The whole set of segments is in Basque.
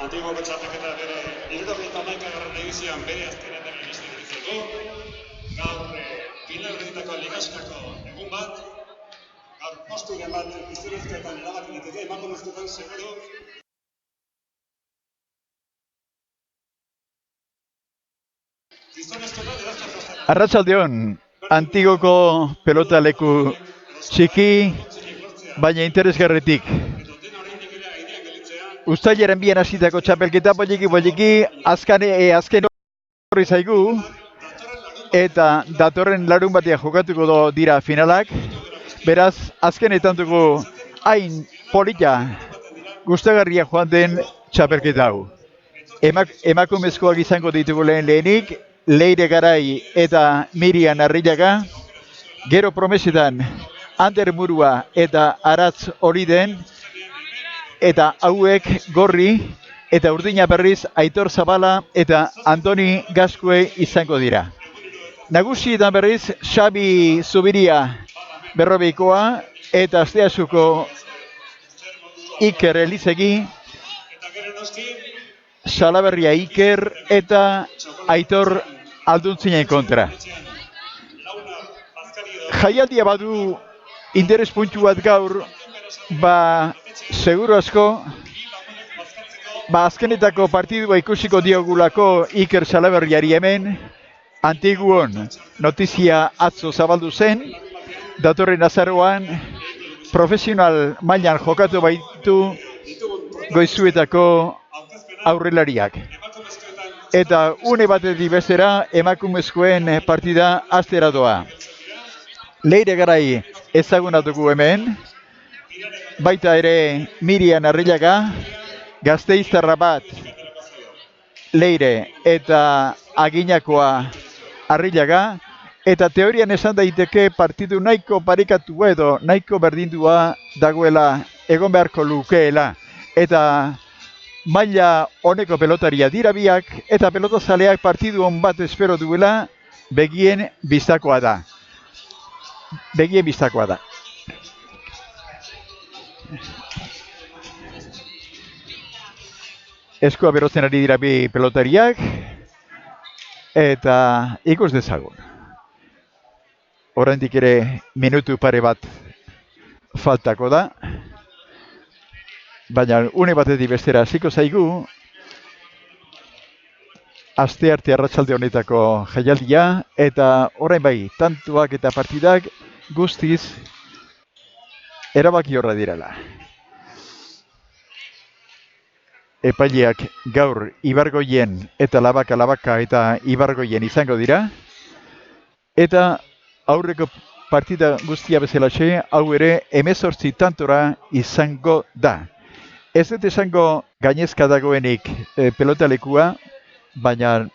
Antigoko txapelketa bere 71. edizioan bere azkenetan iritzeko. Gaur finalerdietako ligaskako egun bat. Gaur posturen bat gizonezkoetan erabaki daiteke, emakumezkoetan seguru. Arratsaldeon, Antigoko pelota leku txiki, baina interesgarretik. Uztailaren bian hasitako txapelketa poliki, azken horri zaigu, eta datorren larun batean jokatuko dira finalak. Beraz, azkenetan dugu hain polita gustagarria joan den txapelketa hau. Emakumezkoak izango ditugu lehenik, Leire Garai eta Mirian Arrillaga, gero promesetan Ander Murua eta Aratz Oriden, eta hauek Gorri eta urdina berriz Aitor Zabala eta Antoni Gaskue izango dira. Nagusietan berriz Xabi Zubiria Berrobeikoa eta Asteasuko Iker Elizegi, Salaberria Iker eta Aitor Alduntzinen kontra. Jaialdia badu interes puntu bat gaur, seguru asko, azkenetako partidua ikusiko diogulako Iker Salaberriari hemen. Antiguon notizia atzo zabaldu zen, datorren azaroan profesional mailan jokatu baitu Goizuetako aurrelariak. Eta une batetik bestera emakumezkoen partida hastera doa. Leire Garai ezaguna dugu hemen, baita ere Mirian Arrillaga, Gasteiztarra bat Leire eta Aginakoa Arrillaga, eta teorian esan daiteke partidu nahiko parekatua edo nahiko berdindua dagoela egon beharko lukeela. Eta maila honeko pelotaria dira biak, eta pelotazaleak partidu on bat espero duela begien bistakoa da. Eskua berotzen ari dira bi pelotariak, eta ikus dezagun. Oraindik ere minutu pare bat faltako da, baina une batetik bestera hasiko zaigu astearte arratsalde honetako jaialdia, eta orain bai, tantuak eta partidak guztiz erabaki horra direla. Epaileak gaur Ibargoien eta Labaka eta Ibargoien izango dira, eta aurreko partida guztia bezalaxe, hau ere 18 tantora izango da. Ez dut esango gainezka dagoenik pelotalekua, baina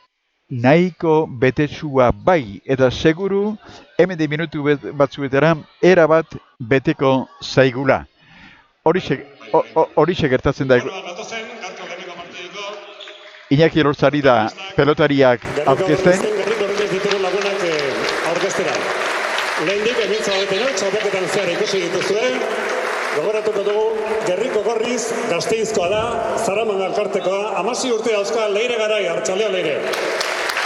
nahiko betetsua bai, eta seguru hemen de minutu batzuetara erabat beteko zaigula. Horixe gertatzen da. Iñaki Elortzari da pelotariak aurkezten. Lehendik emintza batenak, txapelketan zehar ikusi dituzue. Gogoratuko dugu, Gerriko Gorriz, Gasteizkoa da, Zaraman elkartekoa, 16 urte dauzka Leire Garai, arratsaldeon Leire.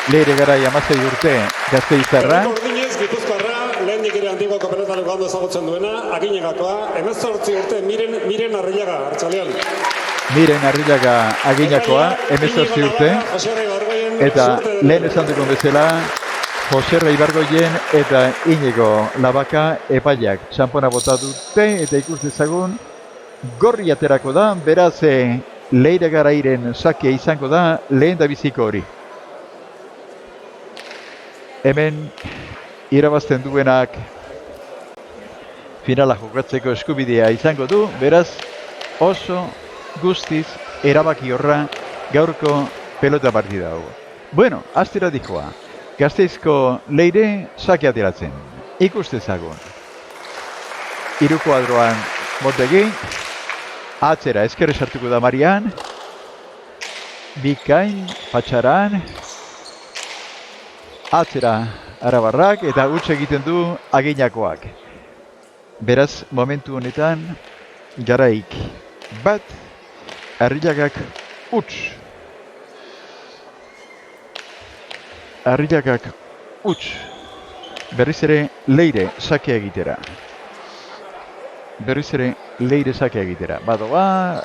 Leire Garai 16 urte Gasteiztarra. Gerriko Ordinez, Gipuzkoarra, lehendik ere Antigoko pelotalekoa ondo ezagutzen duena, Aginagakoa, 18 urte Miren Arrillaga, arratsaldeon. Miren Arrillaga Aginakoa, 18 urte, eta lehen esan dugun bezala, Jose Ibargoien eta Iñigo Labaka epaileak txanpona bota dute, eta ikus dezagun Gorri aterako da, beraz Leire Garairen sakia izango da lehen da biziko hori. Hemen irabazten duenak finala jokatzeko eskubidea izango du, beraz oso guztiz erabaki horra gaurko pelota partida hau. Bueno, astera dikoa. Gasteizko Leire sakia ateratzen. Ikus dezagun. 3 kuadroan Montegi, atzera ezkerre sartuko da Marian, bikain, patxaran, atzera Arabarrak eta huts egiten du Aginakoak. Beraz, momentu honetan, Garaik bat, Arrilagak utz. Arrilagak utz. Berriz ere Leire sakea egitera. Badoa,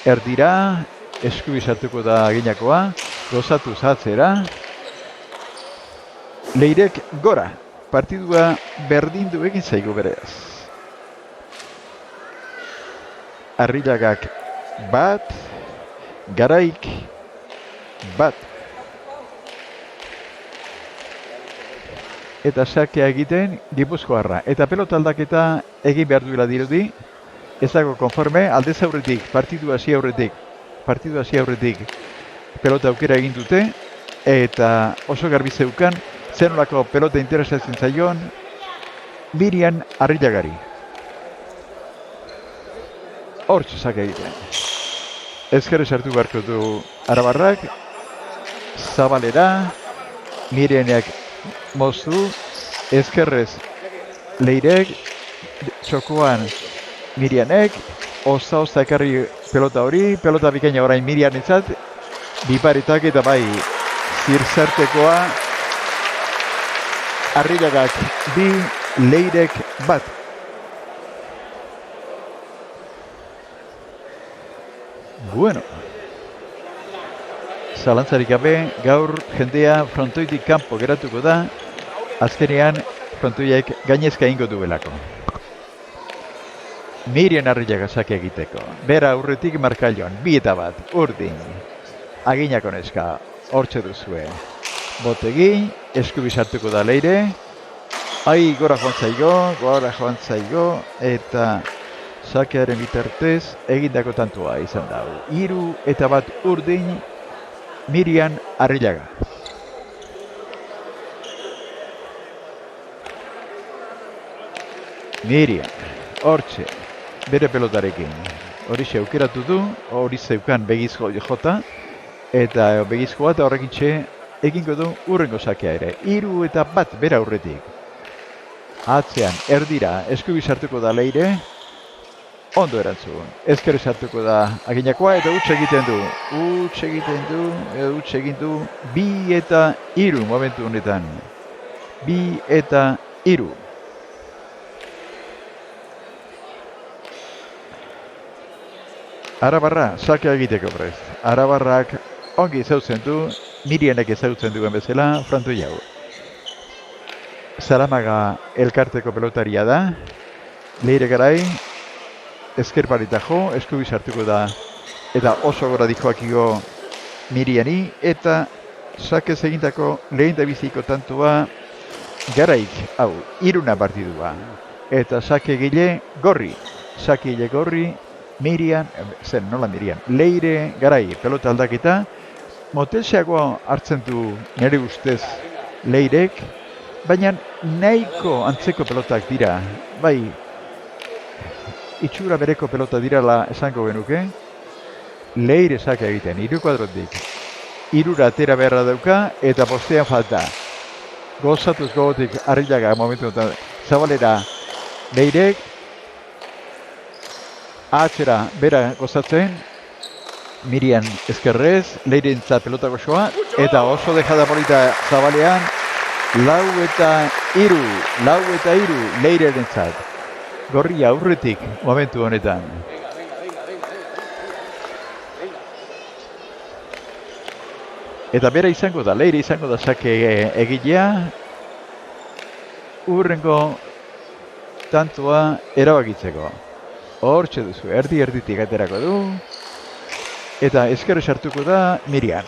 erdira, eskubi sartuko da Aginakoa, gozatu zatzera. Leirek gora, partidua berdindu egin zaigu bereaz. Arrilagak bat, Garaik bat. Eta sakea egiten Gipuzkoarra. Eta pelota aldaketa egin behar duela dirudi. Ez dago konforme, aldez aurretik, partidu hasi aurretik, pelota aukera egin dute. Eta oso garbi zeukan, zenolako pelota interesatzen zaion, Mirian Arrilagari. Hortz sakea egiten. Ezkerrez hartu beharko du Arabarrak, Zabalera, Mirianek moztu, ezkerrez Leirek, txokoan Mirianek, oza ekarri pelota hori, pelota bikaina orain Mirianetzat, biparetak eta bai zirzartekoa, Arrilagak bi, Leirek bat. Bueno, zalantzarik gabe, gaur jendea frontoitik kanpo geratuko da, azkenean frontoiak gainezka ingo duelako. Mirian Arrillaga sake egiteko, bera aurretik markailoan, 2-1, urdin. Aginako neska, hortxe duzue. Botegi, eskubi sartuko da Leire, gora joan zaigo, eta sakearen bitartez egindako tantua izan da. 3-1 urdin, Mirian Arrillaga. Mirian, hortxe, bere pelotarekin. Horixe aukeratu du, hori zeukan begizko jota, eta begizko bat horrekintxe egingo du urrengo sakea ere. 3-1 bera aurretik. Atzean, erdira, eskubi sartuko da Leire, ondo erantzun. Ezker sartuko da Aginakoa eta huts egiten du. 2-3 momentu honetan. 2-3. Arabarra, sakea egiteko prest. Arabarrak ongi ezautzen du, Mirianek ezautzen duen bezala, frontoi hau. Zaramaga elkarteko pelotaria da, Leire Garai, ezker parita jo, eskubi sartuko da, eta oso gora dijoakiko Miriani, eta sakez egindako lehen da biziko tantua Garaik, hau, 3 partidua. Eta sake gile gorri, Mirian, Leire Garai, pelota aldaketa, motelseago hartzen du nire ustez Leirek, baina nahiko antzeko pelotak dira, bai, itxura bereko pelota dirala esango genuke, Leire sake egiten, 3-4tik, 3 atera beharra dauka, eta postean falta. Gozatuz gogotik Arrillaga momentu eta Zabalera Leirek, atzera bera gozatzen, Mirian ezkerrez, Leirentzat pelota goxoa, eta oso dejada polita Zabalean, 4-3, Leirentzat. Gorria aurretik momentu honetan. Eta bera izango da, Leire izango da sake egilea, urrengo tantua erabakitzeko. Hortxe duzu, erditik aterako du, eta ezkerre sartuko da Mirian.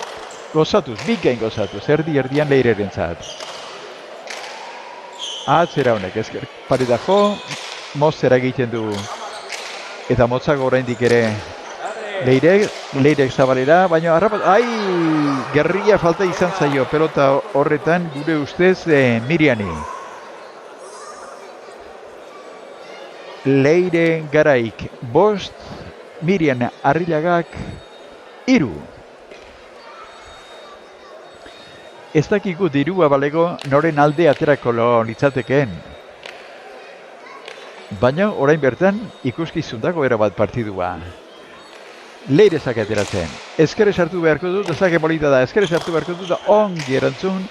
Gozatuz, bikain gozatuz, erdian Leirerentzat. Atzera honek ezker parida jo, mozera egiten du, eta motzago oraindik ere Leirek Zabalera, baina harrapat, gerria falta izan zaio pelota horretan gure ustez Miriani. Leire Garaik 5, Mirian Arrillagak 3. Ez dakigu dirua balego noren alde aterako litzatekeen. Baina orain bertan ikuskizun dago erabat partidua. Leire zake ateratzen. Ezkerre sartu beharko dut, zake polita da, ezkerre sartu beharko dut, da ongi erantzun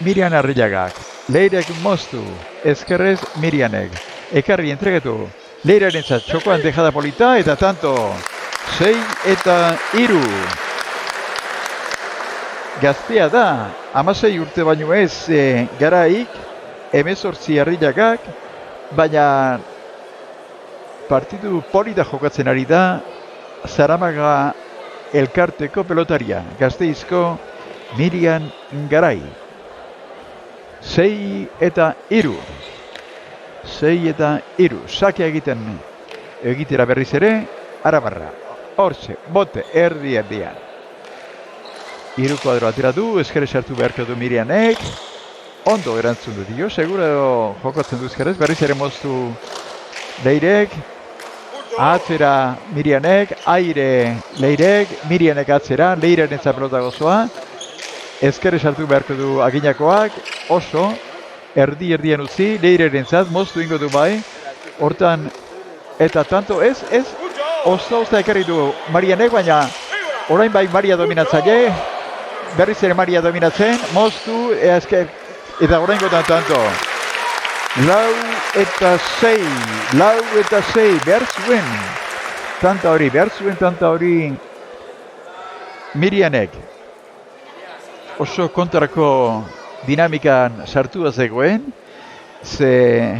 Mirian Arrilagak. Leirek moztu, ezkerrez Mirianek. Ekarri entregatu, Leiraren zat, txokoan dejada polita, eta tanto, 6-3. Gaztea da, 16 urte baino ez garaik, 18 Arrilagak, baina partidu polita jokatzen ari da, Zaramaga elkarteko pelotaria, Gasteizko Mirian Garai. 6-3. 6-3. Sakea egitera berriz ere, Arabarra. Hortxe, bote, erdian. 3 kuadro atera du, ezkerre sartu beharko du Mirianek. Ondo erantzun du dio, seguro jokatzen du ezkerrez, berriz ere moztu Leirek. Atzera Mirianek, aire Leirek, Mirianek atzera, Leiraren zapelota gozoa. Ezkerre sartu beharko du aginakoak, oso, erdian utzi, Leiraren zat, moztu ingo du bai. Hortan, eta tanto ez, oso ekarri du Marianek, baina orain bai Maria dominatzaile, berriz ere Maria dominatzen, moztu, eta orain gotan tanto. 4-6, behar zuen tanta hori Mirianek. Oso kontrako dinamikan sartua zegoen, ze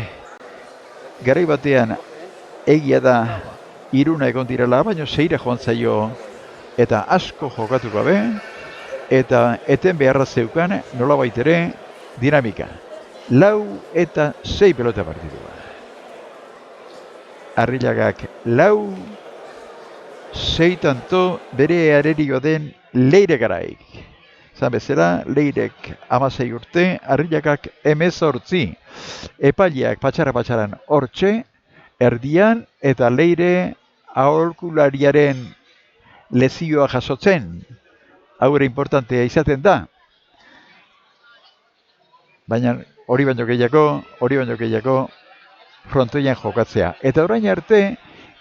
garai batean egia da Iruna egon direla, baina 6 joan zaio eta asko jokatu gabe, eta eten beharra zeukan nolabait ere dinamika. 4-6 pelota partidua. Arrilagak 4-6 tanto bere arerio den Leire Garaik. Zan bezala, Leirek 16 urte, Arrilagak 18. Epaileak patxaran hortxe, erdian eta Leire aholkulariaren lezioa jasotzen. Hau ere importantea izaten da. Baina hori baino gehiago frontoian jokatzea. Eta orain arte,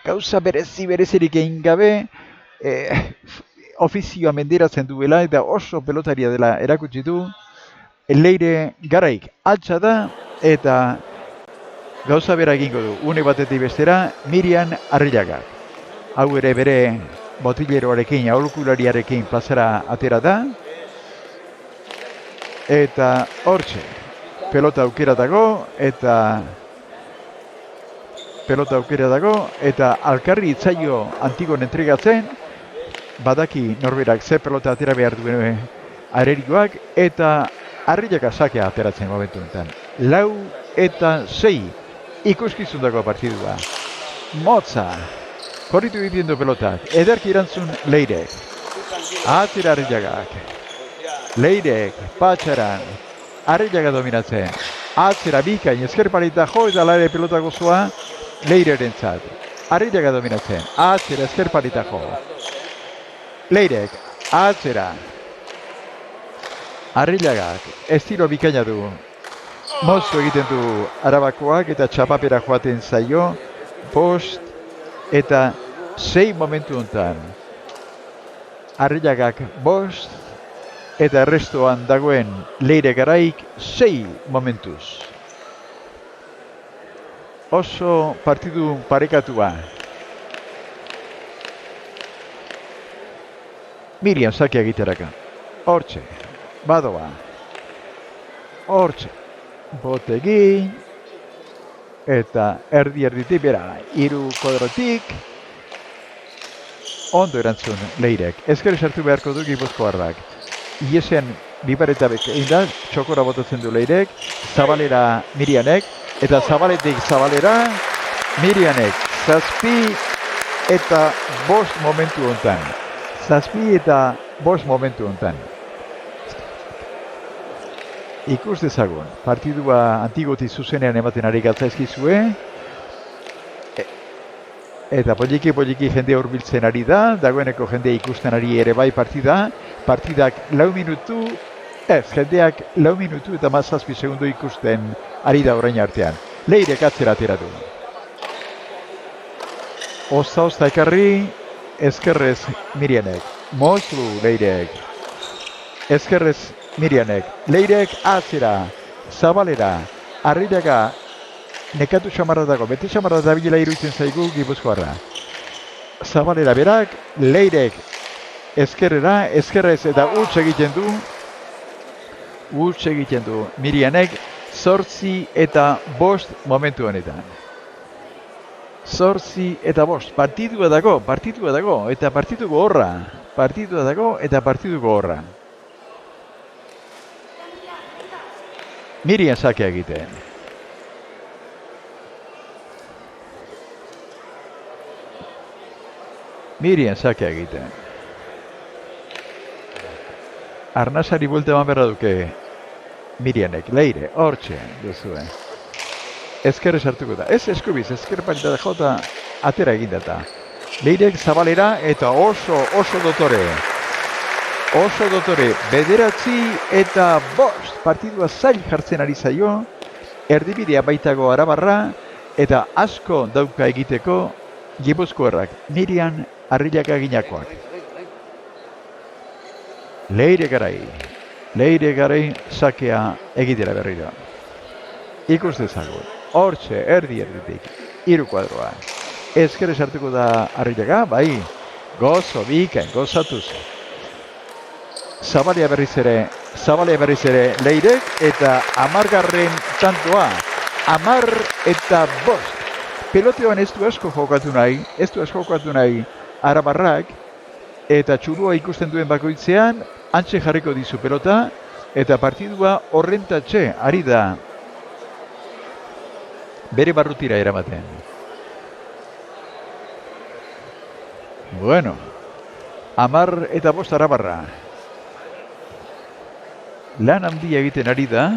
gauza berezirik egin gabe, ofizioa menderatzen duela eta oso pelotaria dela erakutsi du, Leire Garaik altza da eta gauza bera egingo du. Une batetik bestera, Mirian Arrillaga. Hau ere bere botileroarekin, aholkulariarekin plazara atera da. Eta hortxe, pelota aukera dago eta alkarri itzaio Antigon entregatzen, badaki norberak ze pelota atera behar duen arerioak, eta Arrillaga sakea ateratzen momentu enten. 4-6, ikuskizundako partidua. Motza, korritu egiten pelotak, ederki irantzun Leirek. Atera Arrillagak. Leirek, patxaran, Arrillaga dominatzen. Atzera bikain, ezkerparita jo eta lare pelota gozoa Leireren zat. Arrillaga dominatzen. Atzera, ezkerparita jo. Leirek, atzera. Arrillagak, estilo bikaina du. Moztu egiten du Arabakoak eta txapapera joaten zaio. 5 eta 6 momentu hontan. Arrillagak 5 eta errestoan dagoen Leire Garaik 6 momentuz. Oso partidu parekatua. Miriam sakea egiteraka. Hortxe, badoa. Hortxe, botegi. Eta erditik bera, 3 kuadrotik. Ondo erantzun Leirek. Ezker sartu beharko du Gipuzkoarrak. Iesean bibaretabek egin da, txokora botatzen du Leirek, Zabalera Mirianek, eta Zabaletik Zabalera Mirianek. 7 eta 5 momentu hontan. 7 eta 5 momentu hontan. Ikus dezagun, partidua Antigoti zuzenean ematen ari gatzaizkizue, eta poliki jendea hurbiltzen ari da, dagoeneko jendea ikusten ari ere bai partidak 4 minutu, jendeak 4 minutu eta 17 segundo ikusten ari da orain artean. Leirek atzera ateratu. Osta ekarri, ezkerrez Mirianek, Mozlu Leirek, ezkerrez Mirianek, Leirek atzera, Zabalera, Arriaga, nekatu xamarra dago, beti xamarra da bilela iruditzen zaigu Gipuzkoarra. Zabalera berak, Leirek ezkerrera, ezkerrez eta huts egiten du Mirianek, 8 eta 5 momentu honetan. 8 eta 5, partidua dago, eta partidu gogorra. Mirian sakea egiten. Arnasari buelta eman berra duke Mirianek, Leire, hortxe duzue. Ezkerre sartuko da. Ez eskubiz, ezkerre parita da jota atera egindata. Leirek Zabalera eta oso dotore. Bederatzi eta 5 partidua zail jartzen ari zaio. Erdibidea baitago Arabarra eta asko dauka egiteko Gipuzkoarrak. Mirian Arriaga ginakoak. Leire garai sakea egitera berriro. Ikus dezagun. Hortxe, erditik, 3 kuadroa. Ezkerre sartuko da Arriaga, bai, bikain, gozatuz. Zabalea berriz ere Leirek eta 10. tantoa. 10 eta 5. Peloteoan ez du asko jokatu nahi Arabarrak, eta txurua ikusten duen bakoitzean, antxe jarriko dizu pelota, eta partidua horrentatxe ari da bere barrutira eramaten. Bueno, 10 eta 5 Arabarra. Lan handia egiten ari da,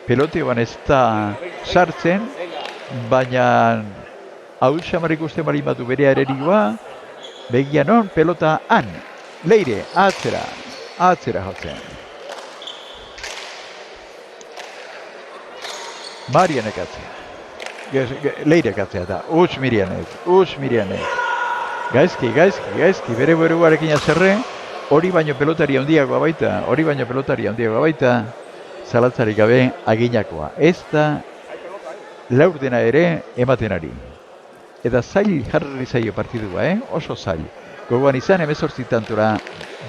peloteoan ez da sartzen, baina hau xamar ikusten bali batu bere arerioa, begian on, pelota han. Leire, atzera jotzen. Marianek atzea. Leirek atzea da, huts Mirianek. Gaizki, bere buruarekin azerre, hori baino pelotari handiagoa baita, zalatzarik gabe aginakoa. Ez da laurdena ere ematen ari. Eta zail jarri zaio partidua, oso zail. Gogoan izan 18 tantora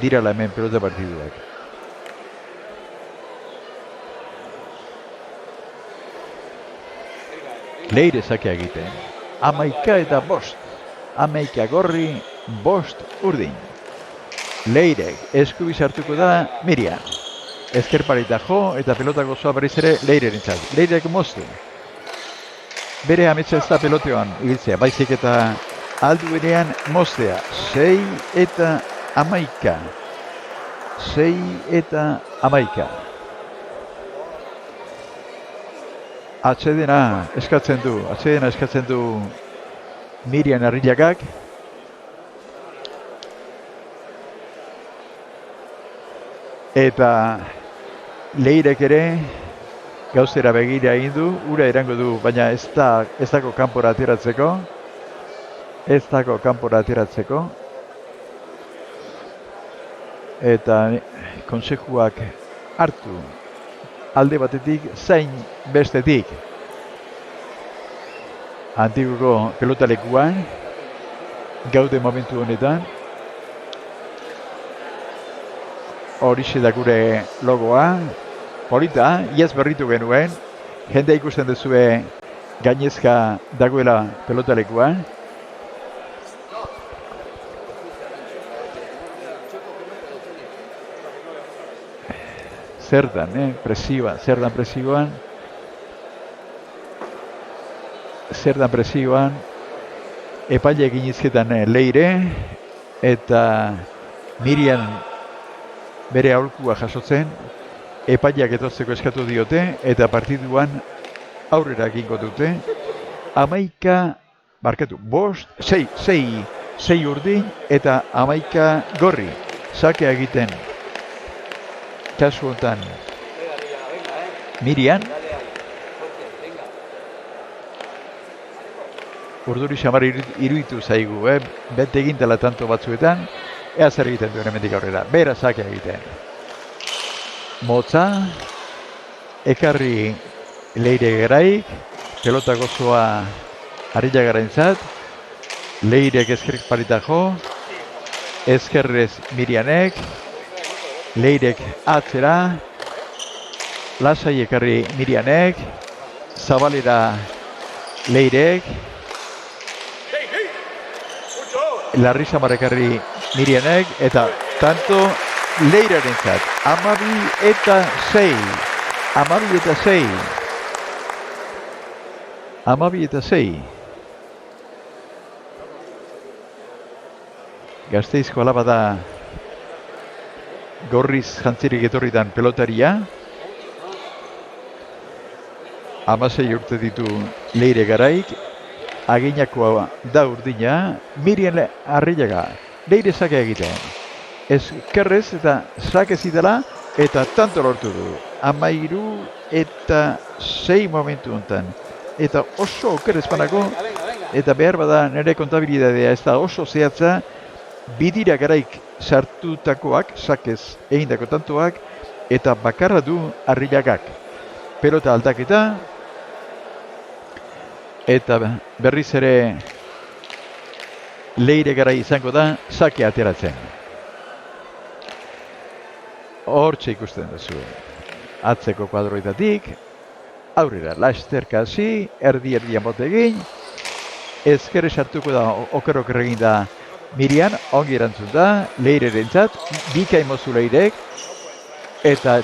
dirala hemen pelota partiduak. Leire sakea egiten. 11 eta 5. 11 gorri, 5 urdin. Leirek eskubiz hartuko da Mirian. Ezkerparita jo eta pelota gozoa berriz ere Leirerentzat. Leirek moztu. Bere ametsa ez da peloteoan ibiltzea, baizik eta aldu berean moztea. 6 eta 11. Atsedena eskatzen du Mirian Arriagak. Eta Leirek ere gauzera begira egin du, ura erango du, baina ez dago kanpora ateratzeko. Eta konsejuak hartu alde batetik, zain bestetik. Antiguko pelotalekuan, gaude momentu honetan. Horixe da gure logoa. Polita, iaz berritu genuen. Jende ikusten duzue gainezka dagoela pelotalekuan. Zertan presioan. Epaile egin izketan Leire eta Mirian bere aholkua jasotzen, epaileak etortzeko eskatu diote eta partiduan aurrera egingo dute. 6 urdin eta 11 gorri. Sakea egiten. Kasu honetan Mirian. urduri xamar iruditu zaigu, bete egin dela tanto batzuetan, ea zer egiten duen hemendik aurrera, bera sakea egiten. Motza, ekarri Leire Garaik, pelota gozoa Arilla Garaintzat, Leirek ezkerrik parita jo, ezkerrez Mirianek, Leirek atzera, lasai ekarri Mirianek, zabalera Leirek, Larri Samar ekarri Mirianek, eta tanto Leirarentzat, 12-6. 12-6. 12-6. Gasteizko alaba da gorriz jantzirik etorritan pelotaria. 16 urte ditu Leire Garaik. Aginakoa da urdina. Mirian Arrillaga. Leire sakea egiten. Ezkerrez eta sake zidela eta tanto lortu du. 13-6 momentu hontan. Eta oso okerrez panako. Eta behar bada nire kontabilidadea ez da oso zehatza. Bidira Garaik sartutakoak, sakez egindako tantoak, eta bakarra du Arrillagak. Pelota aldaketa, eta berriz ere Leire Garai izango da, sake ateratzen. Hortxe ikusten duzu. Atzeko kuadroetatik, aurrera, lasterka hasi, erdi-erdian bote egin, ezkerre sartuko da, oker egin da, Mirian, ongi erantzun da, Leirerentzat, bikain mozu Leirek, eta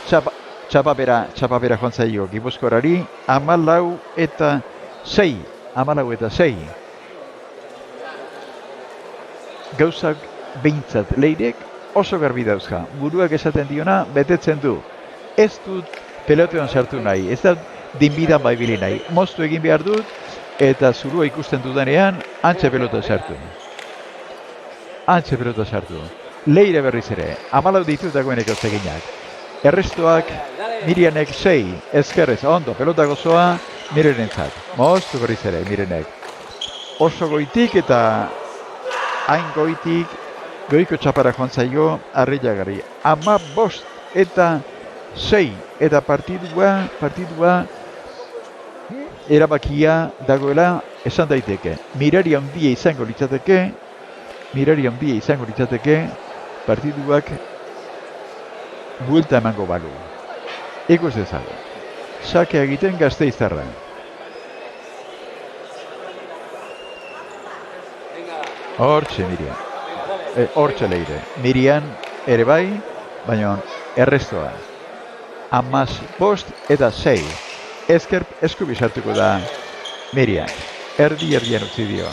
txapabera joan zaio Gipuzkoarari, 14-6. Gauzak behintzat Leirek oso garbi dauzka, buruak esaten diona betetzen du. Ez dut pelotean sartu nahi, ez da dinbidan baibili nahi, moztu egin behar dut, eta zurua ikusten dudanean, antxe pelota sartu. Leire berriz ere, 14 ditutakoeneko zeginak. Errestoak Mirianek 6, ezkerrez, ondo, pelota gozoa Mirianentzat. Moztu berriz ere, Mirianek. Oso goitik eta hain goitik goiko txapara joan zaio Arrillagari. 15-6 eta partidua erabakia dagoela esan daiteke. Mirari handia izango litzateke, partiduak buelta emango balu. Ikus dezago. Sakea egiten Gasteiztarra. Hortxe Mirian. Hortxe Leire. Mirian ere bai, baina errestoa. 15 eta 6. Ezker eskubi sartuko da Mirian. Erdi-erdian utzi dio.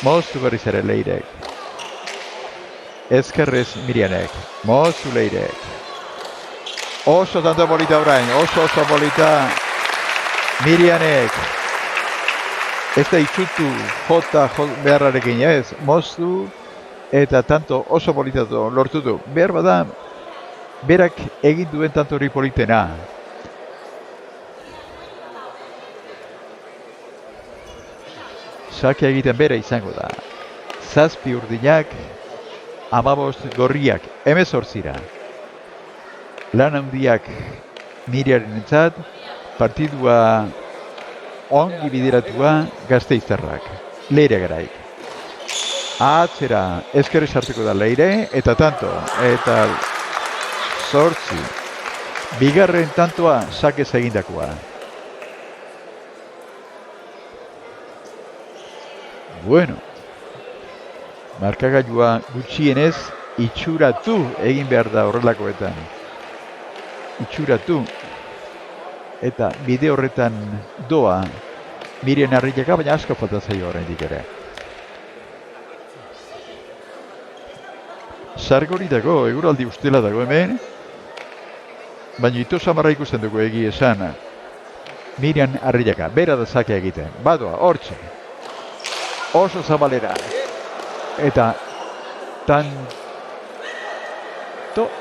Moztu berriz ere Leirek. Ezkerrez Mirianek. Moztu Leirek. Oso tanto bolita orain. Oso bolita Mirianek. Ez da itxutu jota beharrarekin ez. Moztu eta tanto oso bolita lortu du. Behar bada berak egin duen tanto hori politena. Sakea egiten bera izango da. 7 urdinak, 15 gorriak, 18. Lan handiak Miriarentzat, partidua ongi bideratua Gasteiztarrak. Leire Garaik. Atzera, ezkerrez sartuko da Leire, eta tanto, eta 8. Bigarren tantoa sakez egindakoa. Bueno, markagailua gutxienez itxuratu egin behar da horrelakoetan. Itxuratu. Eta bide horretan doa Mirian Arrillaga, baina asko falta zaio oraindik ere. Sargori dago, eguraldi ustela dago hemen, baina ito samarra ikusten dugu egi esan. Mirian Arrillaga, bera da sakea egiten. Badoa, hortxe. Oso zabalera. Eta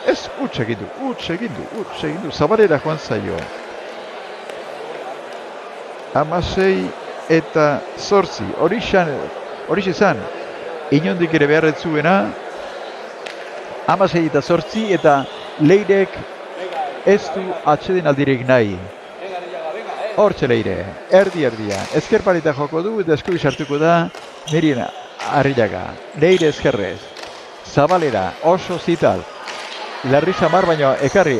ez utz egin du. Zabalera joan zaio. 16 eta 8. Horixe zan, inondik ere beharret zuena, 16 eta 8 eta Leirek ez du atxeden aldirek nahi. Hortxe Leire, erdia. Ezker pareta joko du eta eskubi sartuko da Mirian Arrillaga. Leire ezkerrez. Zabalera, oso zital. Larri Samar baino ekarri.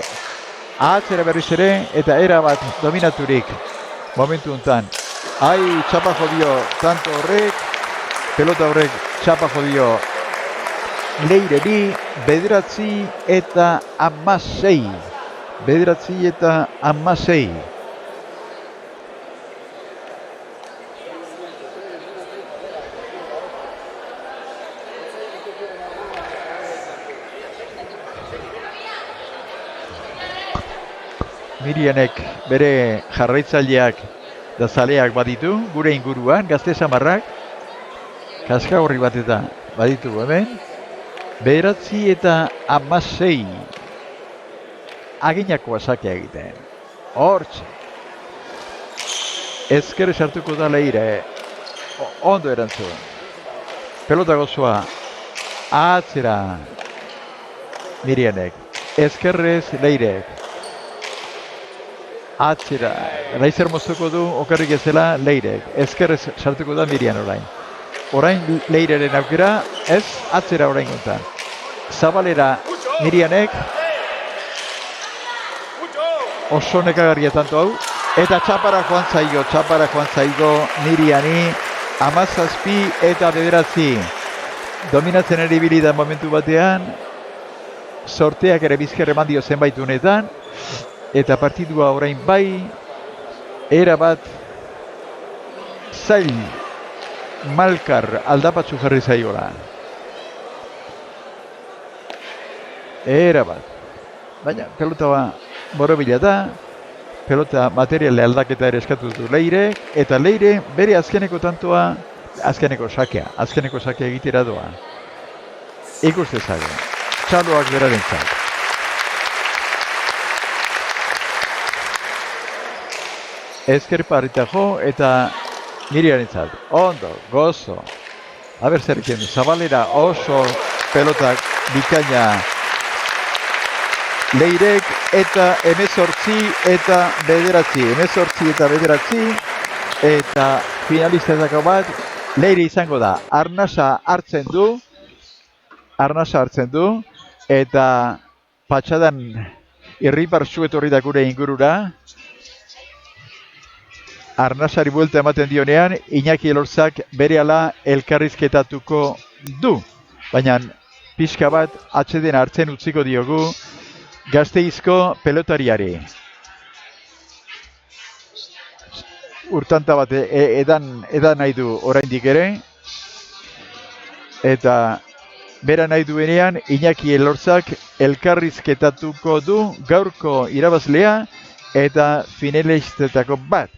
Atzera berriz ere eta era bat dominaturik momentu hontan. Ai, txapa jodio tanto horrek, pelota horrek txapa jodio Leireri, 9 eta 16. 9 eta 16. Mirianek bere jarraitzaileak da zaleak baditu, gure inguruan, Gazte Samarrak, kaska horri bat eta baditu hemen, 9 eta 16. Aginako asakea egiten. Hortxe. Ezker sartuko da Leire. Ondo erantzun. Pelota gozoa. Atzera. Mirianek. Ezkerrez Leirek. Atzera. Laizer moztuko du okerrik ezela Leirek. Ezkerrez sartuko da Mirian orain. Orain Leireren aukera, ez atzera orain gontan. Zabalera Mirianek. Oso nekagarria tanto hau. Eta txapara joan zaigo Miriani. 17 eta 9. Dominatzen ere ibili da momentu batean. Sorteak ere bizker eman dio zenbait unetan. Eta partidua orain bai. Era bat zail malkar aldapatzu jarri zaiola. Era bat. Baina pelota borobila da. Pelota materiale aldaketa ere eskatu du Leirek. Eta Leire bere azkeneko tantoa, azkeneko sakea egitera doa. Ikus dezagun. Txaloak berarentzat. Ezker parita jo eta Miriarentzat. Ondo, gozo. Aber zer egiten du. Zabalera oso pelotak bikaina Leirek eta 18 eta 9. Eta finalistetako bat Leire izango da. Arnasa hartzen du eta patxadan irripar zuet horri da gure ingurura. Arnasari buelta ematen dionean, Iñaki Elorzak berehala elkarrizketatuko du. Baina pixka bat atxeden hartzen utziko diogu Gasteizko pelotariari. Urtanta bat edan nahi du oraindik ere. Eta bera nahi duenean Iñaki Elorzak elkarrizketatuko du gaurko irabazlea eta finalistetako bat.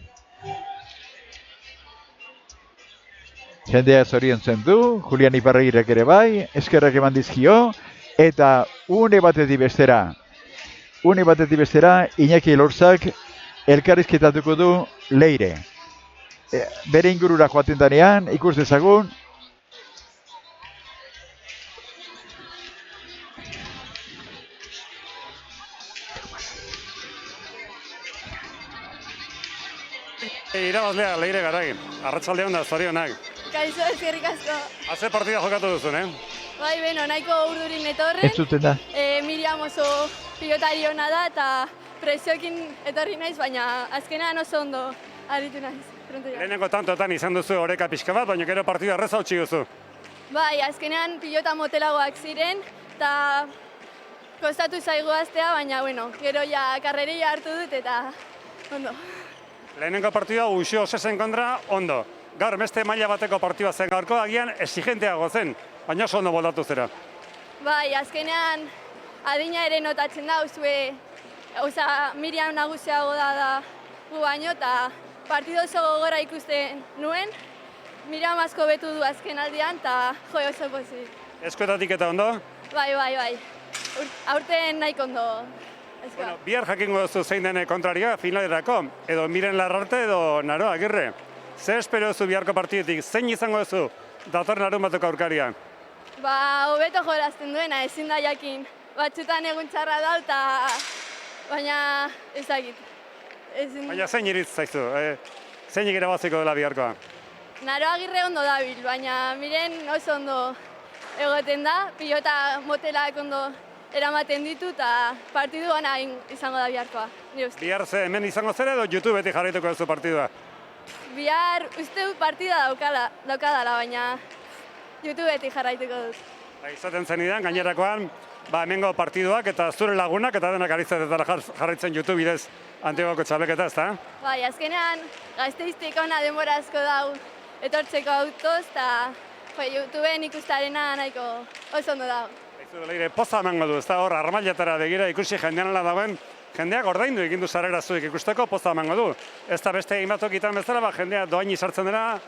Jendea zoriontzen du, Julian Iparragirrek ere bai, eskerrak eman dizkio, eta une batetik bestera, Iñaki Elorzak elkarrizketatuko du Leire. Bere ingurura joaten danean, ikus dezagun. Irabazlea Leire Garai, arratsaldean da zorionak. Kaixo, eskerrik asko. Haze partida jokatu duzun, Bai, beno, nahiko urdurin etorren. Ez zuten da. Miriam oso pilotari hona da eta presioekin etorri naiz, baina azkenean oso ondo aritu naiz. Lehenengo tantotan izan duzu oreka pixka bat, baina gero partida errez hautsi duzu. Bai, azkenean pilota motelagoak ziren eta kostatu zaigu aztea, baina bueno, gero ja karreria hartu dut eta ondo. Lehenengo partida Uxo Sesen kontra ondo. Gaur beste maila bateko partida zen gaurko, agian exigenteago zen, baina oso ondo moldatu zera. Bai, azkenean adina ere notatzen da, Miriam nagusiago da gu baino, eta partido oso gogorra ikusten nuen. Miriam asko betu du azken aldean, eta oso pozik. Eskuetatik eta ondo? Bai. Aurten nahiko ondo. Bueno, bihar jakingo duzu zein den kontraria finalerako, edo Miren Larrarte edo Naroa Agirre. Ze espero zu biharko partidetik, zein izango duzu datorren larunbateko aurkaria? Hobeto jolazten duena, ezin da jakin. Batzutan egun txarra da, eta baina ezagit. Baina zein iritz zaizu, zein irabaziko dela biharkoa? Naro Agirre ondo dabil, baina miren oso ondo egoten da, pilota motelak ondo eramaten ditu, eta partidu ona izango da biharkoa. Bihar ze hemen izango zera edo YouTubetik jarraituko duzu partidua? Bihar uste dut partida daukadala, baina YouTubetik jarraituko dut. Izaten zen idan, gainerakoan, hemengo partiduak eta zure lagunak eta denak aritzatetara jarraitzen YouTube bidez Antiguoko txapelketa, ezta? Bai, azkenean Gasteiztik ona denbora asko dau etortzeko autoz, eta YouTubeen ikustarena nahiko oso ondo dago. Leire, poza emango du, ezta hor, armailetara begira ikusi jendean ala dagoen, jendeak ordaindu egin du sarrera zuek ikusteko, poza emango du. Ez da beste egin batokitan bezala, jendea doaini sartzen dela,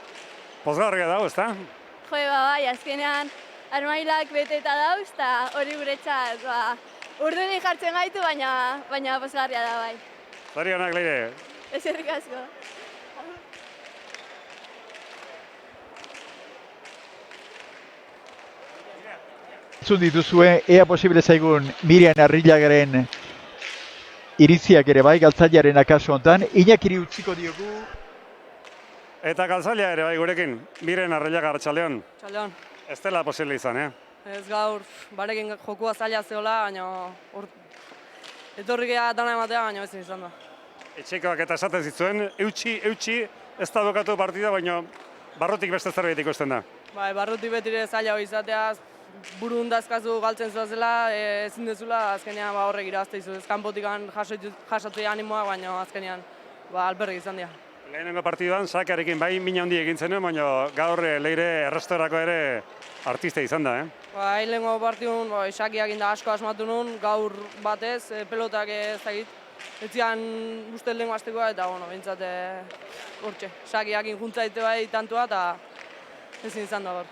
pozgarria dago, ezta? Bai, azkenean armailak beteta dauz, eta hori guretzat, urduri jartzen gaitu, baina pozgarria da bai. Zorionak, Leire. Ezerrik asko. Entzun dituzue, ea posible zaigun Mirian Arrilagaren iritziak ere bai, galtzailearen akaso hontan. Iñakiri utziko diogu. Eta galtzailea ere bai gurekin, Mirian Arrillaga, arratsaldeon. Txaldeon. Ez dela posible izan, Ez gaur, barekin jokua zaila zeola, baina etorri geha dana ematea, baina ezin izan da. Etxekoak eta esaten zituen, eutxi, ez da bukatu partida, baina barrutik beste zerbait ikusten da. Bai, barrutik betire zaila hori izatea, buru hundazkazu galtzen zuazela, ezin dezula, azkenean horrek irabazte izu. Ez kanpotikan jasatu animoa, baina azkenean alperrik izan dira. Lehenengo partiduan, sakearekin bai mina handi egin zenuen, baina gaur Leire errestorako ere artista izan da, Bai, lehenengo partidun, sakiak inda asko asmatu nun, gaur batez, pelotak ez dakit. Ez zian uste lehenko aztekoa, eta bintzat hortxe. Sakiak injuntzaite bai tantua, eta ezin izan da gaur.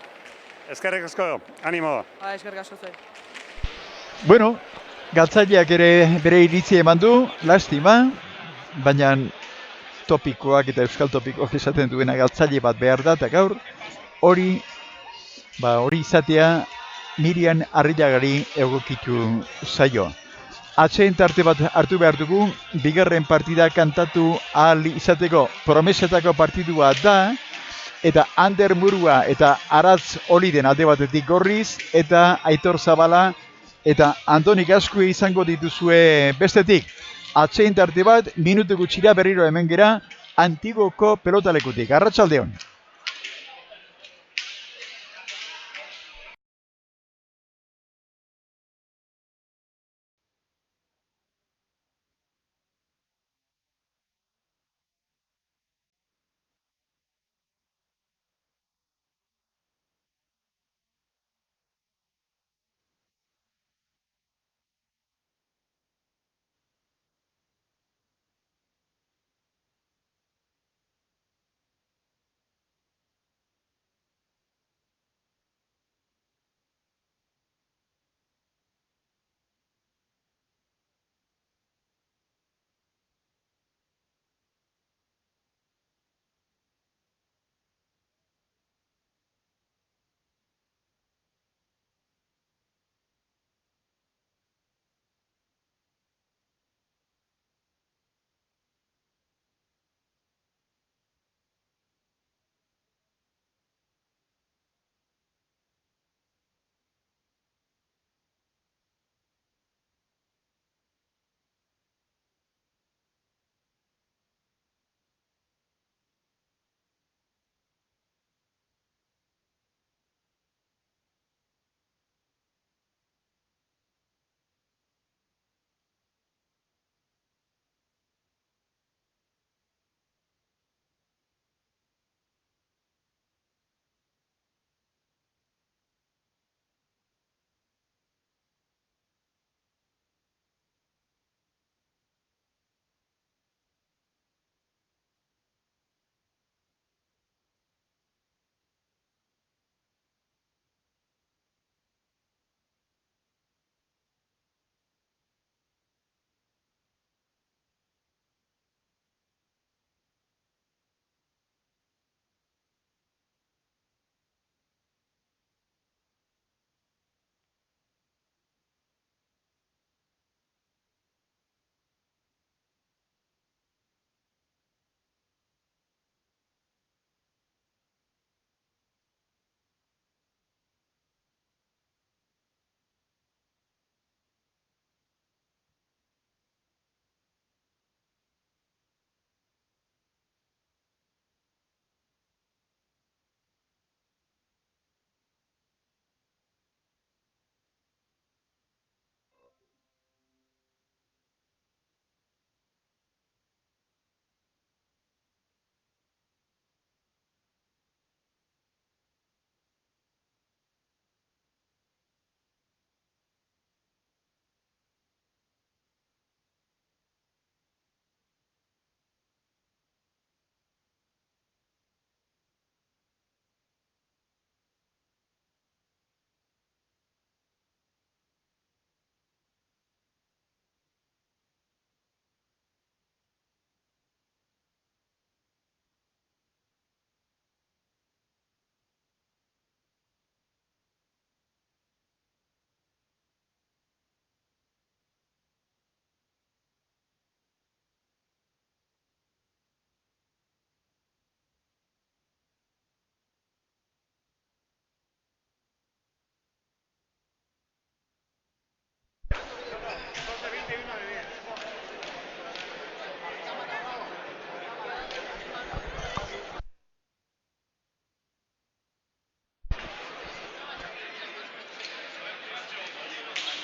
Eskerrik asko, animo. Eskerrik asko zuen. Bueno, galtzaileak ere bere iritzi eman du, lastima, baina topikoak eta euskal topikoak esaten duena galtzaile bat behar da, eta gaur hori izatea Mirian Arrillagari egokitu zaio. Atseen tarte bat hartu behar dugu, bigarren partida kantatu ahal izateko promesetako partidua da, eta Ander Murua eta Aratz Oliden alde batetik Gorriz, eta Aitor Zabala eta Andoni Gaskue izango dituzue bestetik. Atseen tarte bat, minutu gutxira berriro hemen gera, Antigoko pelotalekutik. Arratsaldeon.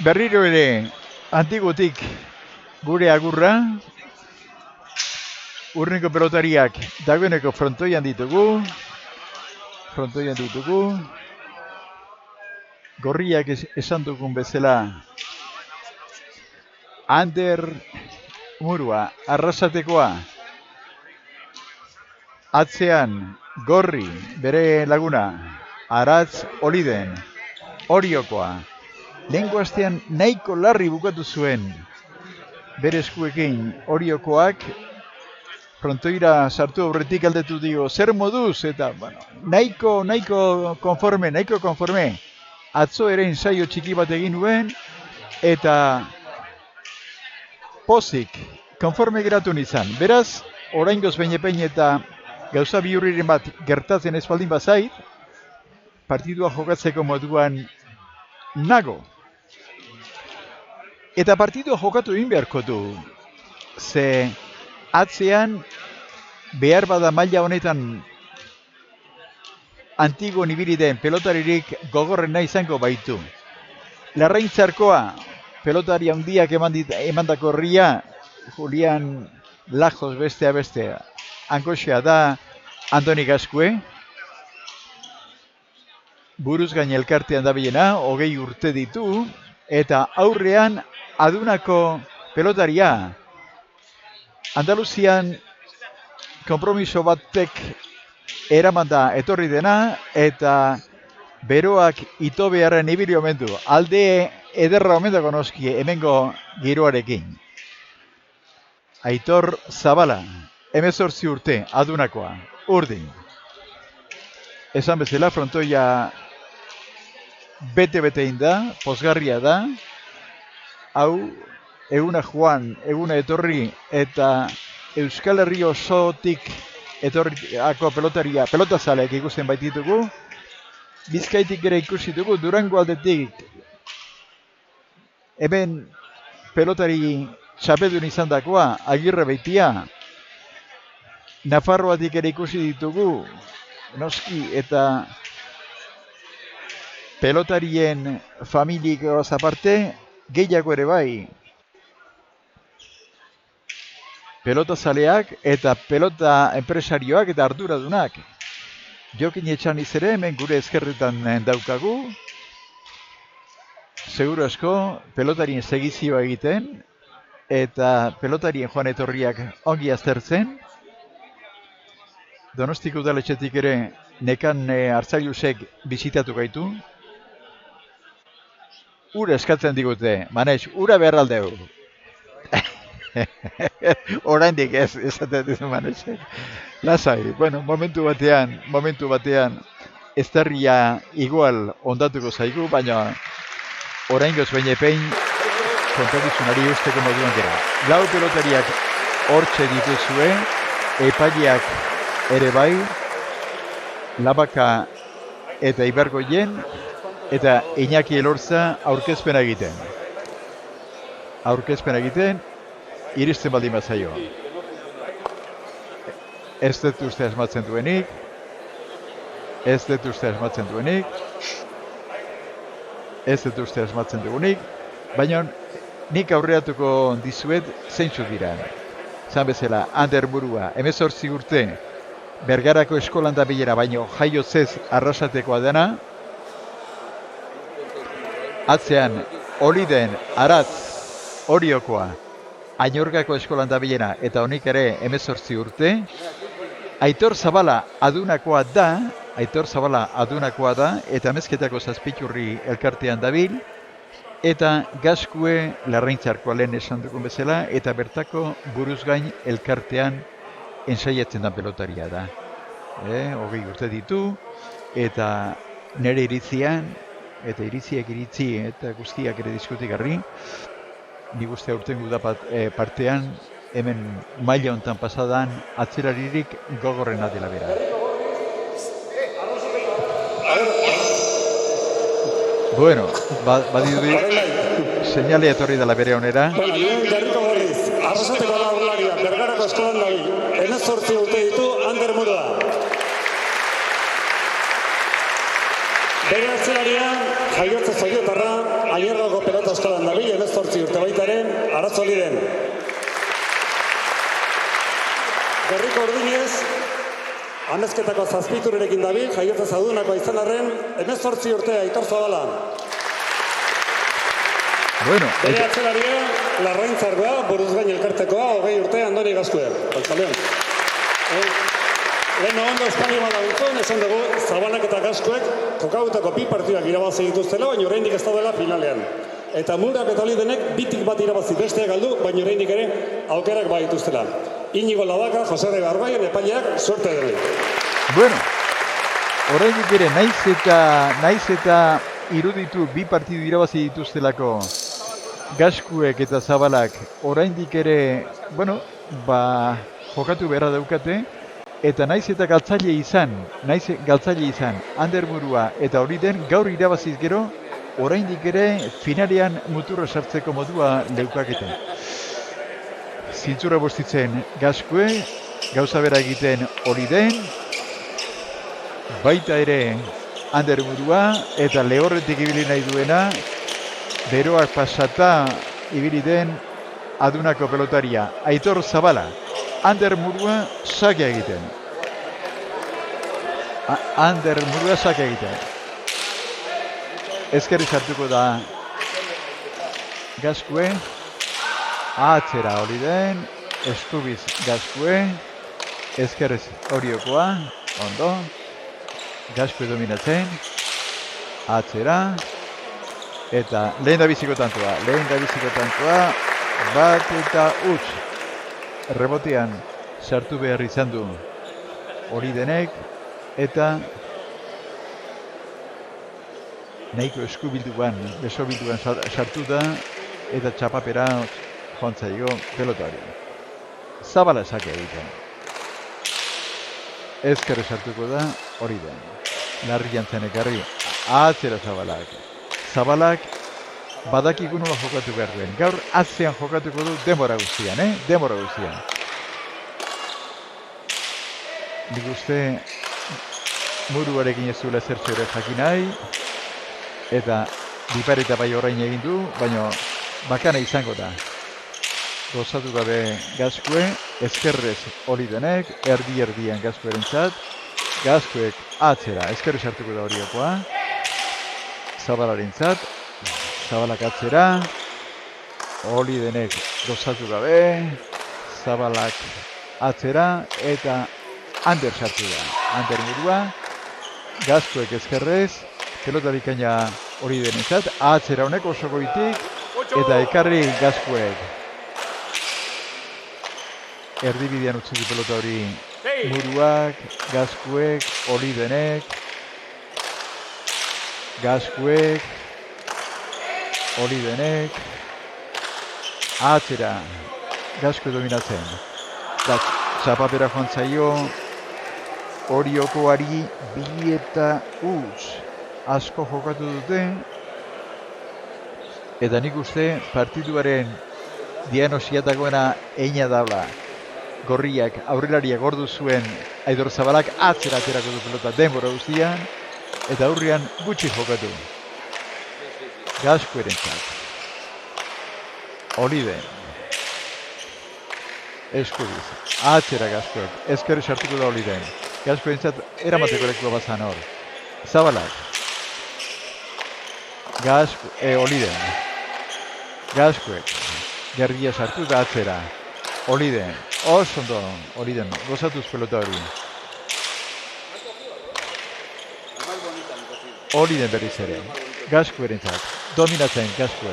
berriro ere Antigutik gure agurra. Urrengo pelotariak dagoeneko frontoian ditugu. Gorriak esan dugun bezala. Ander Murua, Arrasatekoa. Atzean Gorri, bere laguna. Aratz Oliden, Oriokoa. Lehenko astean nahiko larri bukatu zuen bere eskuekin Oriokoak. Frontoira sartu aurretik aldetu dio, zer moduz, eta bueno, nahiko konforme. Atzo ere ensaio txiki bat egin nuen, eta pozik, konforme geratu nizan. Beraz, oraingoz behin eta gauza bihurriren bat gertatzen ez baldin bazait, partidua jokatzeko moduan nago. Eta partidua jokatu egin beharko du, ze atzean behar bada maila honetan Antigon ibili den pelotaririk gogorrena izango baitu. Larraintzarkoa pelotari handiak emandako herria, Julian Lajos bestea. Angoxea da Andoni Gaskue, buruz gain elkartean dabilena, 20 urte ditu, eta aurrean adunako pelotaria. Andaluzian konpromiso batek eramanda etorri dena, eta beroak ito beharren ibili omen du. Alde ederra omen dago noski hemengo giroarekin. Aitor Zabala, 18 urte, adunakoa, urdin. Esan bezala, frontoia bete inda, pozgarria da. Hau, eguna joan, eguna etorri, eta Euskal Herri osotik etorriako pelotazaleak ikusten baititugu. Bizkaitik ere ikusi dugu, Durango aldetik. Hemen pelotari txapedun izan dakoa, Agirre Beitia. Nafarroatik ere ikusi ditugu, noski, eta pelotarien familikoaz aparte, gehiago ere bai. Pelotazaleak eta pelota enpresarioak eta arduradunak. Jokin Etxaniz ere hemen gure ezkerretan daukagu. Seguru asko pelotarien segizioa egiten eta pelotarien joan etorriak ongi aztertzen. Donostiko udaletxetik ere nekan Artzailusek bizitatu gaitu. Ura eskatzen digute, Manez, ura behar aldeu. Oraindik ez, esaten dizu Manezek. Lasai, bueno, momentu batean eztarria igual ondatuko zaigu, baina oraingoz behin kontakizunari usteko moduan gera. Lau pelotariak hortxe dituzue, epaileak ere bai, Labaka eta Ibargoien, eta Iñaki Elorza aurkezpena egiten, iristen baldin bazaio. Ez dut uste asmatzen duenik, baina nik aurreatuko dizuet zeintzuk dira. Zan bezala, Ander Murua, 18 urte, Bergarako eskolan da bilera, baino jaiotzez Arrasatekoa dena. Atzean, Oliden, Aratz, Oriokoa, Ainorgako eskolan da bilera, eta honik ere 18 urte. Aitor Zabala adunakoa da, eta Mezketako Zazpiturri elkartean dabil, eta Gaskue Larraintzarkoa lehen esan dugun bezala, eta bertako buruzgain elkartean ensaiatzen da pelotaria da. 20 urte ditu, eta nire iritzian, eta iritziak iritzi, eta guztiak ere diskutigarri, nik uste aurtengo da partean, hemen maila hontan pasadan, atzeraririk gogorrena dela bera. Bueno, badirudi, seinale etorri dela bere honera. Jarriko berriz, Arrasateko lagunlaria, Bergarako eskolan dabil, 18 urte ditu Ander Murua. Bere atzelaria, jaiotze zoiotarra, Ainorgako pelota eskolan dabil, 18 urte baitaren, Aratzoli den. Gerriko Urdinez, amezketako zazpiturekin dabil, jaiotza zaudunako izan arren, 18 urte Aitor Zabala. Bueno, Bere atzelaria, Larraintzargoa, buruz gain elkartekoa, 20 urte Andoni Gazkue. Altzalean. Lehen ondo eskali badabiltzuen, esan dugu, Zabalak eta Gazkuek kokautako 2 partidak irabazi dituztela, baina oraindik ez daudela finalean. Eta Murak eta Olidenek bitik bat irabazi besteak galdu, baina oraindik ere aukerak badituztela. Inigo Ladaka, Jose de Garbaien epaileak suerte dela. Bueno, oraindik ere naiz eta iruditu 2 partidu irabazi dituztelako Gazkuek eta Zabalak oraindik ere, bueno, jokatu beharra daukate, eta naiz galtzaile izan, Ander Murua eta Oliden gaur irabaziz gero, oraindik ere finalean muturra sartzeko modua leukakete. Zintzura bostitzen Gazkue, gauza bera egiten Oliden, baita ere Ander Murua eta lehorretik ibili nahi duena, beroak pasata ibili den adunako pelotaria, Aitor Zabala. Ander Murua sakea egiten. Ezkerri sartuko da Gazkue, atzera Oliden, eskubiz Gazkue, ezkerrez Oriokoa, ondo, Gazkue dominatzen, atzera, eta lehen da biziko tantoa, bat eta utz. Rebotean sartu behar izan du Olidenek, eta nahiko eskubilduan, besobilduan sartu da, eta txapapera jontzaio pelotari. Zabala sakea egiten. Ezkerre sartuko da Oliden. Larri jantzen ekarri, atzera Zabalak. Zabalak badakigu nola jokatu behar duen. Gaur atzean jokatuko du denbora guztian, Denbora guztian. Nik uste Muruarekin ez zuela zertxo ere jakin nahi, eta bipareta bai orain egin du, baina bakana izango da. Gozatu gabe Gazkue, ezkerrez Olidenek, erdian Gazkuerentzat, Gazkuek atzera, ezkerrez hartuko da Oriokoa, Zabalarentzat, Zabalak atzera, Olidenek gozatu gabe, Zabalak atzera, eta Ander sartu da. Ander Murua, Gazkuek ezkerrez, pelota bikaina Olidenentzat, atzera honek oso goitik, eta ekarri Gazkuek. Erdibidean utzi du pelota hori Muruak, Gazkuek, Olidenek, Gazkuek, Olidenek, atzera, Gazkue dominatzen. Txapapera joan zaio, Oriokoari 2 eta utz asko jokatu dute, eta nik uste partiduaren diagnostiatakoena eina dabla. Gorriak, aurrelariak ordu zuen Aitor Zabalak atzera aterako du pelota denbora guztian, eta aurrean gutxi jokatu. Gazkuerentzat. Oliden. Eskubiz. Atzera Gazkuek. Ezkerri sartuko da Oliden. Gazkuerentzat eramateko lekua bazan hor. Zabalak. Oliden. Gazkuek. Gerria sartu da atzera. Oliden. Oso ondo, Oliden. Gozatuz pelota hori. Oliden berriz ere. Gazkuerentzat. Dominatzen Gazkue.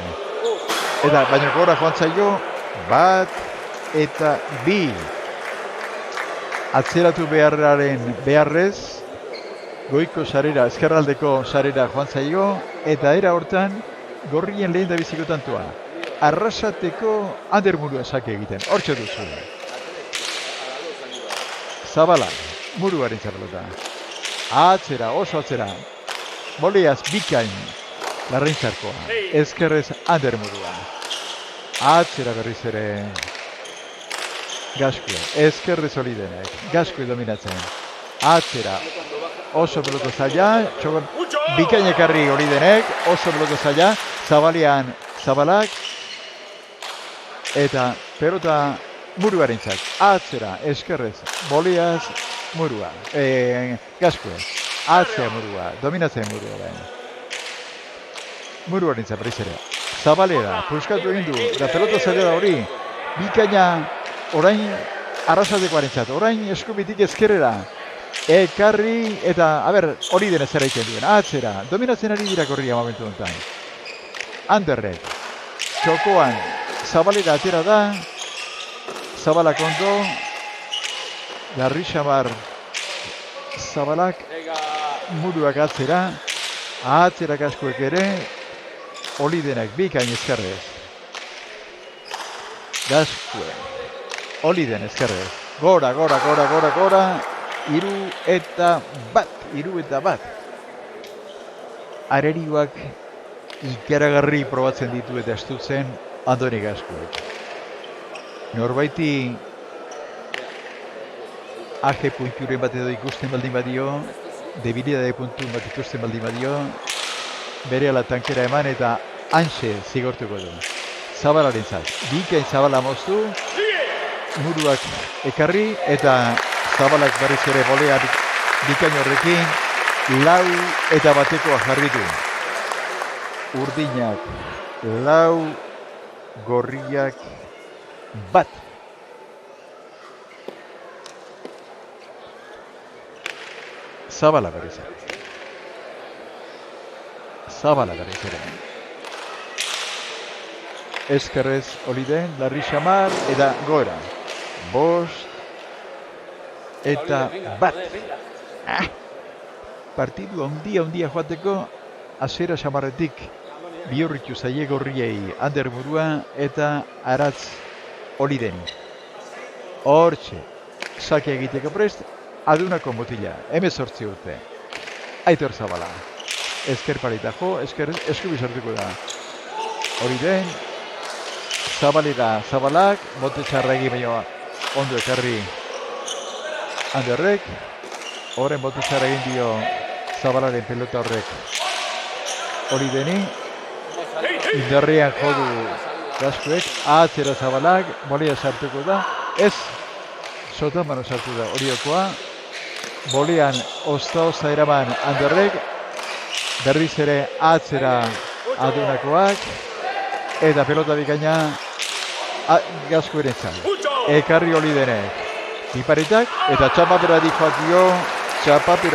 Eta baina gora joan zaio, 1 eta 2. Atzeratu beharrez, goiko sarera, ezkerraldeko sarera joan zaio, eta era hortan, gorrien lehen da biziko tantua. Arrasateko Ander Murua sake egiten, hortxe duzu. Zabala, Muruaren txarlota. Atzera, oso atzera. Boleaz, bikain, Larraintzarkoa. Ezkerrez Ander Murua. Atzera berriz ere Gazkue. Ezkerrez Olidenek. Gazkue dominatzen. Atzera. Oso pelota zaila. Bikain ekarri Olidenek. Oso pelota zaila. Zabalean Zabalak, eta pelota Muruarentzat, atzera, eskerrez, Boliaz, Murua, Gaskue, atzera Murua, dominatzen Murua da. Muruarentzat berriz ere. Zabalera, puskatu egin du, eta pelota zaila hori, bikaina orain arrasatekoarentzat, orain eskubitik ezkerrera, ekarri eta, hori denez ere egiten duen, atzera, dominatzen ari dira korria momentu honetan. Anderrek, txokoan, Zabalera atera da, Zabalak ondo, Larrixamar, Zabalak, Muruak atzera Gaskuek ere, Olidenak bikain ezkerrez. Gaskue, Oliden ezkerrez. Gora, iru eta bat. Arerioak ikaragarri probatzen ditu eta estutzen Andoni Gaskuek. Norbaiti AG punturen bat edo ikusten baldin badio, debilidade puntu bat ikusten baldin badio, bere ala tankera eman eta Anxe zigortuko du. Zabalarentzat, bikain Zabala moztu, Muruak ekarri eta Zabalak berriz ere bolea bikain horrekin, 4-1 jarri du. Urdinak 4, gorriak 1. Zabala berriz ere. Eskerrez Oliden, Larrixamar eta Gora. 5 eta 1. Partidu handia joateko hasiera xamarretik bihurritu zaie gorriei Ander Murua eta Aratz Olideni. Hortxe, sake egiteko prest, adunako motila, 18 urte. Aitor Zabala. Ezker parita jo, eskubi sartuko da. Oliden, Zabalak, bote txarregi baino ondo ekarri Anderrek. Horren bote txarra egin dio Zabalaren pelota horrek Olideni. Indarrean jodu Gaskuek, atzera Zabalak, bolea sartuko da. Ez, sotamano sartu da Oriokoa. Bolean osta eraman Anderrek. Berriz ere atzera adunakoak. Eta pelota bikaina Gaskuerentzat. Ekarri Olidenek. Piparitak eta txapapera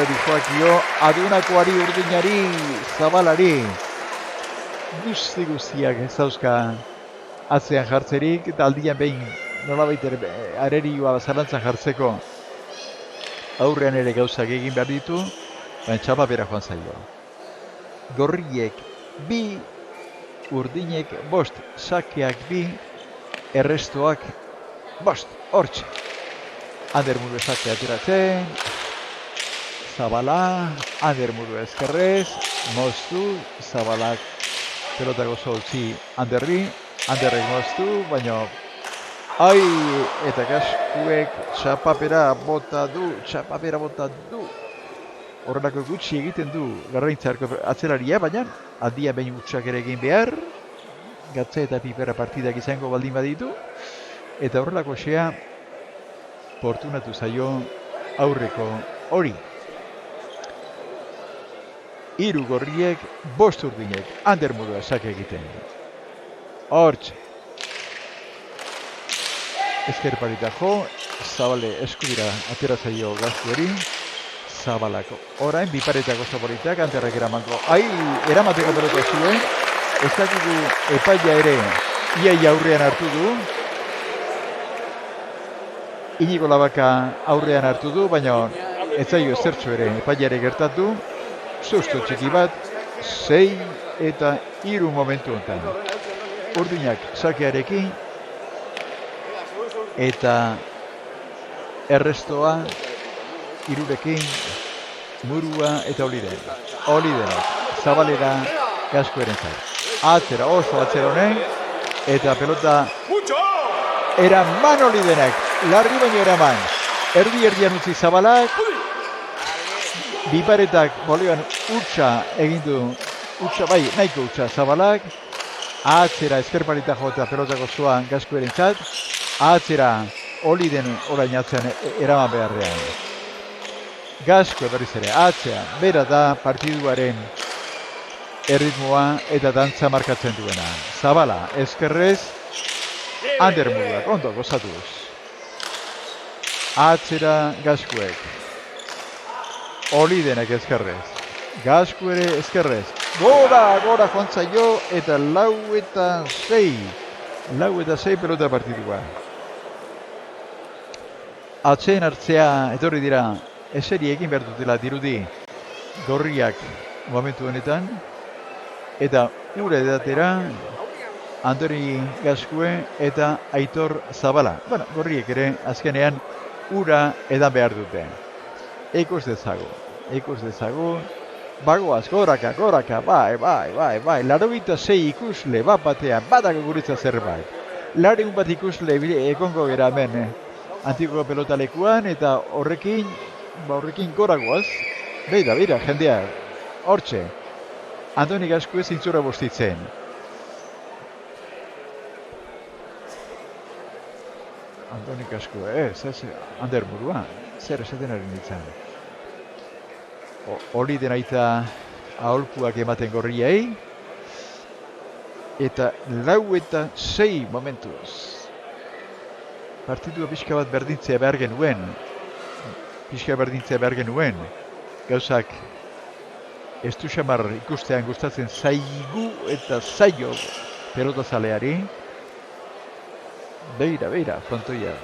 dijoakio adunakoari urdinari Zabalari. Guztiak ez dauzka atzean jartzerik eta aldian behin nolabait arerioa zalantzan jartzeko aurrean ere gauzak egin behar ditu, baina txapapera joan zaio. Gorriek 2, urdinek 5, sakeak 2, errestoak 5, hortxe. Ander Muru esake ateratzen, Zabala, Ander Muru eskerrez, moztu, Zabalak pelota gozo utzi Anderrek moztu, baina eta Gaskuek txapapera bota du. Horrelako gutxi egiten du garraintzarko atzelaria, baina aldia behin utxak ere egin behar, gatze eta pipera partidak izango baldin baditu, eta horrelako xea portunatu zaio aurreko hori. 3 gorriek, 5 urdinek, Ander Murua sake egiten. Hortxe. Ezker parita jo, Zabale eskubira atera zaio Gaskueri, Zabalako. Orain, biparetako zaboritak, Anderrek eramango. Eramateko pelota zuen, ez dakigu epaia ere iaia aurrean hartu du. Inigo Labaka aurrean hartu du, baina ez zaio ezertxo ere epaiare gertatu. Susto txiki bat, 6 eta 3 momentu honetan. Urdinak sakearekin eta errestoa 3rekin Murua eta Olidenak. Zabalera Gaskuerentzat. Oso atzera honen eta pelota eraman Olidenak. Larri baino eraman. Erdian utzi Zabalak. Biparetak bolean utxa egin du, nahiko utxa Zabalak, Atzera ezkerparita jota pelotako zoan Gaskuerentzat. Atzera Oliden orain atzean eraman beharrean. Gaskue berriz ere atzea. Bera da partiduaren erritmoa eta dantza markatzen duena. Zabala ezkerrez. Ander Muruak ondo gozatuz. Atzera Gaskuek. Olidenek ezkerrez. Gasku ere ezkerrez. Gora joan zaio eta 4-6. 4-6 pelota partidua. Atzeen hartzea etorri dira eseri egin behar dutela dirudi gorriak momentu honetan. Eta ura edatera Andoni Gaskue eta Aitor Zabala. Bueno, gorriek ere azkenean ura edan behar dute. Ikus dezagu. Bagoaz, goraka, bai. 86 ikusle bat batean, batako guritza zerbait. 100 bat ikusle egongo gara hemen antiko pelotalekuan eta horrekin goragoaz. Beira, jendea, hortxe. Andoni Gaskue zintzura bostitzen. Andoni Gaskue, Ander Murua, zer esaten ari nintzen. Oliden aita aholkuak ematen gorriei. Eta 4-6 momentuz. Partidua pixka bat berdintzea behar genuen. Gauzak ez du xamar ikustean gustatzen zaigu eta zaio pelotazaleari. Beira, frontoia.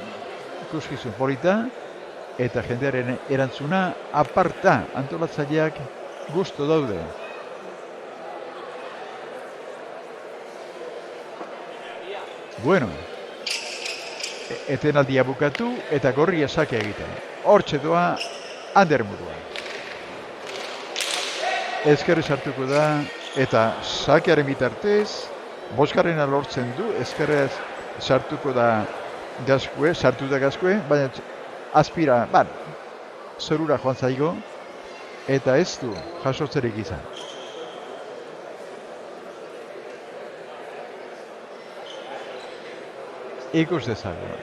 Ikuskizun polita. Eta jendearen erantzuna aparta, antolatzaileak gusto daude. Bueno, etenaldia bukatu eta gorria sake egiten. Hortxe doa Ander Murua. Ezkerrez hartuko da eta sakearen bitartez, bosgarrena lortzen du, ezkerrez sartuko da Gaskue, baina aspira, zorura joan zaigo, eta ez du jasotzerik izan. Ikus dezago.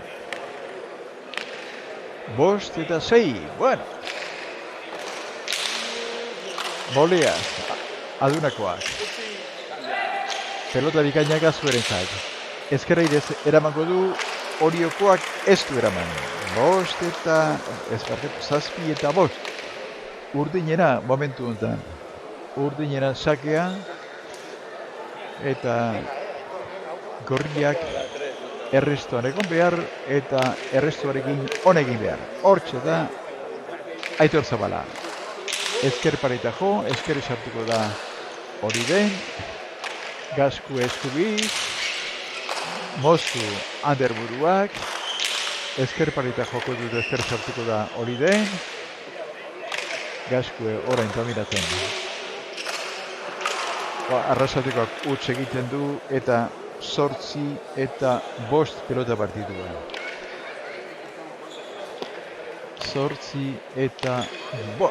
5-6, bueno. Boleaz, adunakoak. Pelota bikaina Gaskuerentzat. Ezkerra idez eramango du, Oriokoak ez du eraman. 7-5. Urdinera momentu honetan. Urdinera sakea. Eta gorriak errestuan egon behar eta errestuarekin honegin behar. Hortxe da Aitor Zabala. Ezker pareta jo, ezker esartuko da hori den. Gaskue eskubiz. Moztu Ander Muruak. Ezker pareta joko dut ezker esartuko da hori den. Gaskue orain dominatzen. Arrasatekoak utz egiten du eta 8 eta 5 pelota partidua. 8 eta 5.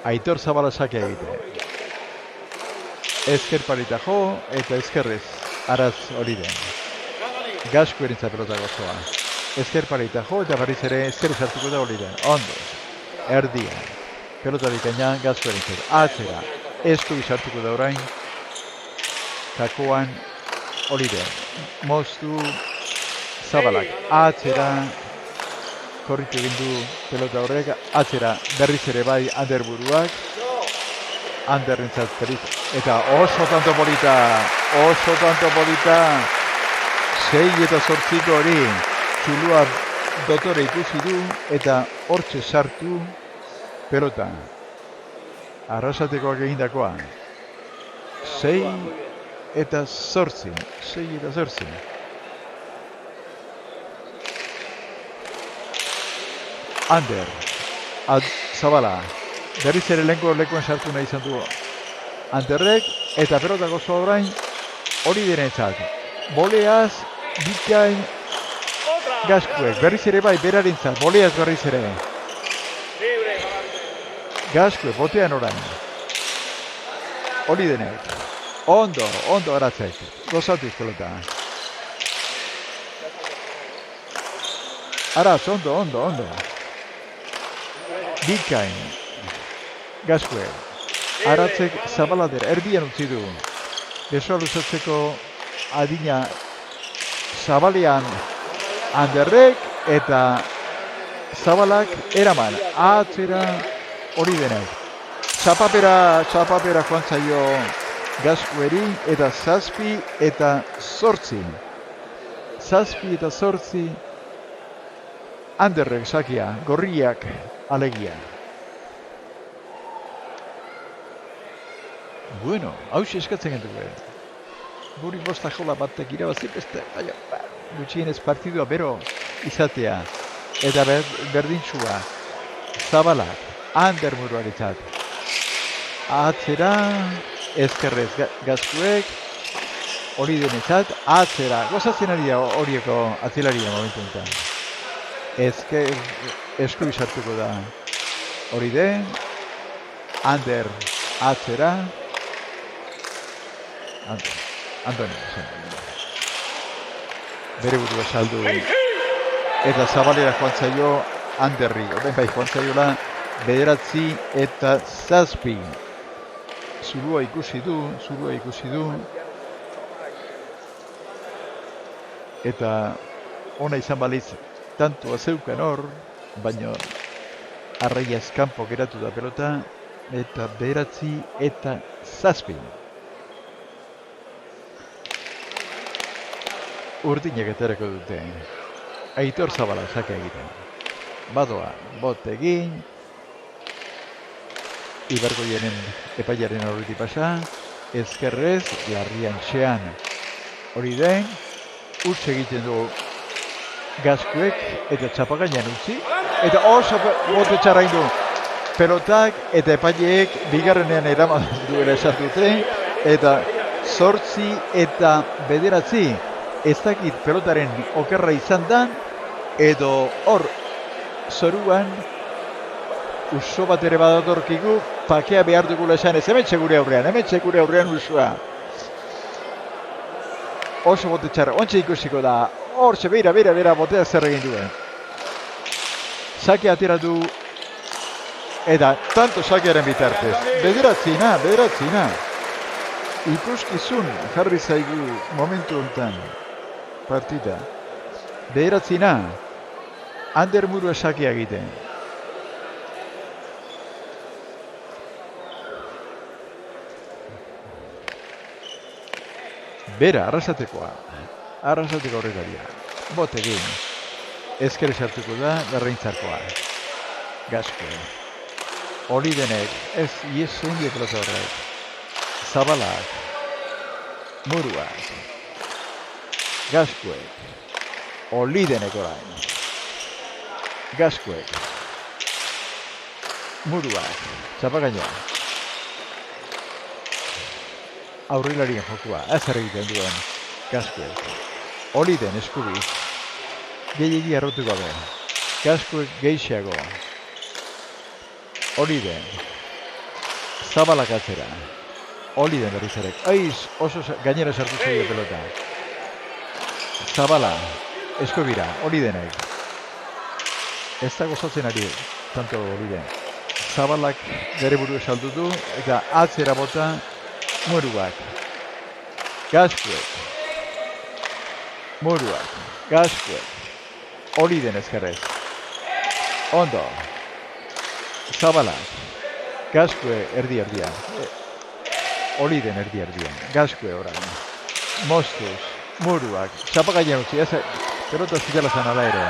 Aitor Zabala sake egite. Ezker parita jo eta ezkerrez araz hori den. Gaskue erintza pelota gozoa. Ezker parita jo eta barriz ere ezkerrez hartuko da hori den. Ondo. Erdian. Pelota bikaina Gaskue erintzat. Atzera. Esku bizartuko da orain. Kakoan hori den. Moztu Zabalak. Atzera. Korritu egin du pelota horrek. Atzera berriz ere bai Ander Muruak. Ander erintzat feliz. Eta oso tanto polita. 6 eta 8 hori. Txulua dotore ikusi du eta hortxe sartu pelota. Arrasatekoak egindakoa. 6 eta 8. Ander. Zabala. Berriz ere lehenko lekuan sartu nahi izan du. Anderrek eta pelota gozo orain hori denentzat. Boleaz, bikain, Gaskuek. Berriz ere bai, berarentzat. Boleaz berriz ere. Gaskue, botean orain. Hori denek. Ondo aratzek. Gozatuz pelota. Aratz, ondo. Bikain. Gaskue. Aratzek zabalader, erdian utzi du. Besoa luzatzeko adina zabalean Anderrek eta zabalak eraman. Atzera hori denek. Txapapera joan zaio Gaskueri eta 7 eta 8. 7 eta 8 Anderrek sakia, gorriak alegia. Bueno, hauxe eskatzen gendu. Guri bosta jola batek irabazi beste, baina gutxienez partidua bero izatea. Eta berdintxua, zabalak, Ander muruaretzat. Atzera, ezkerrez Gaskuek, hori denetzat, atzera. Gozatzen ari da horieko atzilaria momentu enten. Esku bizartuko da hori den, Ander atzera, Antoni, bere burua saldu, eta zabalera joan zaio Anderri, horren bai joan zaiola, 9 eta 7. Zurua ikusi du, eta ona izan balitz, tantua zeukan hor, baina arraia eskampo geratu da pelota, eta 9 eta 7. Urdinak eterako dute. Aitor Zabala sake egiten. Badoa, bot egin, Ibargoienen epaiaren aurretik pasa, ezkerrez, larrian txean. Hori den, utz egiten du Gaskuek eta txapagainan utzi, eta oso bote txarrain du. Pelotak eta epaileek bigarrenean eraman duela esan dute, eta 8 eta 9, ez dakit pelotaren okerra izan da, edo hor zoruan uso bat ere badatorkigu, pakea behar dugula esan ez, hemen txegure aurrean usua. Oso bote txarra, ontsa ikusiko da, hortxe, beira, botea zer egin duen. Sake atera du, eta tanto sakearen bitartez. Bederatzina. Ikuskizun jarri zaigu momentu honetan partida. Bederatzina, Ander murua sakea egiten. Bera, arrasateko horrekaria. Bot egin. Ezker sartuko da, Larraintzarkoa. Gasko. Hori denek, ez iezen diepelota horrek. Zabalak. Muruak. Gaskuek. Hori denek orain. Gaskuek. Muruak. Txapagaina. Aurrilarien jokua, ezer egiten duen Gaskuek. Hori den eskubiz. Gehiegi arrotu gabe. Gaskuek gehiago. Hori den. Zabalak atzera. Hori den berrizarek. Aiz, oso gainera sartu zaio pelota. Zabala. Eskubira. Hori denek. Ez da gozatzen ari. Tanto hori den. Zabalak bere buru esaldu du. Eta atzera bota. Muruak. Gaskuek. Muruak. Gaskuek. Hori den ezkerrez. Ondo. Zabalak. Gaskue erdi-erdian. Hori den erdi-erdian. Gaskue orain. Mostuz. Muruak. Txapagaian utzi. Pelota zitela zan ala ere.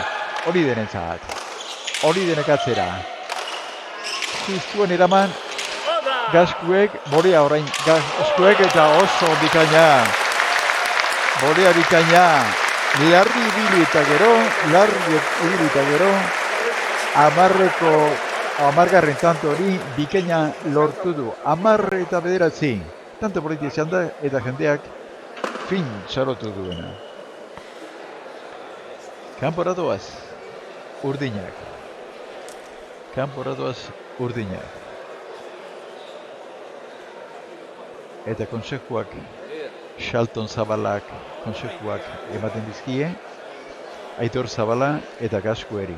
Hori den entzat. Hori denek atzera. Ziztuen eraman. Gaskuek, borea orain, Gaskuek eta oso bikaina. Borea bikaina. Larri ibili eta gero, amargarren tanto hori bikaina lortu du. 10 eta 9. Tanto politia izan da eta jendeak fin txalotu duena. Kanpora doaz, urdinak. eta konsejuak Xalton Zabalak konsejuak ematen dizkie, Aitor Zabala eta Gaskueri.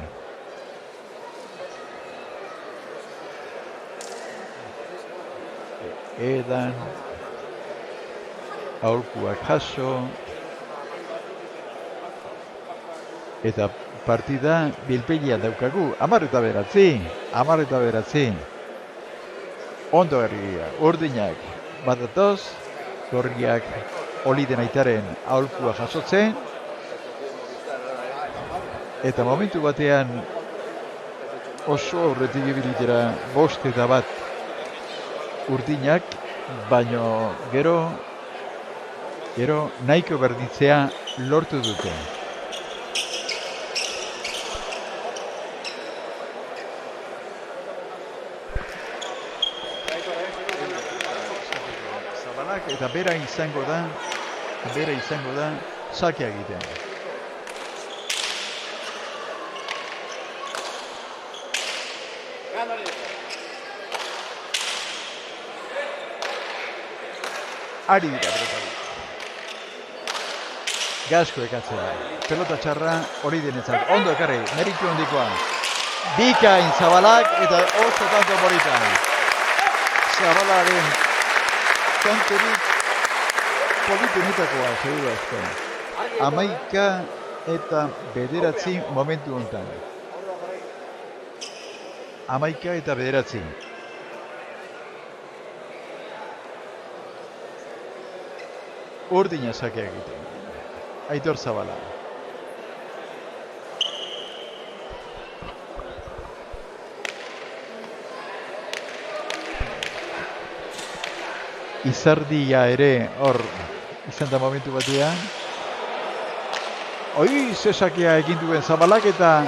Edan, aholkuak jaso, eta partida bilpegia daukagu, 10-9. Ondo herria, urdinak badatoz, gorriak Oliden aitaren aholkua jasotzen, eta momentu batean oso aurretik ibilitera 5-1 urdinak, baino gero nahiko berdintzea lortu dute. Zabalak eta bera izango da sakea egiten. Ari dira pelotari. Gasko ekatzea. Pelota txarra hori denetzat. Ondo ekarri, meritu hondikoa. Bikain Zabalak eta oso tanto borita. Zabalaren kanterik politenetakoa, seguru asko. 11-9 momentu honetan. 11-9. Urdina sakea egiten. Aitor Zabala. Izardia ere hor izan da momentu batean. Ze sakea egin duen Zabalak eta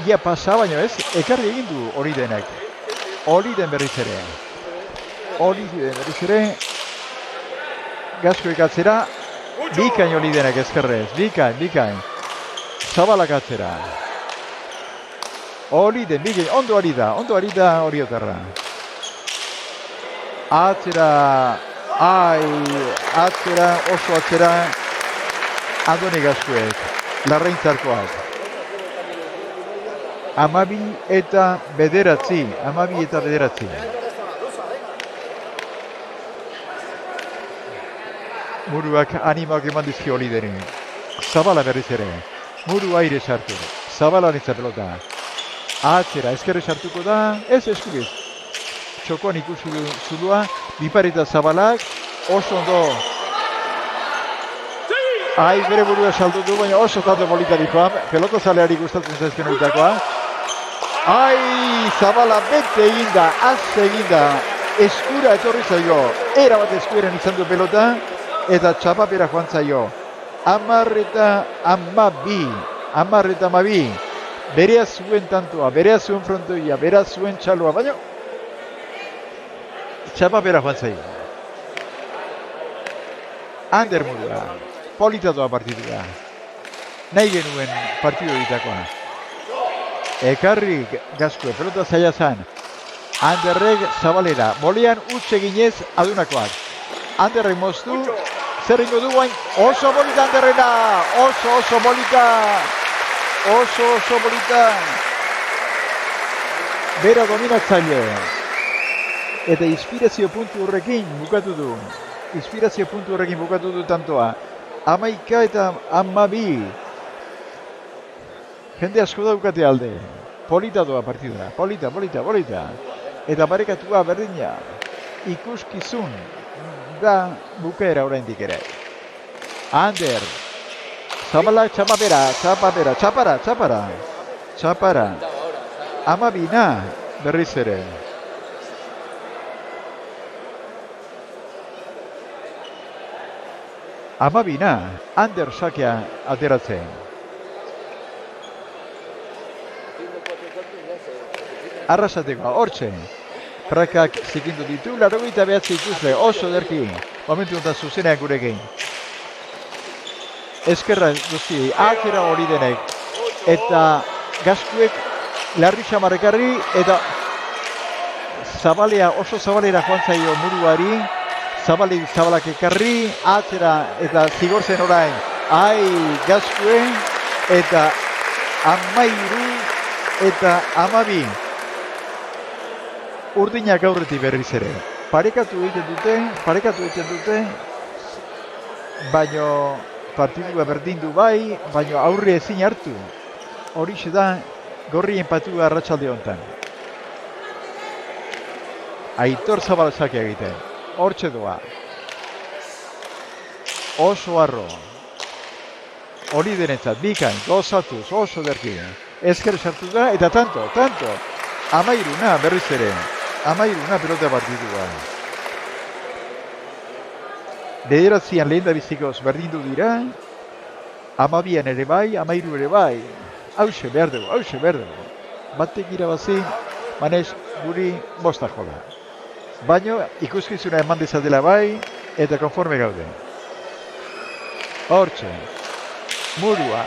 ia pasa, baino ez, ekarri egin du hori denek. Oliden berriz ere. Gasko ekatzera, bikain Olidenak ezkerrez, bikain. Zabalak atzera. Oliden, bikain, ondo ari da hori otarra. Atzera, oso atzera, Andoni Gaskuek, larreintzarkoak. 12-9. Muruak animak eman dizki Olideri. Zabala berriz ere. Muru aire sartu. Zabala nitza pelota. Atzera, ezkerre sartuko da, ez eskubiz. Txokoan ikusi du zulua, biparita Zabalak, oso ondo. Bere burua saltu du, baina oso tanto polita dijoa. Pelota zaleari gustatzen zaizken urtakoa. Zabala bete eginda, azte eginda. Eskura etorri zaio. Era bat eskueran izan du pelota. Eta txapapera joan zaio. 10-12. Berea zuen tantoa, berea zuen frontoia, berea zuen txaloa, baina txapapera joan zaio. Ander Murua, politatoa partidua. Nahi genuen partidu ditakoa. Ekarri Gaskue, pelota zaila zan. Anderrek Zabalera, bolean utxe ginez adunakoak. Anderrek moztu, zer ingo du guain, oso bolita Anderrena, oso bolita. Bera dominatzaile. Eta inspirazio puntu horrekin bukatu du tantoa. 11-12. Jende asko daukate alde. Polita doa partida, polita. Eta barekatua berdina. Ikuskizun da bukaera oraindik ere. Ander. Zabalak txapara. 12 berriz ere. Ander sakea ateratzen. Arrasatekoa, hortxe. Prakak zikindu ditu, 89 ikusle, oso derki. Momentu honetan zuzenean gurekin. Eskerra guzti, atzera hori denek. Eta Gaskuek larri xamarrekarri eta oso zabalera joan zaio muruari. Zabalak ekarri, atzera eta zigortzen orain, Gaskue, eta 13 eta 12. Urdinak aurretik berriz ere. Parekatu egiten dute, baino partidua berdindu bai, baino aurre ezin hartu. Horixe da, gorrien patua arratsalde honetan. Aitor Zabal sakia egiten. Hortxe doa. Oso harro. Hori denetzat, bikain, gozatuz, oso derki. Ezker sartu da, eta tanto. 13 berriz ere. 13 pelota partidua. Bederatzian lehen da bizikoz berdindu dira. 12an ere bai, 13 ere bai. Hauxe behar dugu. Batek irabazi, manez guri bosta jola. Baina ikuskizuna eman dezatela bai, eta konforme gaude. Hortxe, Murua,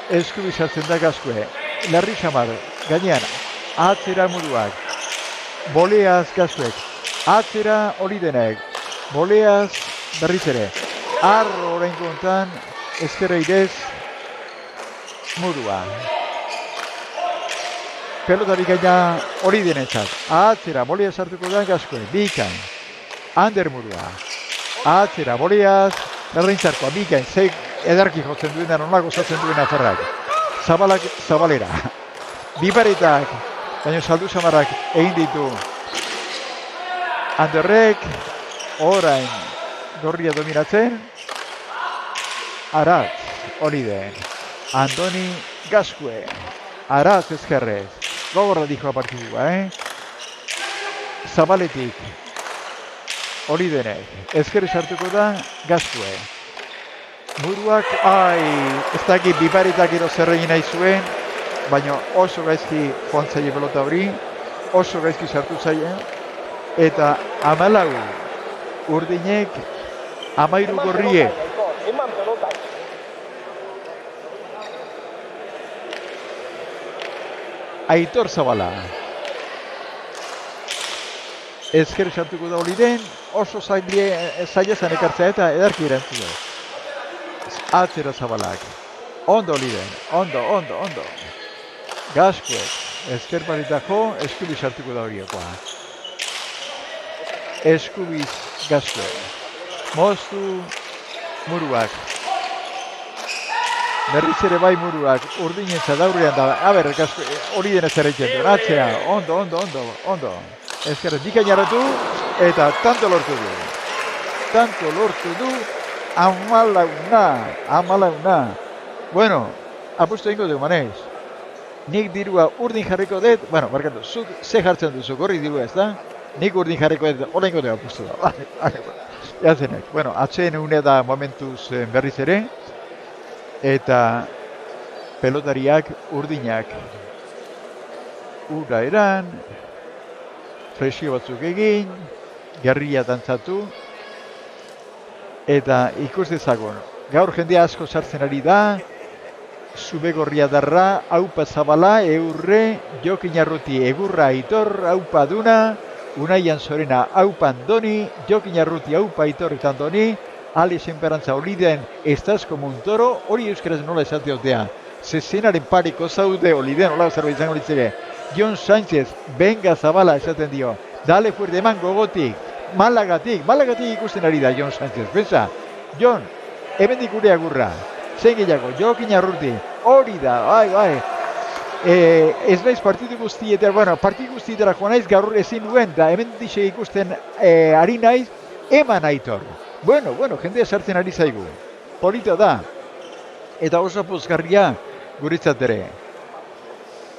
eskubi sartzen da Gaskue, Larri Xamar, gainean, atzera Muruak, boleaz Gaskuek, atzera Olidenek, boleaz berriz ere, arro orain kontan, ezkerra idez, Murua. Pelota bikaina Olidenetzat, atzera boleaz hartuko da Gaskue, bikain, Ander Murua, atzera boleaz, berdintzarkoa, bikain, zeik edarki jotzen duena, nolako zatzen duena Ferrak. Zabalera. Biparetak, baina saldu samarrak egin ditu. Anderrek, orain, gorria dominatzen. Aratz, Oliden. Andoni Gaskue. Aratz ezkerrez. Gogorra dijo a partidua, Zabaletik. Olidenek. Ezkerrez hartuko da Gaskue. Muruak, ez dakit biparetak edo zer egin nahi zuen, baina oso gaizki joan zaie pelota hori, oso gaizki sartu zaie, eta 14 urdinek, 13 gorriek. Aitor Zabala. Ezker sartuko da Oliden, oso zaila zan ekartzea eta edarki erantzu da. Atzera Zabalak. Ondo Oliden, ondo. Gaskuek, ezker parita jo, eskubi sartuko da horiekoa. Eskubiz Gaskuek. Moztu Muruak. Berriz ere bai Muruak, urdinentza daurrean da, Oliden ez erreitzen duen, atzea, ondo. Ezker dikain hartu, eta tanto lortu du. 14. Bueno, apustu egingo dugu manez. Nik dirua urdin jarriko dut, barkatu, zuk ze jartzen duzu, gorri dirua ez da? Nik urdin jarriko dut, hola ingo dugu apustu da. Jazenek, atzeen une da momentuz berriz ere, eta pelotariak urdinak ura eran, presio batzuk egin, gerria dantzatu, eta ikus dezagun, gaur jendea asko sartzen ari da, Zubegorria darra, Aupa Zabala, Eurre, Jokin Arruti, Egurra Aitor, Aupa Duna, Unaian Zorena, Aupa Andoni, Jokin Arruti, Aupa Aitor eta Andoni, Alex Enperantza Oliden, Estazko Montoro, hori euskaraz nola esateotea, zezenaren pareko zaude Oliden, hola zerbait izango litzeke, Jon Sánchez, Benga Zabala esaten dio, dale fuerte eman gogotik, Malagatik ikusten ari da Jon Sánchez, pensa, Jon, hemendik gure agurra, zein gehiago, Jokin Arruti, hori da, bai, ez naiz partidu guztietara, partidu guztietara joan naiz gaur ezin nuen, da hemen dixe ikusten ari naiz, eman Aitor. Bueno, jendea sartzen ari zaigu, polita da, eta oso pozgarria guretzat ere.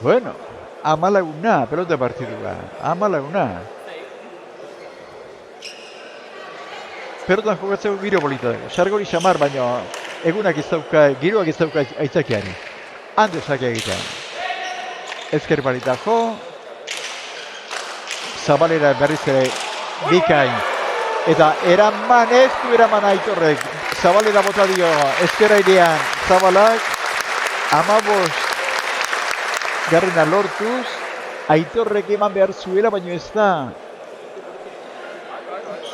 14 pelota partidua, 14. Pelotan jokatzeko giro polita dago, sargori xamar, baina egunak ez dauka, giroak ez dauka aitzakiari. Hande zakia egiten. Ezker balita jo, Zabalera berriz ere bikain, eta eraman Aitorrek, Zabalera bota dio, ezkerra irean Zabalak, 15 garrena lortuz, Aitorrek eman behar zuela, baina ez da.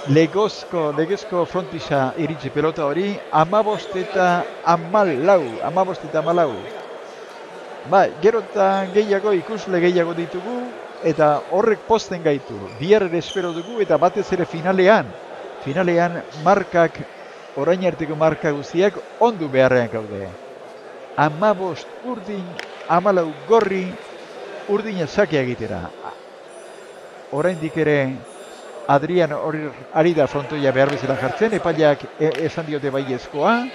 legezko frontisa iritsi pelota hori, 15-14. Bai, gero eta gehiago ikusle gehiago ditugu, eta horrek pozten gaitu. Bihar ere espero dugu, eta batez ere finalean markak, orain arteko marka guztiak, ondu beharrean gaude. 15 urdin, 14 gorri, urdina sakea egitera. Oraindik ere, Adrian hori ari da frontoia behar bezala jartzen, epaileak esan diote baiezkoa,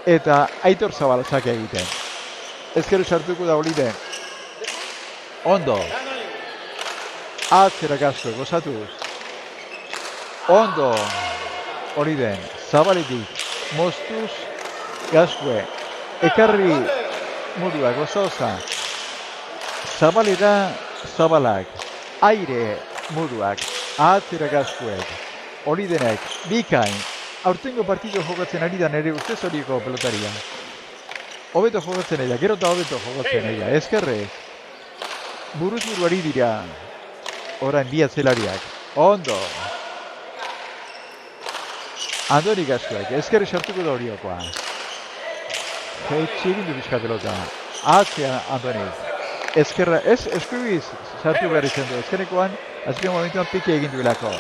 eta Aitor Zabal sakea egiten. Ezkero sartuko da Oliden. Ondo. Atzera Gaskue, gozatuz. Ondo. Oliden. Zabaletik. Moztuz. Gaskue. Ekarri mudua, gozoza. Zabalera, Zabalak. Aire muduak. Atzera Gaskuek. Olidenek. Bikain. Aurtengo partido jokatzen ari da nere ustez horieko pelotaria. Hobeto jokatzen egia, gero eta hobeto jokatzen egia, ezkerrez. Buruz buruari dira, orain bi atzelariak. Ondo. Andoni Gaskuek, ezkerre sartuko da horiokoa. Txegin du bizka pelota. Atzea Andoni. Ezkerra, ez eskubiz sartu behar izan du. Ezkerrekoan, azken momentuan pike egin duelako.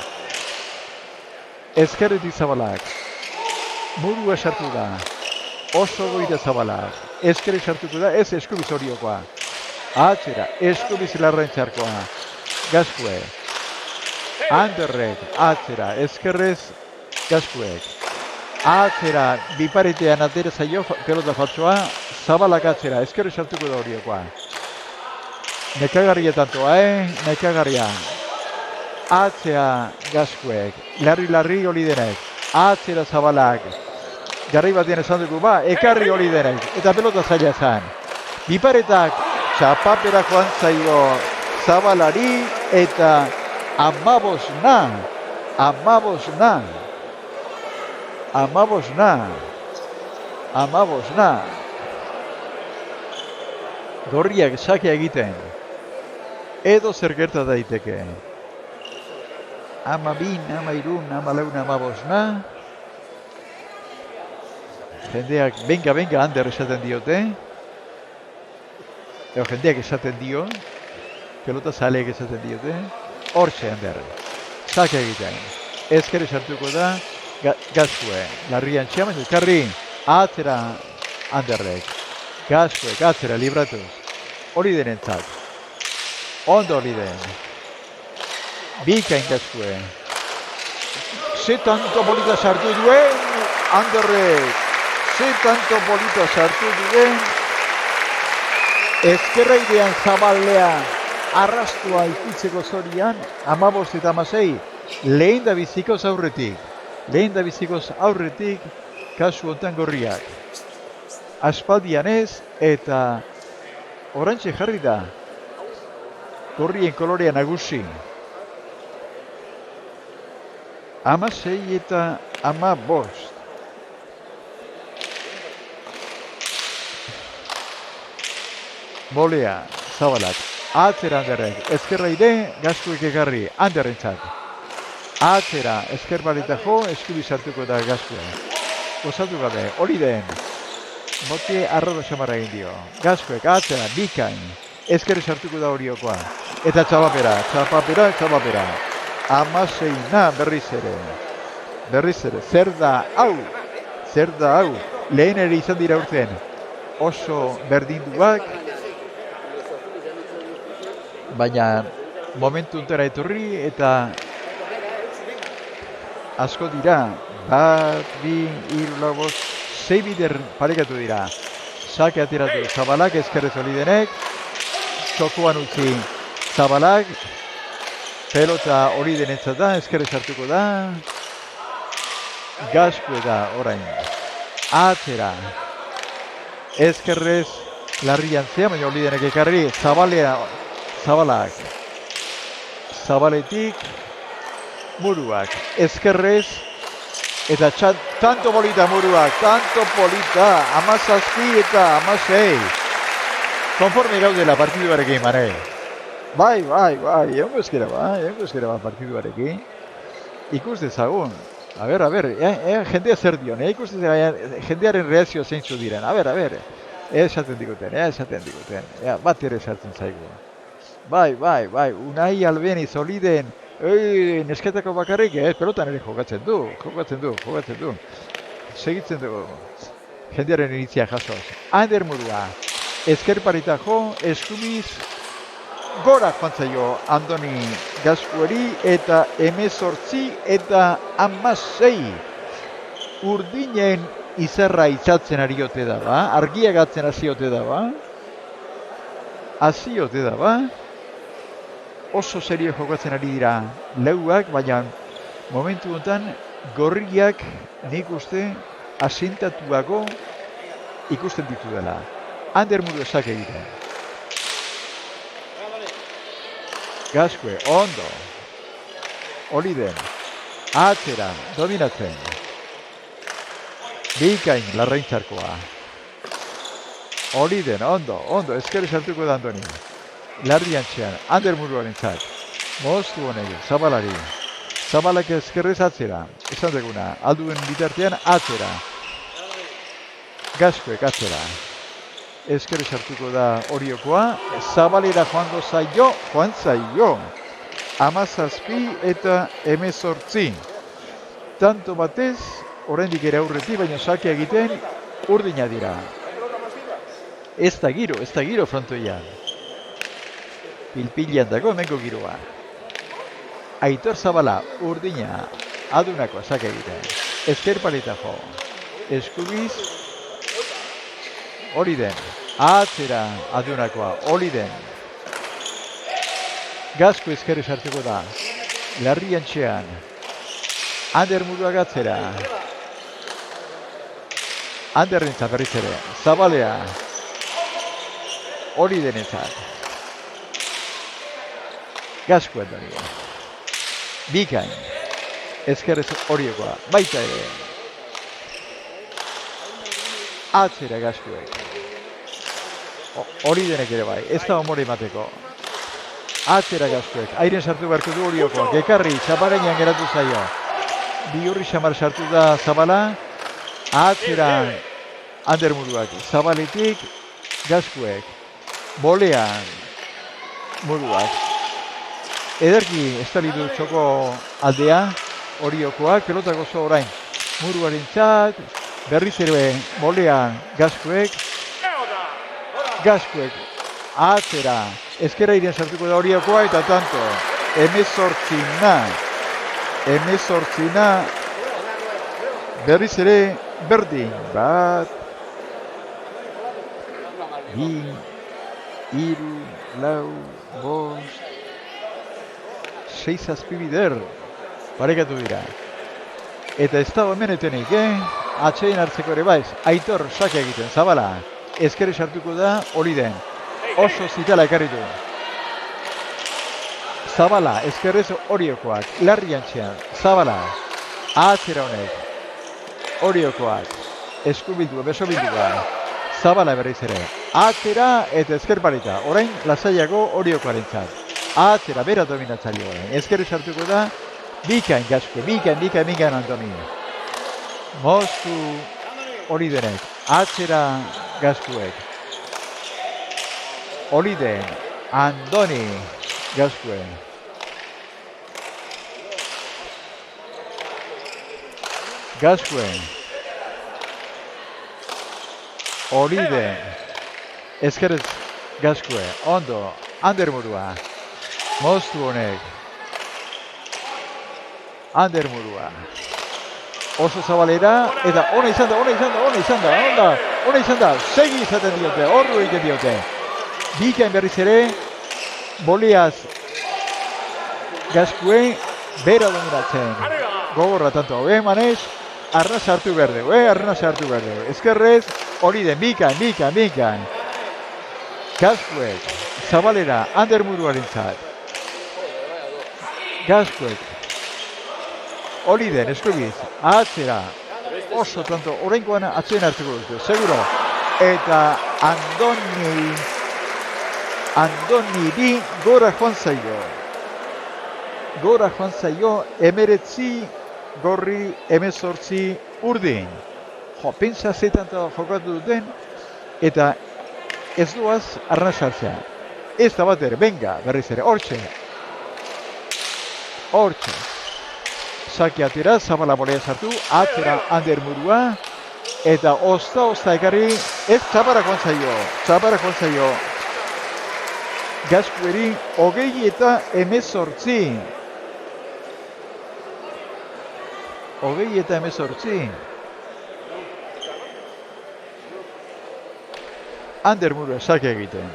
Ezkerretik Zabalak. Murua sartu da. Oso goita Zabalak. Ezkerre sartuko da, ez eskubiz horiokoa. Atzera, eskubiz larrain txarkoa. Gaskue. Anderrek, atzera, ezkerrez, Gaskuek. Atzera, biparetean atera zaio pelota faltsoa, Zabalak atzera, ezkerre sartuko da horiokoa. Nekagarria tantoa, nekagarria. Atzea Gaskuek, larri Olidenek, atzera Zabalak. Garri batean esan dugu, ekarri Olidenek, eta pelota zaila zan. Biparetak txapapera joan zaio Zabalari, eta amabosna. Gorriak sakea egiten. Edo zer gerta daiteke. 12, 13, 14, 15. Jendeak, benga, Ander esaten diote. Jendeak esaten dio. Pelota zaleak esaten diote. Hortxe, Ander. Sakea egiten. Ezkere sartuko da. Gaskue. Larrian txaman, elkarri. Atzera Anderrek. Gaskuek, atzera, libratuz. Oliden entzat. Ondo Oliden. Bikain Gaskue. Ze tanto bolita sartu duen, Anderrek. Ze tanto bolita sartu duen. Ezkerraidean Zabalean arrastua ikutzeko zorian, 15 eta 16, lehen da bizikoz aurretik, kasu hontan gorriak. Aspaldian ez, eta orantxe jarri da, gorrien kolorea nagusi. 16 eta 15. Bolea, Zabalak. Atzera Anderrek, ezkerraide, Gaskuek egarri, Anderrentzat. Atzera, ezker baleta jo, eskubi sartuko da Gaskue. Gozatu gabe, Oliden. Bote arrodo xamarra egin dio. Gaskuek, atzera, bikain. Ezker sartuko da horiokoa. Eta txapapera. 16 berriz ere. Zer da hau. Lehen ere izan dira urten. Oso berdinduak. Baina momentu untera etorri eta asko dira. 1, 2, 3, 4, 6 bider parekatu dira. Sake ateratu Zabalak, ezkerrez Olidenek. Txokoan utzi Zabalak. Pelota Olidenetzat da, ezkerrez hartuko da. Gaskue da orain. Atzera. Ezkerrez larrian zea, baina Olidenek ekarri. Zabalak. Zabaletik. Muruak. Ezkerrez. Eta tanto polita muruak. 17 eta 16. Konforme gaudela partiduarekin, Mane. Bai, egongo ezkera partiduarekin. Ikus dezagun. A ber, jendea zer dion, ikus dezagun, jendearen reakzio zeintzu diren. A ber, esaten diguten. Bat ere sartzen zaigu. Bai, Unai Albeniz Oliden, nesketako bakarrik, pelotan ere jokatzen du. Segitzen dugu, jendearen iritzia jasoz. Ander Murua, ezkerparita jo, eskubiz, gora joan zaio Andoni Gaskueri eta 18 eta 16. Urdinen izarra itzatzen ari ote da ba, argiagatzen hasi ote da ba. Oso serio jokatzen ari dira leuak, baina momentu honetan gorriak nik uste asintatuago ikusten ditu dela. Ander Muru esak egiten. Gaskue, ondo. Oliden, atzera, dominatzen. Bikain larraintzarkoa. Oliden, ondo, ezker sartuko da Andoni. Lardiantzean, Ander Muruaren zat. Moztu honek, Zabalari. Zabalak ezkerrez atzera. Esan deguna, alduen bitartean atzera. Gaskuek atzera. Ezkerrez sartuko da Oriokoa. Zabalera joan zaio. 17 eta 18. Tanto batez, oraindik ere aurretik, baina sake egiten urdina dira. Ez da giro frontoian. Pilpilean dago hemengo giroa. Aitor Zabala, urdina, adunako sake egiten. Ezker paleta jo. Eskubiz, Oliden. Atzera adunakoa, Oliden. Gasku ezkerre sartuko da. Larriantxean. Ander Muruak atzera. Anderrentzat berriz ere. Zabalea. Olidenentzat. Gasku Antonio. Bikain. Ezkerrez Oriokoa. Baita ere. Atzera Gaskuek. Olidenek ere bai. Ez da omore emateko. Atzera Gaskuek. Airen sartu beharko du Oriokoak. Ekarri. Zabalenean geratu zaio. Biurri xamar sartu da Zabala. Atzera Ander Muruak. Zabaletik Gaskuek. Bolean Muruak. Ederki estali du txoko aldea Oriokoak. Pelota gozo orain Muruaren txat. Berriz ere bolean Gaskuek. Gaskuek. Atzera. Ezkera iren sartuko da Oriokoa eta tanto. 18. Berriz ere berdin. Bat. Bi. Iru. Lau. Bost. 6 azpibider. Parekatu dira. Eta ez dago hemenetenik, Atxein hartzeko ere baiz. Aitor sake egiten. Zabala. Ezkere sartuko da Oliden. Oso zitala ekarri du. Zabala, ezkerrez Oriokoak. Larriantxean. Zabala. Atzera honek. Oriokoak. Eskubildua, besobildua. Zabala berriz ere. Atzera eta ezker parita. Orain, lasaiago Oriokoaren txat. Atzera, bera dominatzaile orain. Ezkerre sartuko da Bikain Gasku. Bikain Antoni. Moztu Olidenek. Atzera Gaskuek. Oliden. Andoni Gaskuen. Gaskuen. Oliden. Ezkerrez Gaskue. Ondo. Ander Murua. Moztu honek. Ander Murua. Oso zabalera. Eta ona izan da. Segi izaten diote. Horru egiten diote. Bikain berriz ere. Boleaz. Gaskue. Bera dominatzen. Gogorra tanto hau, manez. Arna sartu berdeu, Ezkerrez. Oliden. Bikain. Gaskuek. Zabalera. Ander Muruaren zat. Gaskuek. Oliden, eskubiz, atzera, oso tanto, orainkoan atzeen hartuko dute, seguro. Eta Andoni bi gora joan zaio. gora joan zaio 19 gorri 18 urdin. Jo, pentsa zetan jokatu duten, eta ez duaz arnazartzea. Ez da bat ere, venga, berriz ere, hortxe. Hortxe. Saki atera, Zabala bolea sartu, atera Ander Murua, eta ozta ekarri, ez Zabarak joan zaio. Gaskueri, 20 eta 18. 20 eta 18. Ander Murua sake egiten.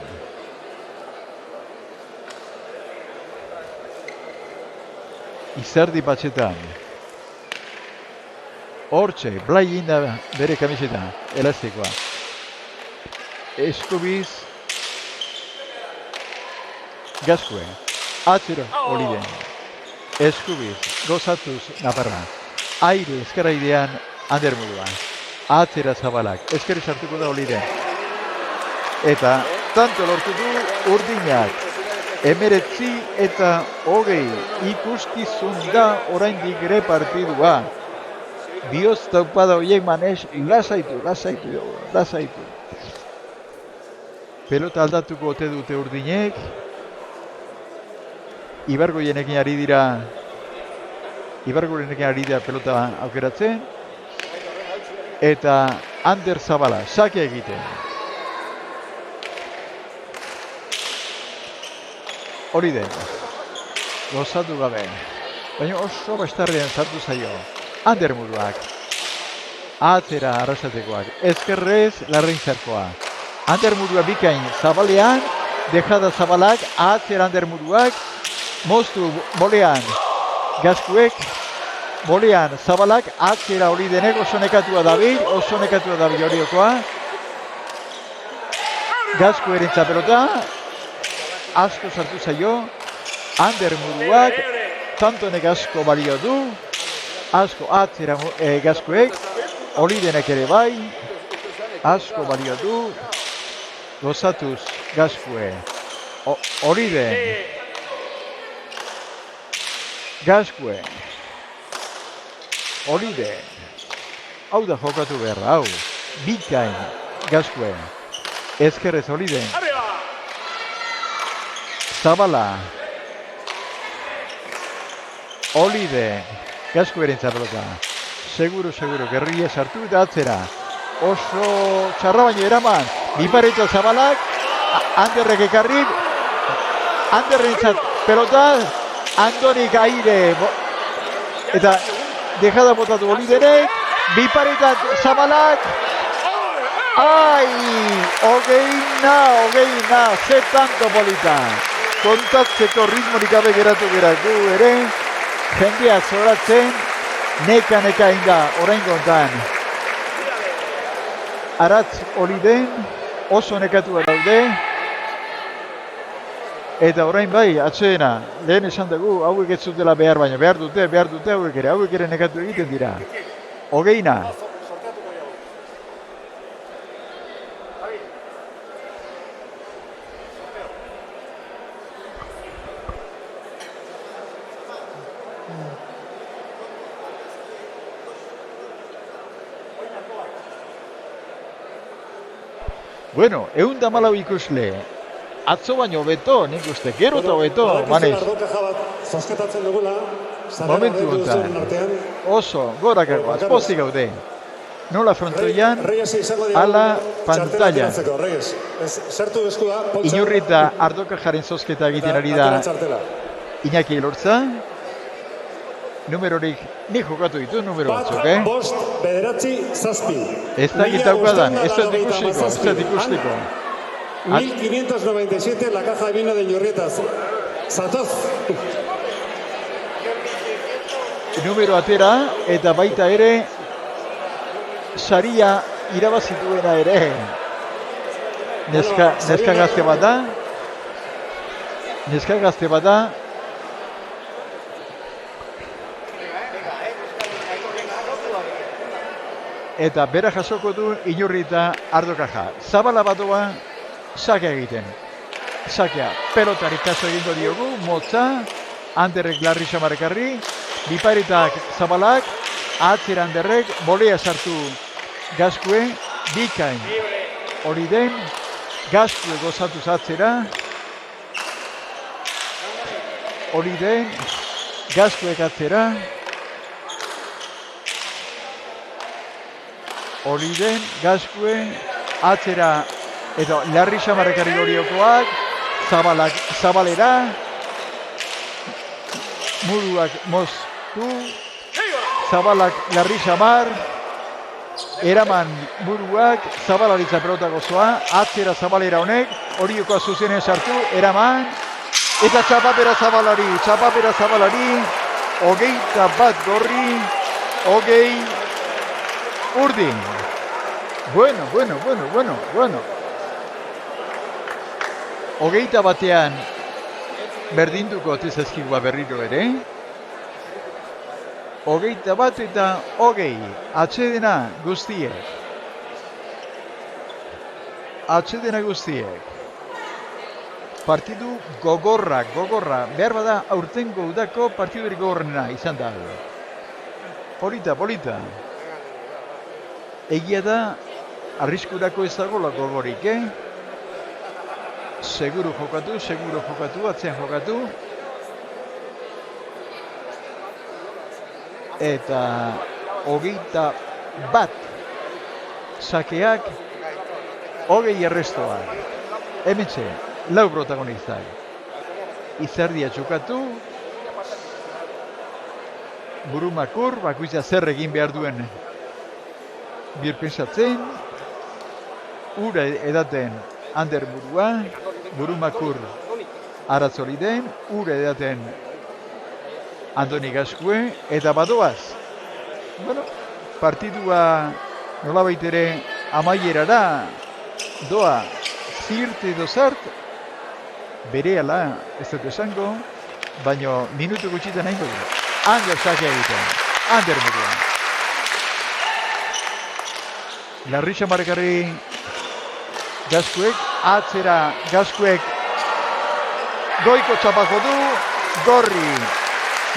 Izardi batxetan. Hortxe, Blai inda bere kamisetan, elastikoa. Eskubiz, Gaskue, atzero hori den. Eskubiz, gozatuz Naparra. Aire, eskaraidean, Ander Murua. Atzera Zabalak, eskari sartuko da hori den. Eta, tanto lortu du urdinak. 19 eta 20 ikuskizun da oraindik ere partidua. Bioz taupada horiek manez, lasaitu. Pelota aldatuko ote dute urdinek. Ibargoienekin ari dira pelota aukeratzen. Eta Ander Zabala, sake egiten. Hori den, gozatu gabe, baina oso bastarrean sartu zaio. Ander Muruak, atzera arrasatekoak, ezkerrez larreintzarkoa. Ander Murua bikain Zabalean, dejada Zabalak, atzera Ander Muruak, moztu bolean Gaskuek, bolean Zabalak, atzera hori denek oso nekatua dabil horiokoa. Gaskueren txapelota, asko sartu zaio, Ander Muruak, tantonek asko balio du, asko atzera Gaskuek, Olidenek ere bai, asko balio du, gozatuz Gaskue, Oliden, Gaskue, Oliden, hau da jokatu beharra, hau, bikain Gaskue, ezkerrez Oliden, Zabala, Olide, Gaskueren txapelota, seguro, gerria sartu eta atzera, oso txarra baino eraman, biparetza Zabalak, Anderrek ekarri, Anderren pelota, Antonik aire, eta dejada botatu Oliderek, biparetza Zabalak, hogeina, ze tanto polita. Kontatzeko ritmorik gabe geratu geratu ere, jendea zoratzen, neka inda, orain kontan. Aratz Oliden, oso nekatua daude, eta orain bai, atseena, lehen esan dugu, hauek ez zutela behar, baina behar dute hauek ere nekatu egiten dira. Hogeina. Bueno, 114 ikusle. Atzo baino beto, nik uste, gero eta beto, manez. Zosketatzen dugula, Momentu honetan, oso, gorakagoaz, pozik gaude. Nola frontoian, ala pantalla. Inurrita Ardokajaren zozketa egiten ari da Iñaki Elortza. Numerorik, nik jokatu ditu numero batzuk, Bost, bederatzi, zazpi. Ez da gitaukadan, ez da ikusteko. 1597 la caja de vino de Iñurrietas. Zatoz. Numero atera, eta baita ere, saria irabazituena ere. Neska gazte bat da. Eta bera jasoko du Inurrita Ardokaja. Zabala batoa, sake egiten. Sakea, pelotari kaso egingo diogu, motza, Anderrek larri xamarrekarri, biparetak zabalak, atzera Anderrek, bolea sartu Gaskue, bikain hori den, Gaskue gozatuz atzera, hori den, Gaskuek atzera, hori den, Gaskue atzera, eta larri xamarrekarri loriokoak, zabalera, muruak moztu, zabalak larri xamar, eraman muruak, zabalaritza pelota gozoa, atzera zabalera honek, horiokoa zuzenen sartu, eraman, eta txapapera zabalari, 21 gorri, 20 urdin. Bueno. 21 berdinduko tezazkigua berriro ere. 21 eta 20, atsedena guztiek. Partidu gogorra, behar bada aurtengo udako partidurik gogorrena izan da. Polita. Egia da, arriskurako ez dagoela gogorik, Seguro jokatu, atzean jokatu. Eta 21 sakeak, 20 errestoak. Hementxe, 4 protagonistak. Izerdia txukatu, burumakur, bakoitza zer egin behar duen birpensatzen, ura edaten Ander burua, burumakur aratzori den, ura edaten Andoni Gaskue, eta badoaz. Bueno, partidua nolabait ere amaierara doa zirt edo zart, berehala ez dut esango, baino minutu gutxitan nahi dugu. Ander sakea egiten, Ander burua. Larri xamarrekarri Gaskuek, atzera Gaskuek goiko txapako du, gorri.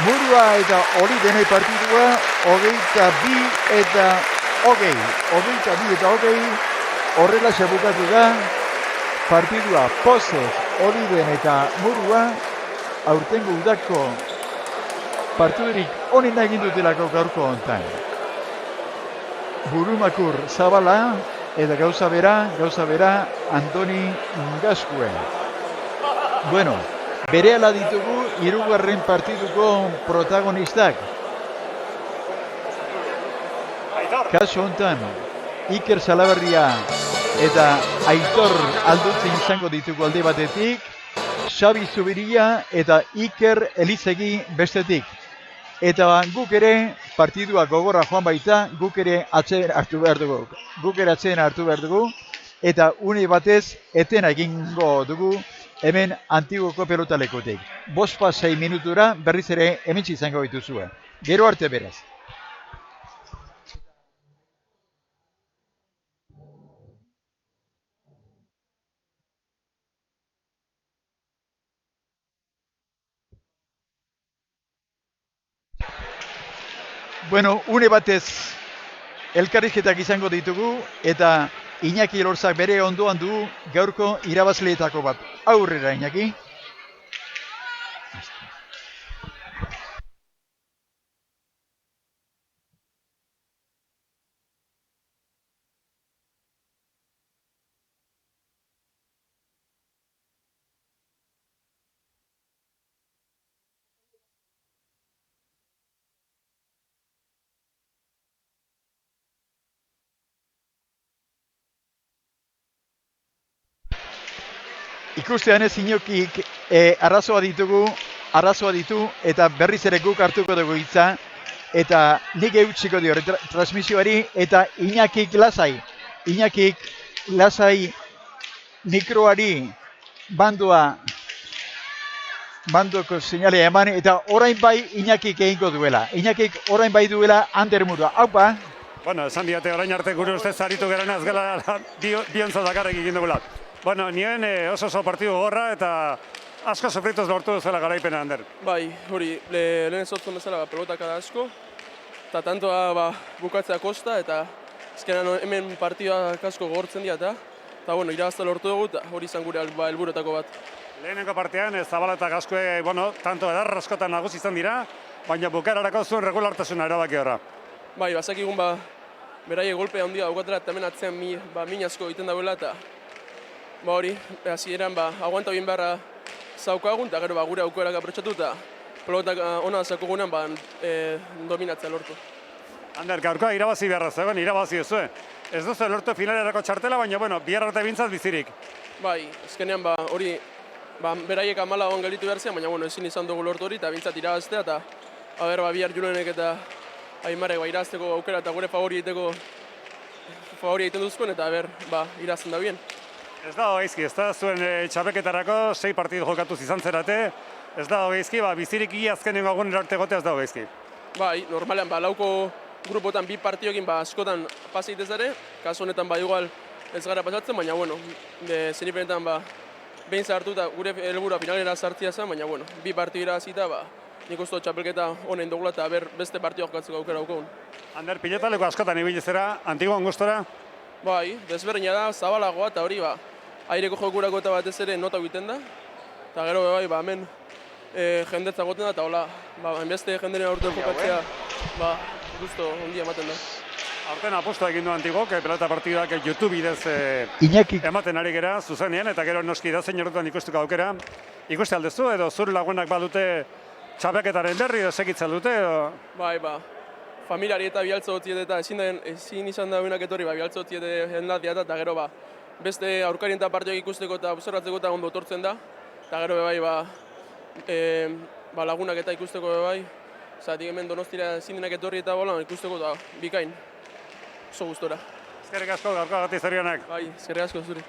Murua eta hori denei partidua, 22 eta 20. Horrela xabukatu da, partidua Pozez, Oliden eta Murua, aurtengo udako partidurik onena egin dutelako gaurko hontan. Burumakur zabala, eta gauza bera, Andoni Gaskue. Bueno, berehala ditugu hirugarren partiduko protagonistak. Kasu hontan, Iker Salaberria eta Aitor Aldutzen izango ditugu alde batetik, Xabi Zubiria eta Iker Elizegi bestetik. Eta guk ere partidua gogorra joan baita, guk ere atzeen hartu behar dugu. Eta une batez etena egingo dugu hemen Antiguoko pelotalekutik. 5-6 minutura berriz ere hementsi izango dituzue. Gero arte beraz. Bueno, une batez elkarrizketak izango ditugu eta Iñaki Elorzak bere ondoan du gaurko irabazleetako bat. Aurrera, Iñaki. Ikustean ez Iñokik arazoa ditu eta berriz ere guk hartuko dugu hitza eta nik eutsiko dio transmisioari eta Iñakik lasai mikroari bandoko seinalea eman eta orain bai Iñakik egingo duela. Iñakik orain bai duela Ander Murua. Aupa! Bueno, esan diate orain arte gure ustez aritu garen azgela biontza dakarrek egin dugula. Bueno, nien oso partidu gorra eta asko sofrituz lortu duzela garaipena, Ander. Bai, hori, lehen ezotzen bezala pelotak da asko, eta tantoa bukatzea kosta, eta azkenan hemen partidua asko gogortzen dira, eta bueno, irabazta lortu dugu, eta hori izan gure helburuetako bat. Lehenengo partean, Zabala eta Gaskue, tanto edar askotan nagusi izan dira, baina bukaerarako zuen regulartasuna erabaki horra. Bai, bazakigun beraie golpe handia daukatela, eta hemen atzean min asko egiten dauela, eta hori, hasieran aguanta bin beharra zaukagun, eta gero gure aukerak aprotxatu, eta pelotak ona zakugunean dominatzea lortu. Ander, gaurkoa irabazi beharra zegoen, irabazi duzue. Ez duzu lortu finalerako txartela, baina, bihar arte bintzat bizirik. Bai, azkenean hori, beraiek 14 gelditu behar zian, baina ezin izan dugu lortu hori, eta bintzat irabaztea, eta bihar Julenek eta Aimarek irazteko aukera eta gure favori egiten duzkoen, eta irazten da bien. Ez da gaizki, ez da zuen txapeketarako 6 partidu jokatuz izan zerate, ez da gaizki, bizirik azkenengo agunera arte gotea ez da gaizki. Bai, normalean, lauko grupotan 2 partiokin askotan pasa itezare, kasu honetan igual ez gara pasatzen, baina zenipenetan behin zartu eta gure helburua finalera sartzea zen, baina 2 partidu irazita, nik uste txapelketa honen dugula eta beste partioak jokatzeko aukera daukagun. Ander, pilotaleko askotan ibili zera, Antiguan gustora? Bai, desberdina da, zabalagoa eta hori aireko jokurako eta batez ere nota egiten da. Eta gero hemen jendetza goten da eta hola, hainbeste jenderen aurten jokatzea gusto ondia ematen da. Aurten aposto egin du Antigok, pelota partiduak YouTube bidez ematen ari gera, zuzenean, eta gero noski da zein horretan ikustuko aukera. Ikuste aldezu edo zur lagunak badute txapeketaren berri edo segitzen dute edo? Bai, familiari eta bialtzo gotziet eta ezin izan da unak etorri bialtzo gotziet jendatia eta gero beste aurkarien eta partioak ikusteko eta observatzeko eta ondo etortzen da. Eta gero lagunak eta ikusteko zatik hemen Donostira ezin denak etorri eta ikusteko eta bikain. Oso gustora. Eskerrik asko gaurkoagatik zorionak. Bai, eskerrik asko zuri.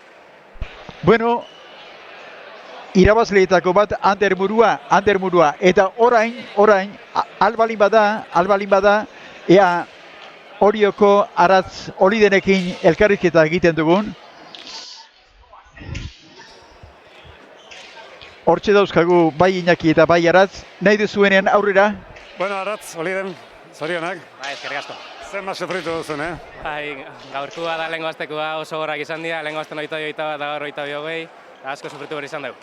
Bueno, irabazleetako bat Ander Murua, eta orain, albalin bada, ea Orioko Aratz Olidenekin elkarrizketa egiten dugun. Hortxe dauzkagu bai Iñaki eta bai Aratz, nahi duzuenean aurrera? Bueno, Aratz, Oliden, zorionak. Bai, eskerrik asko. Zer sufritu duzun, Bai, gaurkoa da lehengo astekoa oso gorrak izan dira, lehengo astean 22 eta gaur 22, asko sufritu behar izan dugu.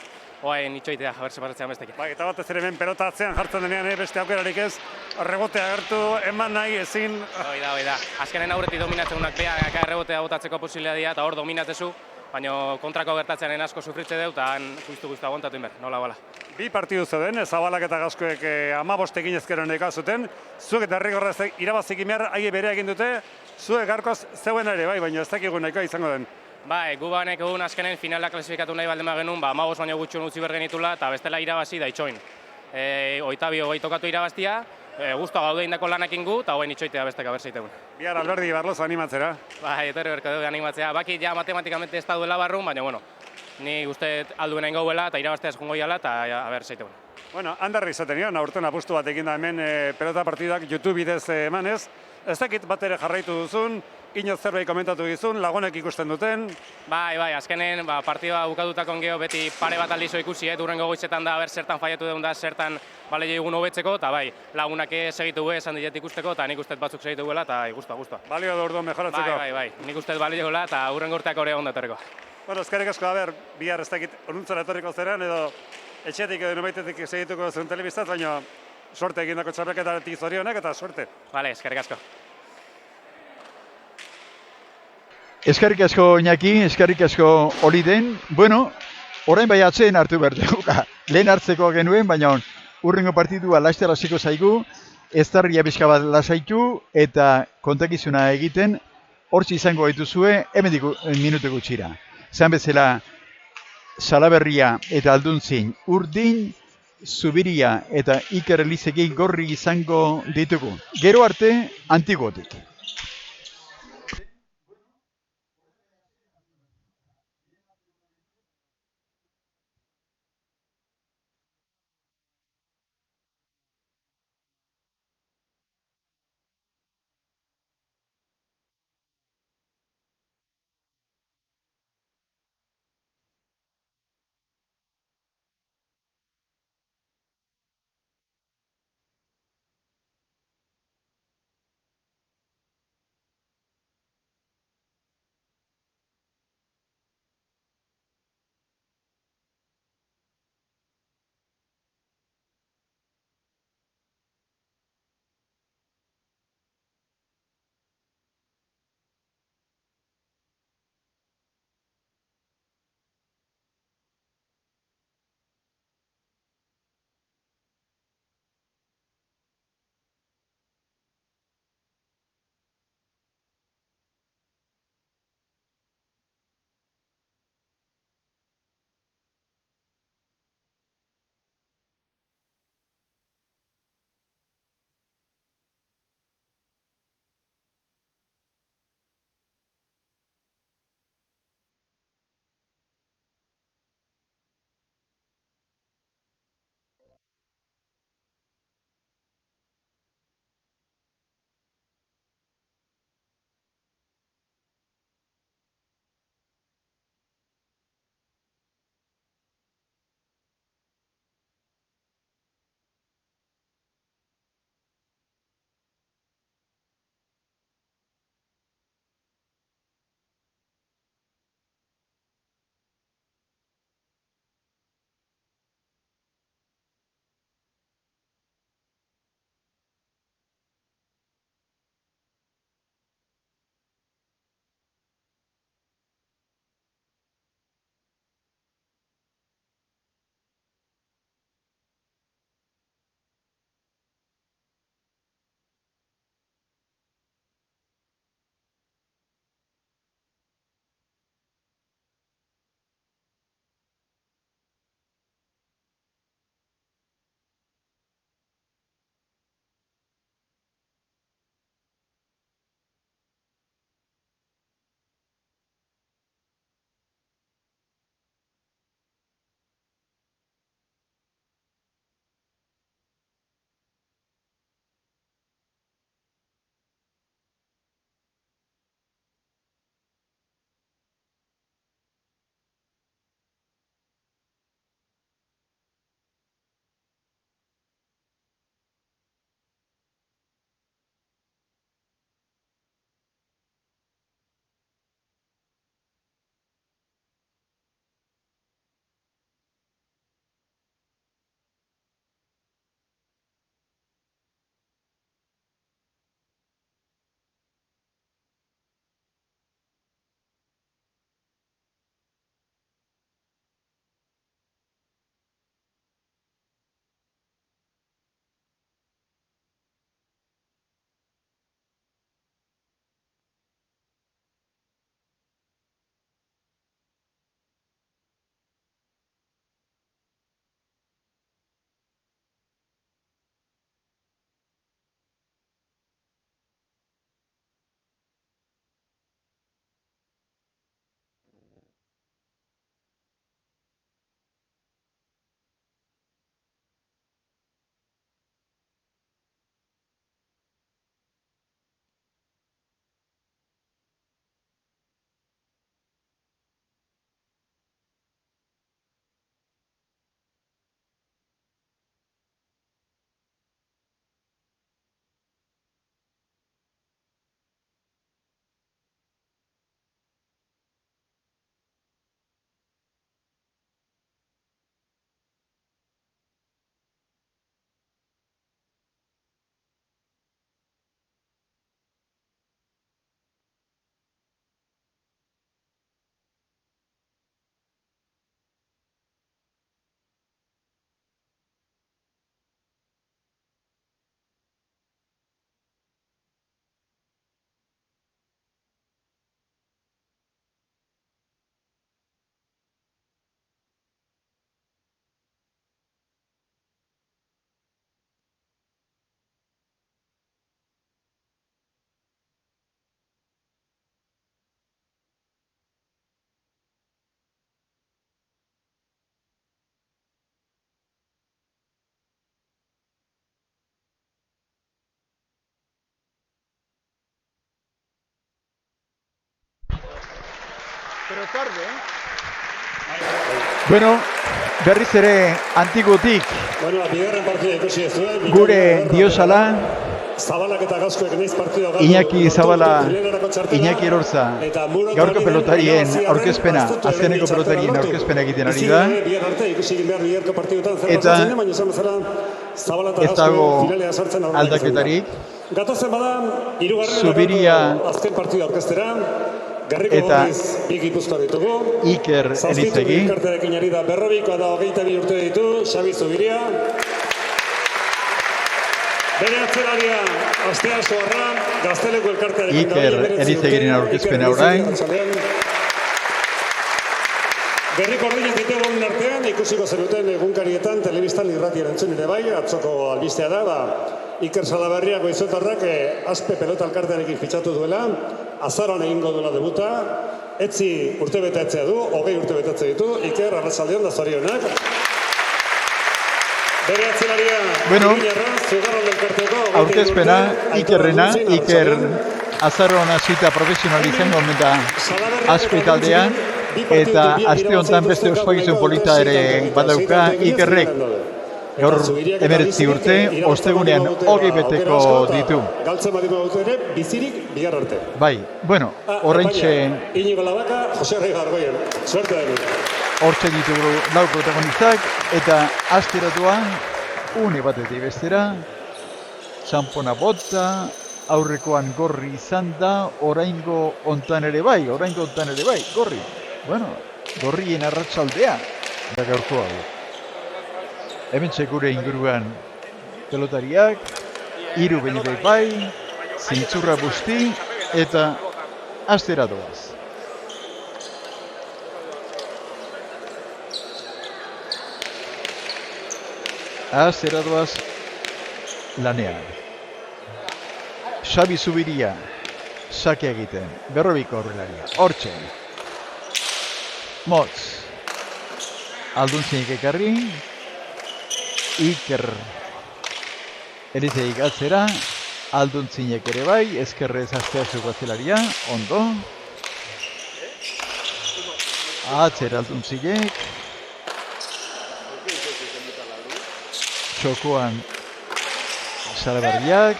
Oain itxoitea, haber separatzea bestekin. Bai, eta batez ere hemen pelota atzean jartzen denean beste aukerarik ez, rebotea agertu, eman nahi, ezin... Hoi da. Azkenen aurretik dominatzen unak beha, errebotea botatzeko posibilea dira, eta hor dominatzezu, baina kontrako gertatzearen asko sufritze dut, eta guztu aguantatu inber, nola bala. 2 partidu zeuden, Zabalak eta Gaskoek 15 egin ezkeren ekazuten, zuek eta herrigorrez irabazik behar aie bere egin dute, zuek garkoz zeuen ere, bai, baina ez dakigu nahikoa izango den. Bai, gu banek egun azkenen finala klasifikatu nahi baldema genuen, 15 baino gutxun utzi behar genitula, eta bestela irabazi da itxoin. 22 tokatu irabaztia, guztua gaude indako lanakin gu, eta hoen itxoitea bestek abertzeitegun. Bihar Alberdi Barloz animatzera. Bai, etorri berko dugu animatzea. Baki ja matematikamente ez da duela barrun, baina ni uste alduen egin gauela eta irabazteaz jungo iala eta abertzeitegun. Bueno, Anderri izaten nion, aurten apustu bat egin da hemen pelota partidak YouTube bidez emanez. Ez dakit bat ere jarraitu duzun, inoz zerbait komentatu gizun, lagunek ikusten duten. Bai, azkenen partidua bukatutakon geho beti pare bat aldizo ikusi, durrengo goizetan da, zertan faiatu deun da, zertan bale egun hobetzeko, eta bai, lagunak segitu esan diet ikusteko, eta nik uste batzuk segitu guela, eta guztua. Balio da orduan mejoratzeko? Bai, nik uste balio guela, eta hurrengo urteak hori egon datoreko. Bueno, eskerrik asko, bihar ez dakit oruntzara etorriko zeran, edo etxetik edo nobaitetik segituko zuen telebiztaz, baina suerte egindako txapelketatik zorionak eta suerte. Bale, eskerrik asko. Eskerrik asko Iñaki, eskerrik asko Oliden. Bueno, orain bai atzen hartu behar dugu. Lehen hartzeko genuen, baina hurrengo partidua laster hasiko zaigu, eztarria bizka bat lasaitu eta kontakizuna egiten hortzi izango dituzue hemendik minutu gutxira. Zan bezala Salaberria eta Alduntzin Urdin, Zubiria eta Iker Elizekin Gorri izango ditugu. Gero arte Antigotik. Bueno, berriz ere antigutik Bueno, bigarren partida ikusi ez duen. gure diosala, Zabalak eta Gaskuek naiz partida galdu. Iñaki Zabala, Finalerako txartela. Iñaki Erorza, Eta Murat gaurko Ramírez pelotarien irabaziarren aurkezpena, astutu azkeneko egin txartela pelotarien lortu. aurkezpena egiten ari Bizi da. gabe, bihar arte ikusi egin behar biharko partidutan zer Eta pasatzen den, baina esan bezala Zabala eta ez dago Gaskuek finalea sartzen aurrera izan da. aldaketarik. Gatozen bada, hirugarren Zubiria etapako azken partida aurkeztera. Garriko eta gorriz bi Gipuzkoa ditugu. Iker Zazpitu Elizegi. elkartearekin ari da Berrobiko eta 22 urte ditu, Xabi Zubiria. Bere atzelaria, Astea Soarra, Gazteleko elkartearekin Iker Elizegiren aurkezpena orain. Berriko ordinak ditugun artean, ikusiko zenuten egunkarietan, telebistan irratian entzun ere bai, atzoko albistea da, Iker Salaberria goizotarrak Aspe pelota elkartearekin fitxatu duela, azaroan egingo duela debuta, etzi urte betetzea du, 20 urte betetze ditu, Iker arratsaldeon da zorionak. Bere atzelaria, Bueno, Zugarron elkarteko, aurkezpena Ikerrena, Iker azaroan hasita profesional izango eta Aspe taldean, eta aste honetan beste ospakizun polita ere badauka Ikerrek. Gaur 19 urte, ostegunean 20 beteko ditu. Galtzen badiko dut ere, bizirik bigar arte. Bai, bueno, horreintxe Iñigo Labaka, Jose Arrei Gargoien. Suerte da hortxe ditugu lau protagonistak, eta asteratuan, une batetik bestera, txampona bota, aurrekoan gorri izan da, oraingo hontan ere bai, gorri. Bueno, gorrien arratsaldea, da gaurko hau. Hementxe gure inguruan pelotariak, 3 behin bai, zintzurra busti, eta asteratuaz. Asteratuaz lanean. Xabi Zubiria, sake egiten, Berrobiko aurrelaria, hortxe. Motz, Alduntzinik ekarri, Iker Elizeik atzera, Alduntzinek ere bai, ezkerrez Asteasuko atzelaria, ondo. Atzera Alduntzinek. Txokoan Salaberriak.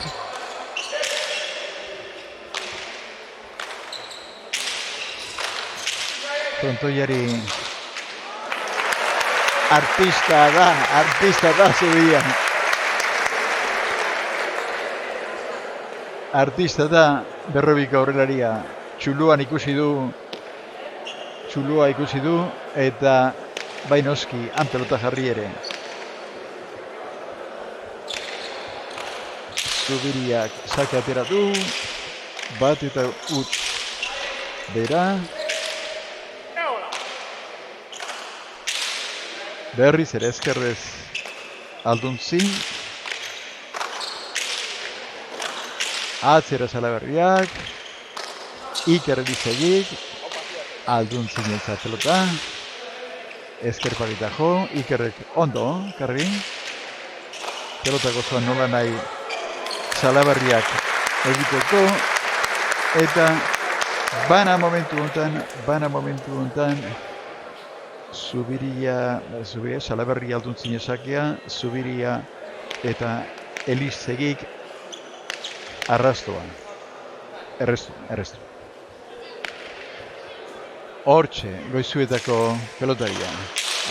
Frontoiari artista da Zubiria. Artista da Berrobiko aurrelaria. Txulua ikusi du, eta bai noski, han pelota jarri ere. Zubiriak sake ateratu, bat eta utz bera. Berriz ere ezkerrez Alduntzi. Atzera Salaberriak. Iker Elizegik. Alduntzi nientza pelota. Ezker pagita jo. Ikerrek ondo, karri. Pelota gozoan nola nahi Salaberriak egiteko. Eta bana momentu hontan, Zubiria, Salaberria Alduntzi esakea, Zubiria eta Elizegik arrastoan. Errestu. Hortxe, goizuetako pelotaria.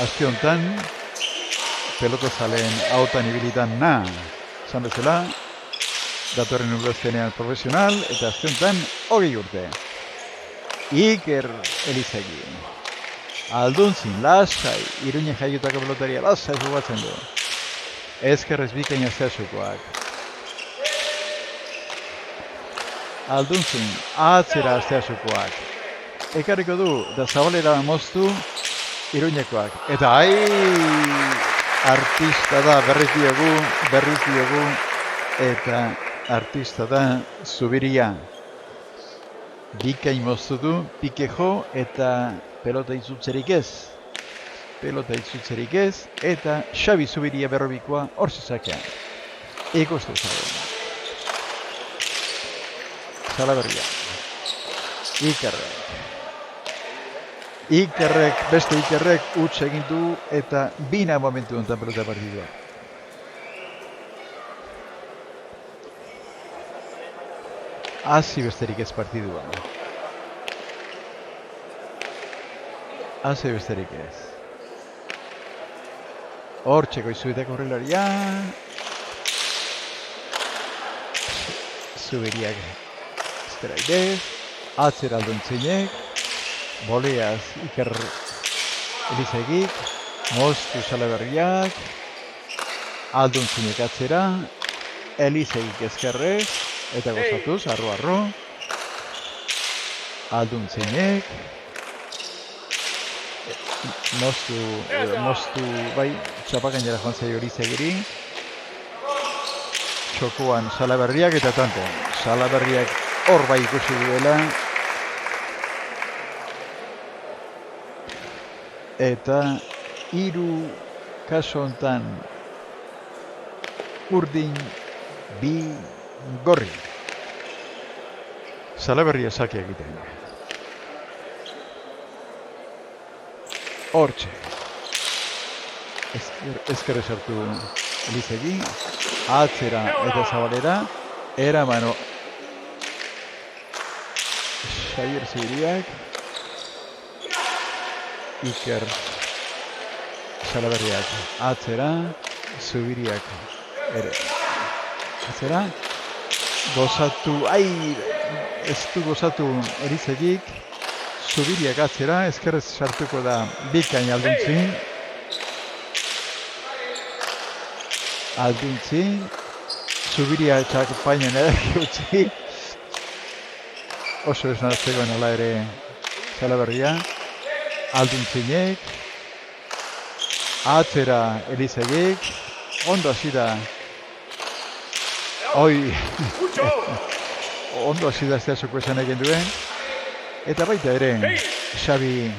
Aste honetan, pelota zaleen ahotan ibilitan esan bezala, datorren urgaztenean profesional, eta aste honetan 20 urte. Iker Elizegi. Alduntzin, lasai, Iruñen jaiotako pelotaria, lasai jugatzen du. Ezkerrez bikain Asteasukoak. Alduntzin, atzera Asteasukoak. Ekarriko du, da zabalera moztu, Iruñekoak. Eta artista da, berriz diogu, eta artista da Zubiria. Bikain moztu du, pike jo, eta pelota itzultzerik ez, eta Xabi Zubiria Berrobikoa hor zezakean. Ikustu zagoen. Salaberria. Ikerrek. beste Ikerrek utz egin du eta bina momentu honetan pelota partidua. Hasi besterik ez partidua. Hasi besterik ez. Hortxeko izuetak horrelaria. Zuberiak esteraidez. Atzera Alduntzinek. Boleaz Iker Elizegik. Moztu Salaberriak. Alduntzinek atzera. Elizegik ezkerrez. Eta gozatuz, arro. Alduntzinek. Moztu, bai, txapakan jara joan zaio Elizegiri. Txokoan Salaberriak eta tanto. Salaberriak hor bai ikusi duela. Eta hiru kaso hontan urdin bi gorri. Salaberria sake egiten. Hortxe. Ezkerre sartu Elizegi. Atzera eta zabalera. Eramano Xavier Zubiriak. Iker Salaberriak atzera. Zubiriak ere. Atzera. Gozatu, ez du gozatu Elizegik. Zubiriak atzera, ezkerrez sartuko da bikain Alduntzi. Zubiria txakpainan utzi. Oso esnartzegoen ala ere Salaberria. Alduntzinek. Atzera Elizegik. Ondo hasi da. Ondo hasi da ez zuko esan egin duen. Eta baita ere, Xabi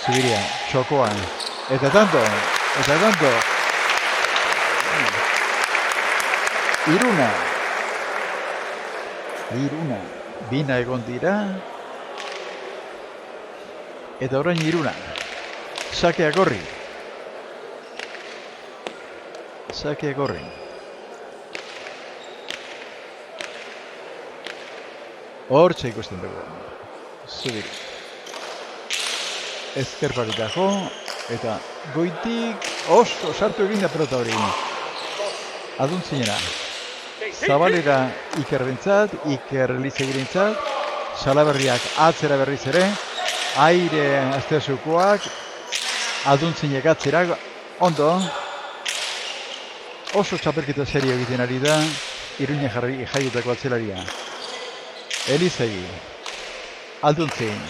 Zubiria, txokoan. Eta tanto. Iruna. Bina egon dira. Eta orain Iruna. Sakea gorri. Hortxe ikusten dugu. Zubiri. Ezker paritajo. Eta goitik oso sartu egin da pelota hori. Aduntzinera. Zabalera Ikerrentzat, Iker Elizegirentzat. Salaberriak atzera berriz ere. Aire azteazukoak. Aduntzinek atzera. Ondo. Oso txapelketa serio egiten ari da. Iruña jaietako atzelaria. Elizegi. Alduntzin.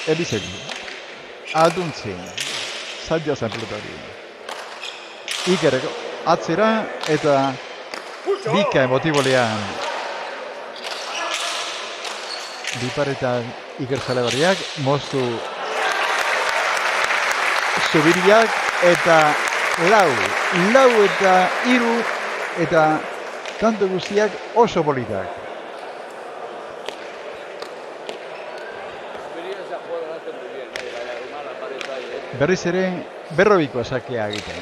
Elizegi. Alduntzin. Zaila zen pelotari. Iker atzera eta bika emotibolean. Biparetan Iker Salaberriak, moztu Zubiriak eta lau eta hiru eta tanto guztiak oso politak. Berriz ere berrobikoa sakea egiten.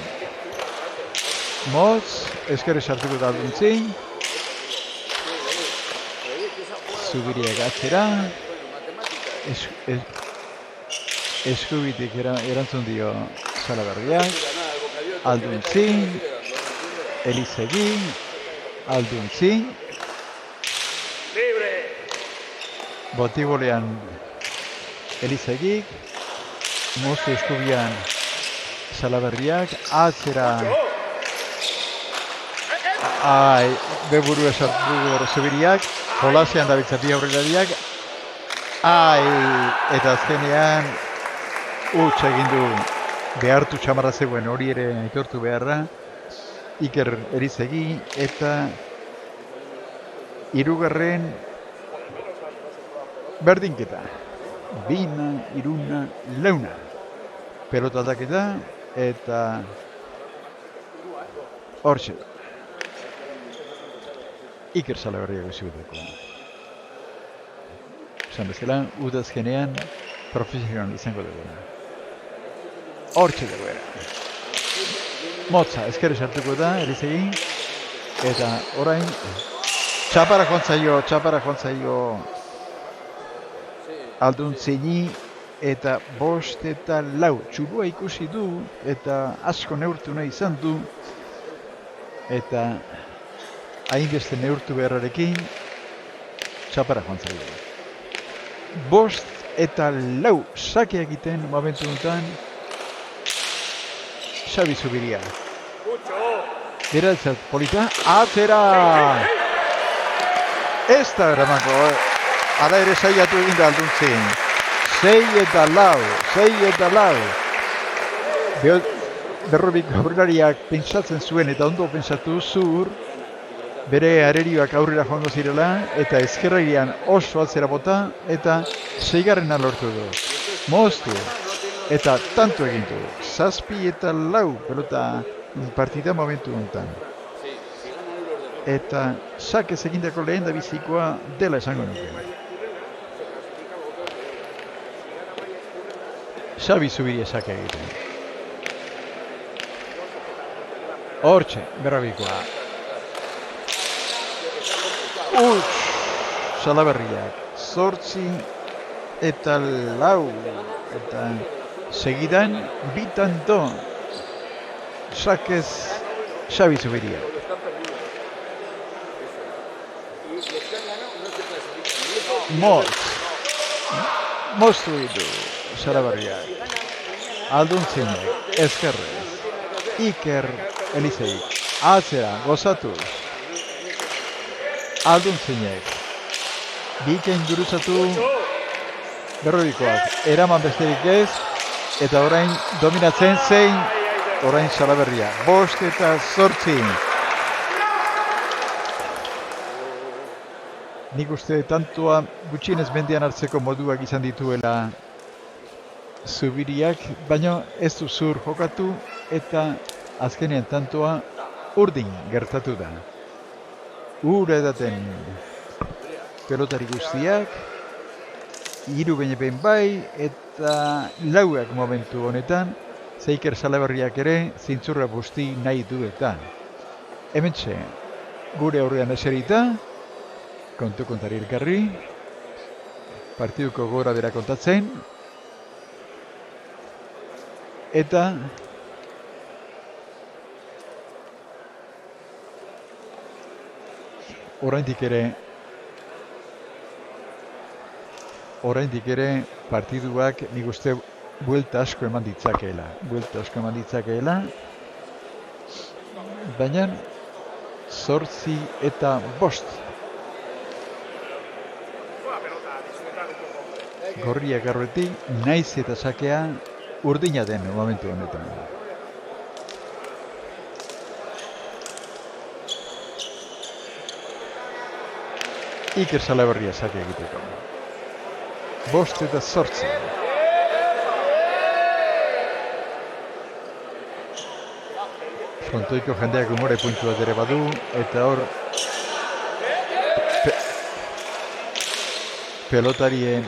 Motz, ezkerre sartuko da Alduntzin. Zubiriak atzera. Eskubitik erantzun dio Salaberriak. Alduntzin. Elizegi. Alduntzin. Botibolean Elizegik. Moztu eskubian Salaberriak. Atzera. Beburu esartu Zubiriak. Jolasean dabiltzati aurrelariak. Eta azkenean huts egin du behartu txamarra zegoen hori ere aitortu beharra. Iker Elizegi eta hirugarren berdinketa. Bina, Iruna, Leuna. Pelota aldaketa eta hortxe. Iker Salaberriak bizibeteko. Esan bezala, udazkenean profesional izango dugu. Hortxe dugu era. Motza, ezkerre sartuko da, Elizegi. Eta orain, txapara jontzaio Alduntzini eta 5 eta 4. Txulua ikusi du eta asko neurtu nahi izan du. Eta hainbeste neurtu beharrarekin txapara jontzaio. 5 eta 4 sake egiten momentu honetan Xabi Zubiria. Beratzat polita, atzera! Ez da eramako, Hala ere saiatu egin da Alduntzin. 6 eta 4. Berrobik aurrelariak pentsatzen zuen eta ondo pentsatu zur, bere arerioak aurrera joango zirela eta ezkerrailean oso atzera bota eta 6. lortu du. Moztu eta tanto egin du. 7 eta 4 pelota partida momentu honetan. Eta sakez egindako lehen da bizikoa dela esango nuke. Xabi Zubiria sake egiten. Hortxe, berrabikoa. Salaberriak. 8 eta 4. Eta segidan bitanto. Sakez Xabi Zubiria. Moztu ditu Salaberriak. Alduntzinek, ezkerrez. Iker Elizeik. Atzera, gozatuz. Alduntzinek. Bikain gurutzatu berrobikoak. Eraman besterik ez. Eta orain dominatzen zein. Orain Salaberria. 5 eta 8. Nik uste tantoa gutxienez mendean hartzeko moduak izan dituela Zubiriak, baina ez du zur jokatu eta azkenean tantoa urdin gertatu da. Ura edaten pelotari guztiak, 3 benepen bai eta 4 momentu honetan, Iker Salaberriak ere zintzurra busti nahi du eta. Hementxe, gure aurrean eserita, kontu kontari elkarri, partiduko gora bera kontatzen, eta oraindik ere partiduak nik uste buelta asko eman ditzakeela. Baina 8 eta 5. Gorriak arroetik, naiz eta sakea urdina den momentu honetan. Iker Salaberria sake egiteko. 5 eta 8. Frontoiko jendeak umore puntu bat ere badu, eta hor pelotarien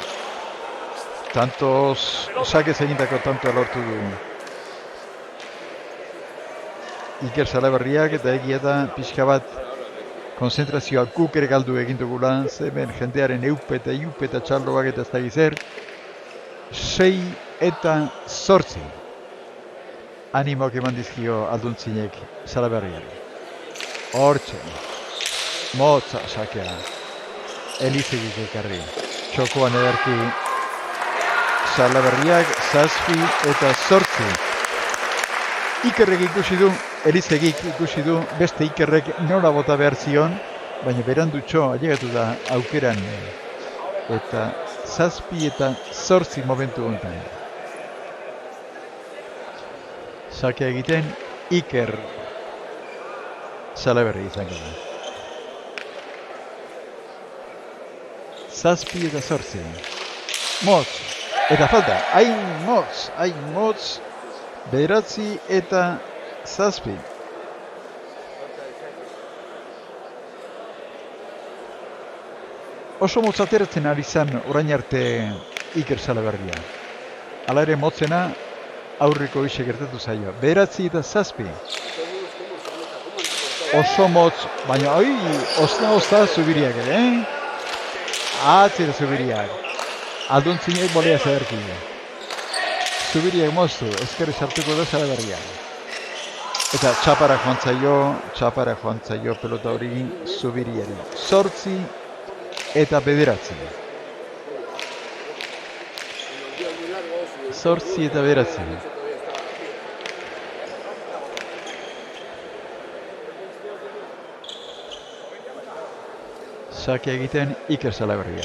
tantos sakez egindako tanto lortu du Iker Salaberriak eta egia da pixka bat konzentrazioa guk ere galdu egin dugula, hemen jendearen eupe eta txaldoak eta ez da gizer. 6 eta 8. Animoak eman dizkio Alduntzinek Salaberriari. Hortxe, motza sakea, Elizegik ekarri, txokoan ederki Salaberriak 7 eta 8. Ikerrek ikusi du, Elizegik ikusi du, beste Ikerrek nola bota behar zion, baina berandutxo ailegatu da aukeran. Eta 7 eta 8 momentu honetan. Sakea egiten Iker Salaberri izango da. 7 eta 8. Motz. Eta falta, hain motz, 9 eta 7. Oso motz ateratzen ari zen orain arte Iker Salaberria. Hala ere motzena aurreko ise gertatu zaio. 9-7. Oso motz, baina ozta Zubiriak ere, Atzera Zubiriak. Alduntzinek bolea zederki. Zubiriak moztu, ezkerri sartuko da Salaberria. Eta txapara joan zaio pelota hori Zubiriari. 8 eta 9. 8 eta 9. Sake egiten Iker Salaberria.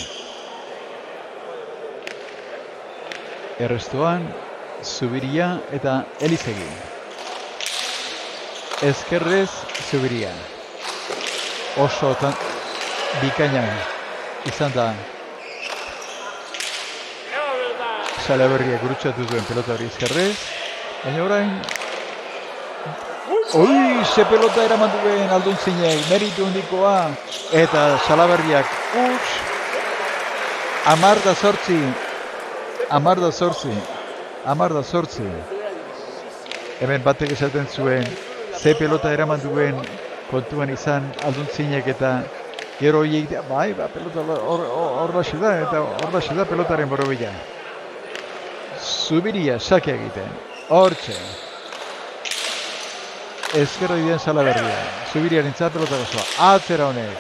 Errestuan Zubiria eta Elizegi. Ezkerrez Zubiria. Oso bikaina izan da Salaberria gurutzatu duen pelota hori ezkerrez. Baina orain ze pelota eraman duen Alduntzinek, meritu handikoa. Eta Salaberriak 10-8. Hemen batek esaten zuen ze pelota eraman duen kontuan izan Alduntzinek eta gero horiek pelota hor da pelotaren borobila. Zubiria sake egiten, hortxe. Ezkerra idean Salaberria, Zubiriaren pelota gozoa, atzera honek.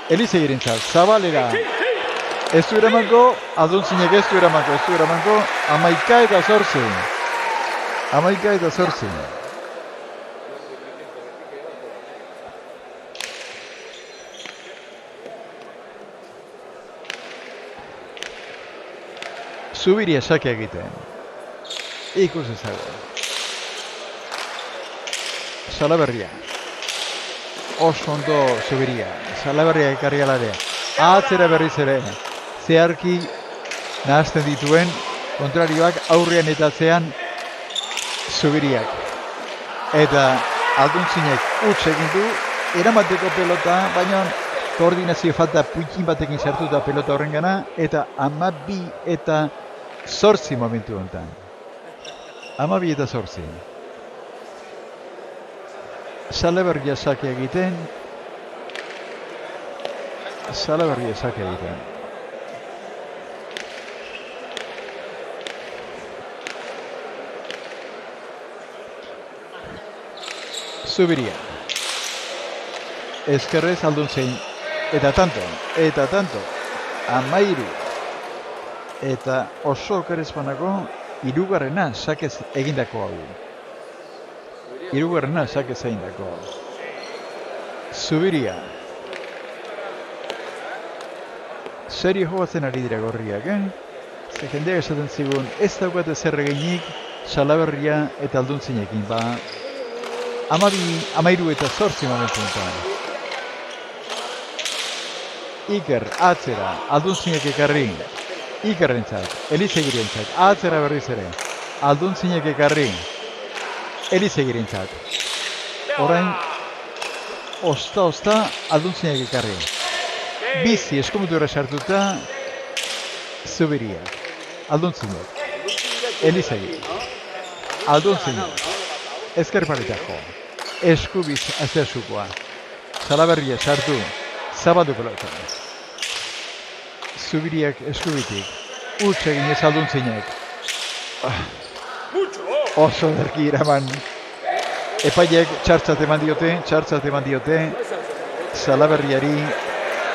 Elizegiren Zabalera. Ez du eramango, Alduntzinek ez du eramango. 11-8. 11-8. Zubiria sake egiten. Ikus ezagun. Salaberria. Oso ondo Zubiria. Salaberria ekarri alarea. Atzera berriz ere. Zeharki nahazten dituen kontrarioak aurrean eta atzean Zubiriak. Eta Alduntzinek huts egin du. Eramateko pelota, baina koordinazio falta puikin batekin sartuta pelota horrengana. Eta 12-8 momentu honetan. 12-8. Salaberria sake egiten. Zubiria. Ezkerrez Alduntzein. Eta tanto. 13. Eta oso okerezpanako hirugarrena sakez egindako hau. Zubiria. Serio jogatzen ari dira gorriak, Ze jendeak esaten zigun, ez daukate zer eginik Salaberria eta Alduntzinekin, 13-8 momentu enten. Iker, atzera, Alduntzinek ekarri. Ikerrentzat, Elizegirentzat, atzera berriz ere. Alduntzinek ekarri. Elizegirentzat. Orain, osta, Alduntzinek ekarri. Bizi eskumutura sartuta, Zubiriak. Alduntzinek. Elizegi. Alduntzinek. Ezkerparetajo. Eskubiz azterzukoa. Salaberria sartu. Zabadu pelota. Zubiriak eskubitik. Huts egin ez Alduntzinek. Oso derki iraman. Epaiek txartzat eman diote. Salaberriari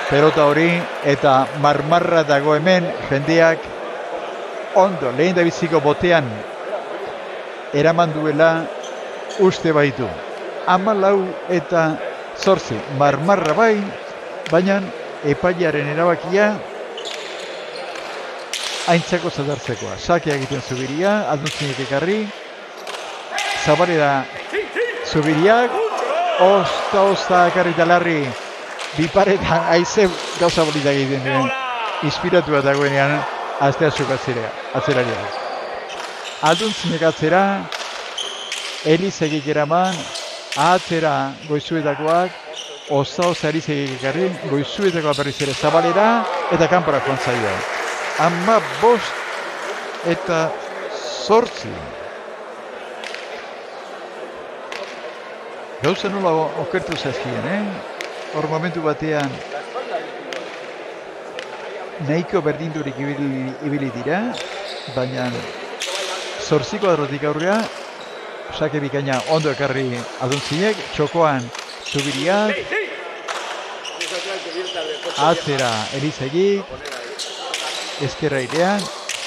pelota hori eta marmarra dago hemen jendeak ondo lehen da biziko botean eraman duela uste baitu. 14-8 marmarra bai, baina epaiaren erabakia aintzako zadartzekoa. Sakea egiten Zubiria, Alduntzinek ekarri, Zabalera Zubiriak, osta ekarri talarri, biparetan aize gauza bolita egiten duen, inspiratua dagoenean, azteazuk atzeraria. Alduntzinek atzera, Elizegik eraman, atzera goizuetakoak, Oza Erizegik ekarri, Goizuetako berriz ere Zabalera, eta kanpora joan zaio. 15-8. Gauza nola okertu zaizkien, Hor momentu batean nahiko berdindurik ibili dira, baina 8 kuadrotik aurrea, sake bikaina ondo ekarri Aduntzinek, txokoan Zubiriak, atzera Elizegik, ezkerra irean,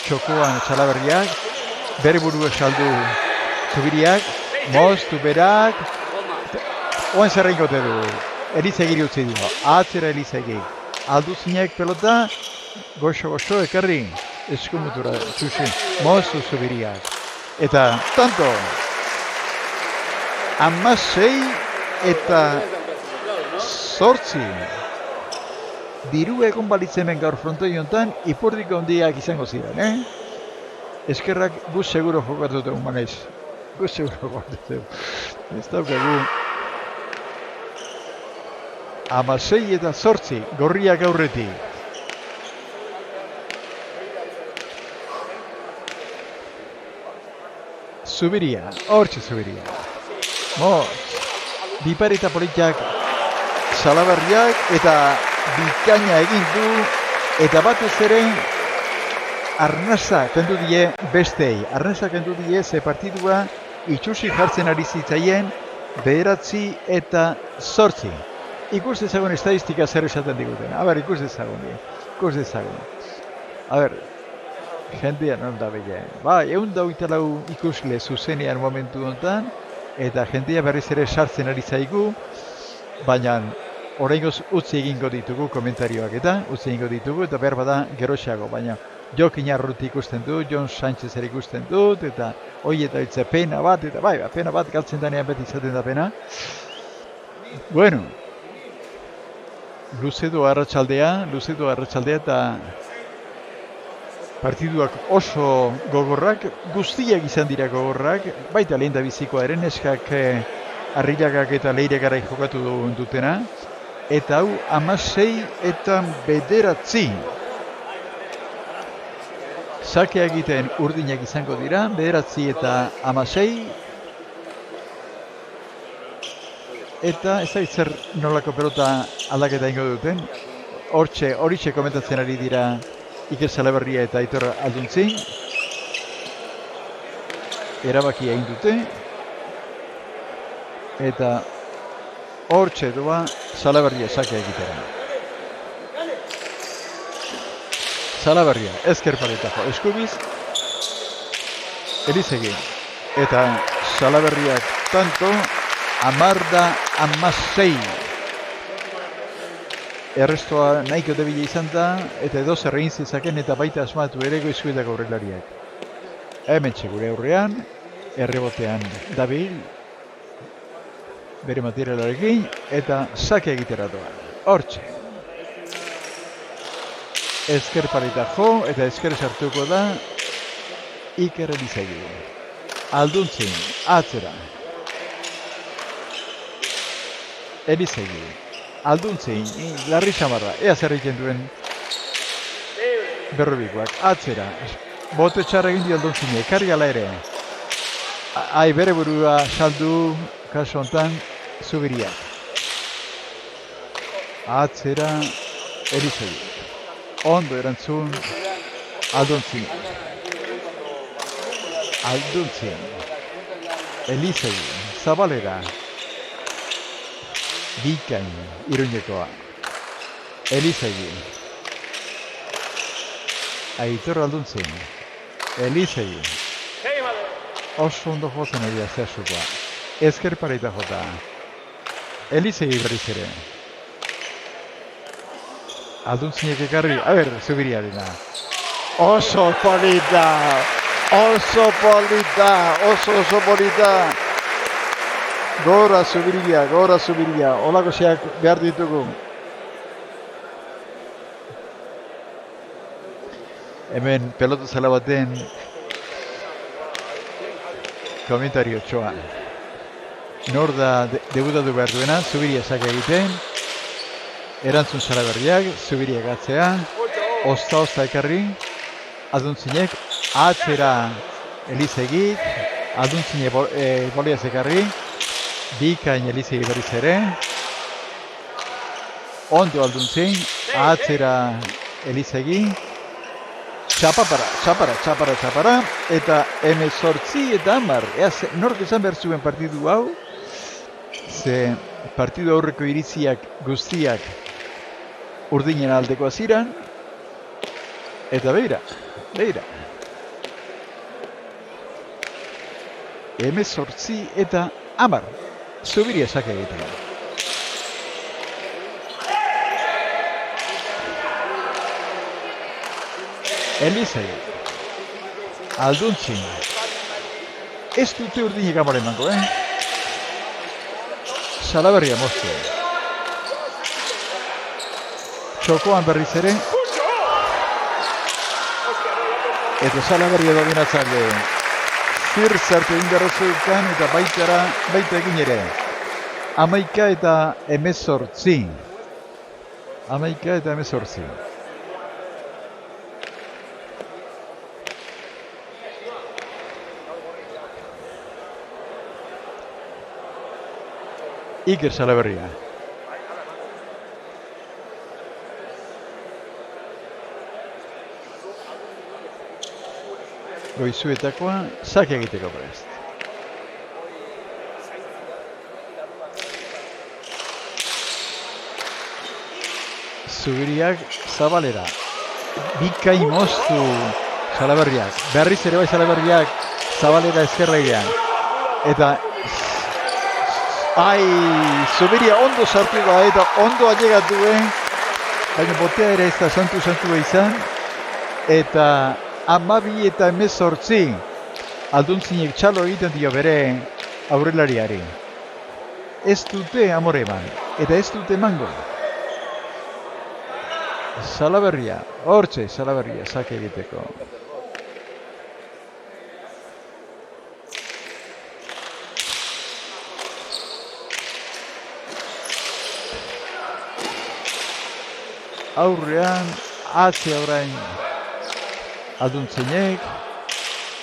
txokoan Salaberriak, bere burua saldu Zubiriak, moztu berak, oen zerrengote du, Elizegiri utzi dio, atzera Elizegik, Alduzinek pelota, goxo ekarri, eskumutura txuxi, moztu Zubiriak. Eta tanto, 16-8. Diru egon balitzemen gaur frontoi honetan, ipurdiko handiak izango ziren, Eskerrak guz seguro jokatu dugu, manez. Guz seguro jokatu dugu. Ez daukagu. 16-8, gorriak aurretik. Zubiria, hortxe Zubiria. Biparita politiak Salaberriak eta bikaina egin du, eta batez ere arnasa kendu die bestei. Arnasa kendu die ze partidua itxusi jartzen ari zitzaien 9-8. Ikus dezagun estadistika zer esaten diguten. Ikus dezagun. Jendea non da bile. 124 ikusle zuzenean momentu honetan, eta jendea berriz ere sartzen ari zaigu, baina oraingoz utzi egingo ditugu komentarioak eta behar bada geroxeago, baina Jokin Arruti ikusten dut, Jon Sánchez ere ikusten dut, eta eta hitza pena bat, eta pena bat galtzen danean beti izaten da pena. Bueno, luzedo arratsaldea eta partiduak oso gogorrak, guztiak izan dira gogorrak, baita lehen da bizikoa ere, neskak Arrilagak eta Leiregarai jokatu dutena, eta hau 16-9. Sakea egiten urdinak izango dira, 9-16, eta ez da zer nolako pelota aldaketa ingo duten, horixe komentatzen ari dira Iker Salaberria eta Aitor Alduntzi, erabakia egin dute, eta hortxe doa Salaberria sakea egitera. Salaberria, ezker paletajo eskubiz, Elizegi, eta Salaberriak tanto, 10-16. Errestoa nahiko debile izan da, eta edo zer egin zezaken eta baita asmatu ere Goizuetako aurrelariak. Hementxe gure aurrean, errebotean dabil, bere materialarekin, eta sake egitera doa. Hortxe. Ezker paleta jo, eta ezker sartuko da Iker Elizegi. Alduntzin, atzera. Elizegi. Alduntzin, larri xamarra, ea zer egiten duen Berrubikoak, atzera. Bote txarra egin dio Alduntzin, ekarri ala ere. Bere burua saldu, kaso hontan, Zubiriak. Atzera, Elizegi. Ondo erantzun, Alduntzin. Elizegi, Zabalera. Bikain, Iruñekoa. Elizegi. Aitor Alduntzin. Elizegi. Oso ondo jotzen ari da zeasukoa. Ezker pareita jota. Elizegi berriz ere. Alduntzinek ekarri, Zubiriarena. Oso polita! Oso polita! Gora Zubiria, holako zeak behar ditugu. Hemen pelota zela baten komentario txoa. nor da debutatu behar duena, Zubiria sake egiten, erantzun Salaberriak, Zubiria gatzea, ozta ekarri, Aduntzinek, atzera Elizegik, Aduntzinek boliaz ekarri, bikain Elizegi berriz ere, ondo Alduntzin, atzera Elizegi, txapara, eta 18 eta 10. Nork esan behar zuen partidu hau, ze partidu aurreko iriziak guztiak urdinen aldeko aziran, eta beira. 18 eta 10. Zubiria sake egiten. Elizegi, Alduntzin, ez dute urdinek amore emango, Salaberria moztu. Txokoan berriz ere, eta Salaberria dominatzalde, zir zartu egin berrezuetan eta baita egin ere. 11 eta 18. 11 eta 18. Iker Salaberria. Goizuetakoa, sake egiteko prest. Zubiriak Zabalera. Bikain moztu Salaberriak. Berriz ere bai Salaberriak Zabalera ezkerregian. Eta Zubiria ondo sartu da eta ondo ailegatu baina botea ere ez da santu izan. Eta 12 eta 18 Alduntzinek txalo egiten dio bere aurrelariari. Ez dute amore eman, eta ez dute emango. Salaberria, hortxe Salaberria, sake egiteko. Aurrean, atzea orain Aduntzinek,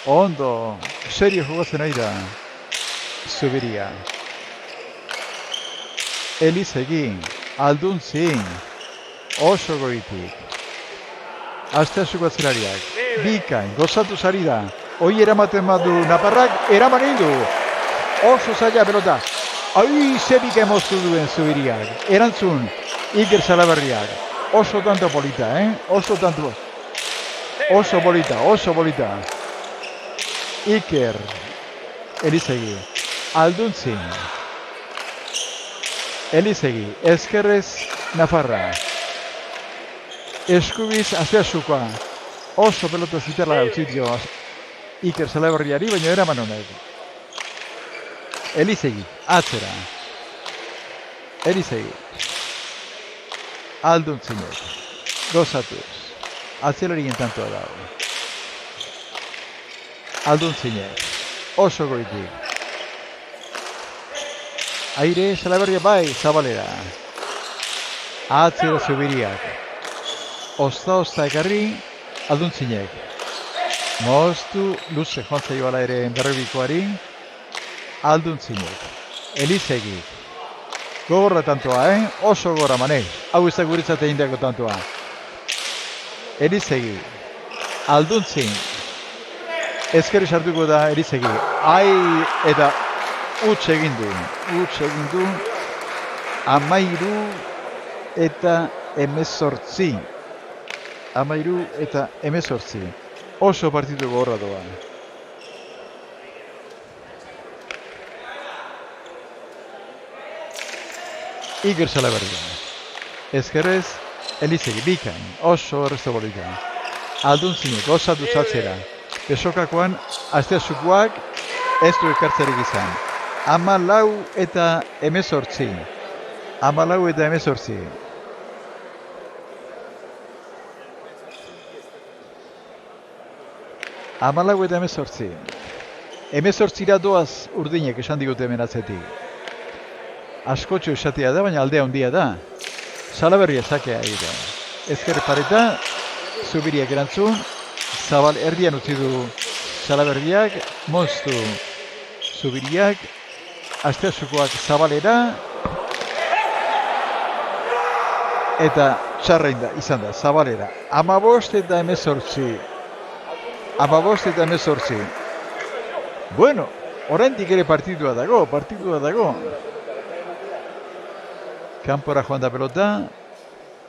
ondo, serio jogatzen ari da Zubiria. Elizegi, Alduntzin, oso goitik. Asteasuko atzelariak, bikain, gozatu zari da. Hoi eramaten badu Naparrak, eraman egin du. Oso zaila pelota. Ze bikain moztu duen Zubiriak. Erantzun, Iker Salaberriak. Oso tanto polita, Oso tanto. Oso polita. Iker. Elizegi. Alduntzin. Elizegi. Ezkerrez Nafarra. Eskubiz Asteasukoa. Oso pelota ziterla utzitio Iker Salaberriari, baina eraman honek. Elizegi. Atzera. Elizegi. Alduntzinek, gozatuz, atzelarien tantoa dago. Alduntzinek, oso goitik. Aire, Salaberria bai, Zabalera. Atzera Zubiriak. Ozta ekarri, Alduntzinek. Moztu, luze jontza joala ere berrebikoari. Alduntzinek. Elizegik. Gogorra tantoa, oso gogorra manez. Hau ez da guretzat egin dago tantoa. Elizegi. Alduntzin. Ezkerri sartuko da Elizegi. Eta huts egin du. 13 eta 18. 13 eta 18. Oso partidu gogorra doa. Iker Salaberria. Ezkerrez, Elizegi, bikain, oso errezta bolita. Alduntzinek, osatu zatzera. Pesokakoan, Asteasukoak ez du ekartzerik izan. 14 eta 18. 14 eta 18. Amalau eta 18. 18 doaz urdinek esan digute hemen atzetik. askotxo esatea da, baina aldea handia da. Salaberria sakea egiten. Ezker pareta, Zubiriak erantzun, Zabal erdian utzi du Salaberriak, moztu Zubiriak, Asteasukoak Zabalera, eta txarrein da, izan da, Zabalera. 15 eta 18. 15 eta 18. Bueno, oraindik ere partidua dago. Kanpora joan da pelota,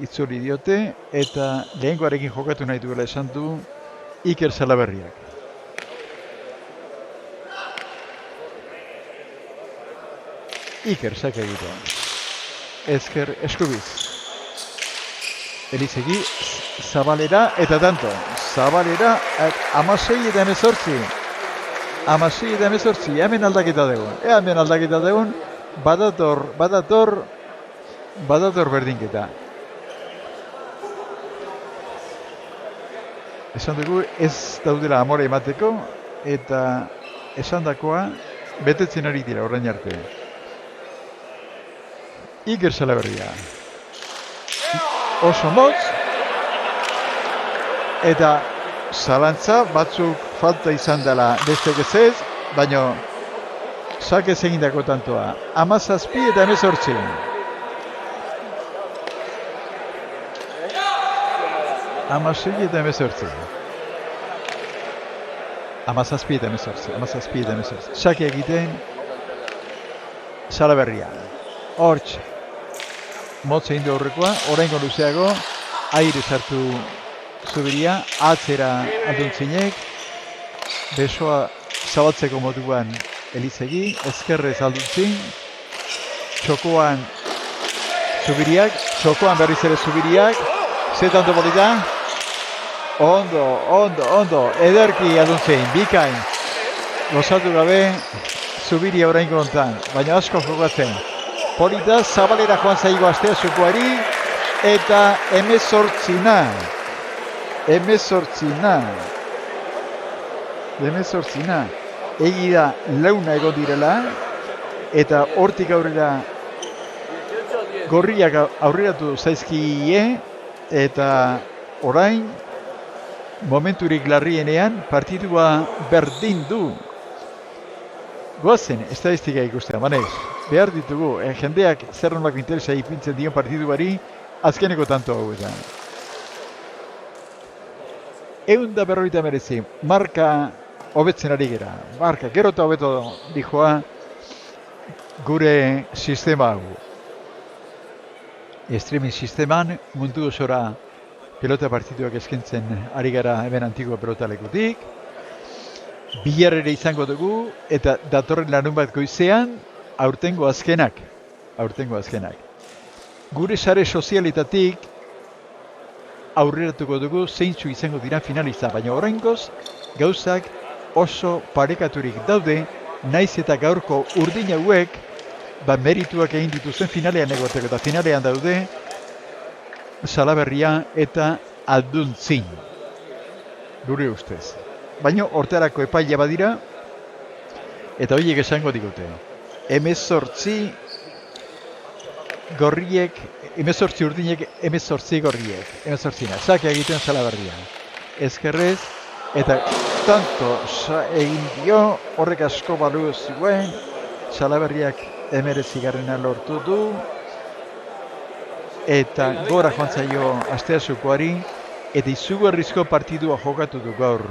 itzuli diote, eta lehengoarekin jokatu nahi duela esan du Iker Salaberriak. Iker saka egiten. Ezker eskubiz. Elizegi, Zabalera eta tanto. Zabalera, 16 eta 18. 16 eta 18, hemen aldaketa dugun. Badator berdinketa. Esan dugu ez daudela amore emateko, eta esandakoa betetzen ari dira orain arte. Iker Salaberria. Oso motz, eta zalantza batzuk falta izan dela bestek ez, baina sakez egindako tantoa. 17 eta 18. 16 eta 18. 17 eta 18. Sake egiten Salaberria. Hortz, motze indu aurrekoa, oraingo luzeago, aire sartu Zubiria, atzera alduntzinek, besoa zabaltzeko moduan Elizegi, ezkerrez alduntzin, txokoan Zubiriak, txokoan berriz ere Zubiriak, zetan polita, ondo, ederki alduntzin, bikain, gozatu gabe Zubiria oraingo hontan, baina asko jokatzen. Polita, Zabalera joan zaigo Asteasukoari, eta 18. 18. Egi da launa egon direla, eta hortik aurrera gorriak aurreratu zaizkie, eta orain momenturik larrienean partidua berdin du. Goazen, estadistika ikustea, manez. Behar ditugu, jendeak zer nolako interesa ipintzen dion partiduari azkeneko tanto hauetan. 150, marka hobetzen ari gera. Marka, gero eta hobeto dijoa gure sistema hau. Streaming sisteman mundu osora pelota partiduak eskentzen ari gara hemen Antigua pelota lekutik. Bihar ere izango dugu, eta datorren larun bat goizean, aurtengo azkenak. Gure sare sozialetatik aurreratuko dugu zeintzu izango dira finaliza, baina oraingoz gauzak oso parekaturik daude, naiz eta gaurko urdin hauek merituak egin dituzten finalean egoteko, eta finalean daude Salaberria eta Alduntzin. Gure ustez. Baina hortarako epaila badira, eta horiek esango digute. 18 gorriek, 18 urdinek, 18 gorriek. 18. Sake egiten Salaberria. Ezkerrez, eta tanto egin dio, horrek asko balu zuen, Salaberriak 19. lortu du, eta gora joan zaio Asteasukoari, eta izugarrizko partidua jokatu du gaur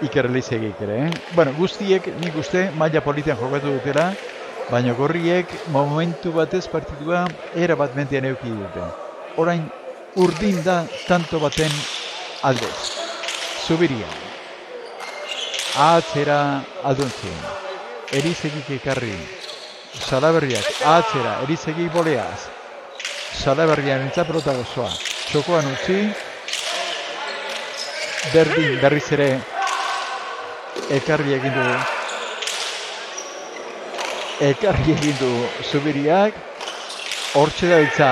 Iker Elizegik ere. Bueno, guztiek nik uste maila politean jokatu dutela, baina gorriek momentu batez partidua erabat mentean eduki dute. Orain urdin da tanto baten aldez. Zubiria. Atzera Alduntzin. Elizegik ekarri. Salaberriak atzera, Elizegi boleaz. Salaberrian entza pelota gozoa. Txokoan utzi. Berdin berriz ere ekarri egin du Zubiriak. Hortxe da bitza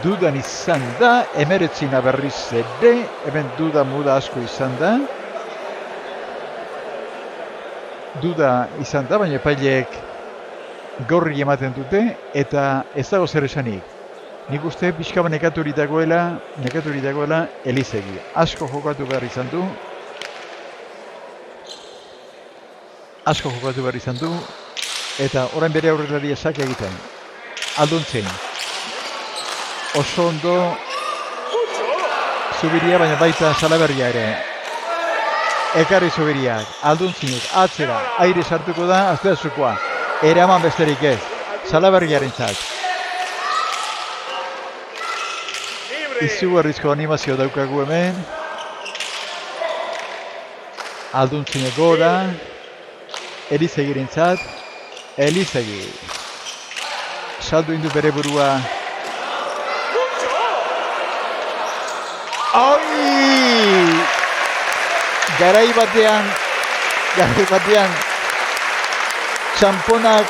dudan izan da, 19 berriz ere, hemen duda muda asko izan da. duda izan da, baina epaileek gorri ematen dute, eta ez dago zer esanik. Nik uste pixka nekaturik dagoela Elizegi. Asko jokatu behar izan du. Eta orain bere aurrelari esak egiten. Alduntzen. Oso ondo Zubiria, baina baita Salaberria ere. Ekarri Zubiriak, Alduntzinek, atzera, aire sartuko da, azteazukoa. Eraman besterik ez. Salaberriaren txat. Izugarrizko animazio daukagu hemen. Alduntzinek gora. Elizegiren txat. Elizegi. Saldu indu bere burua. Oi! Garai batean txamponak,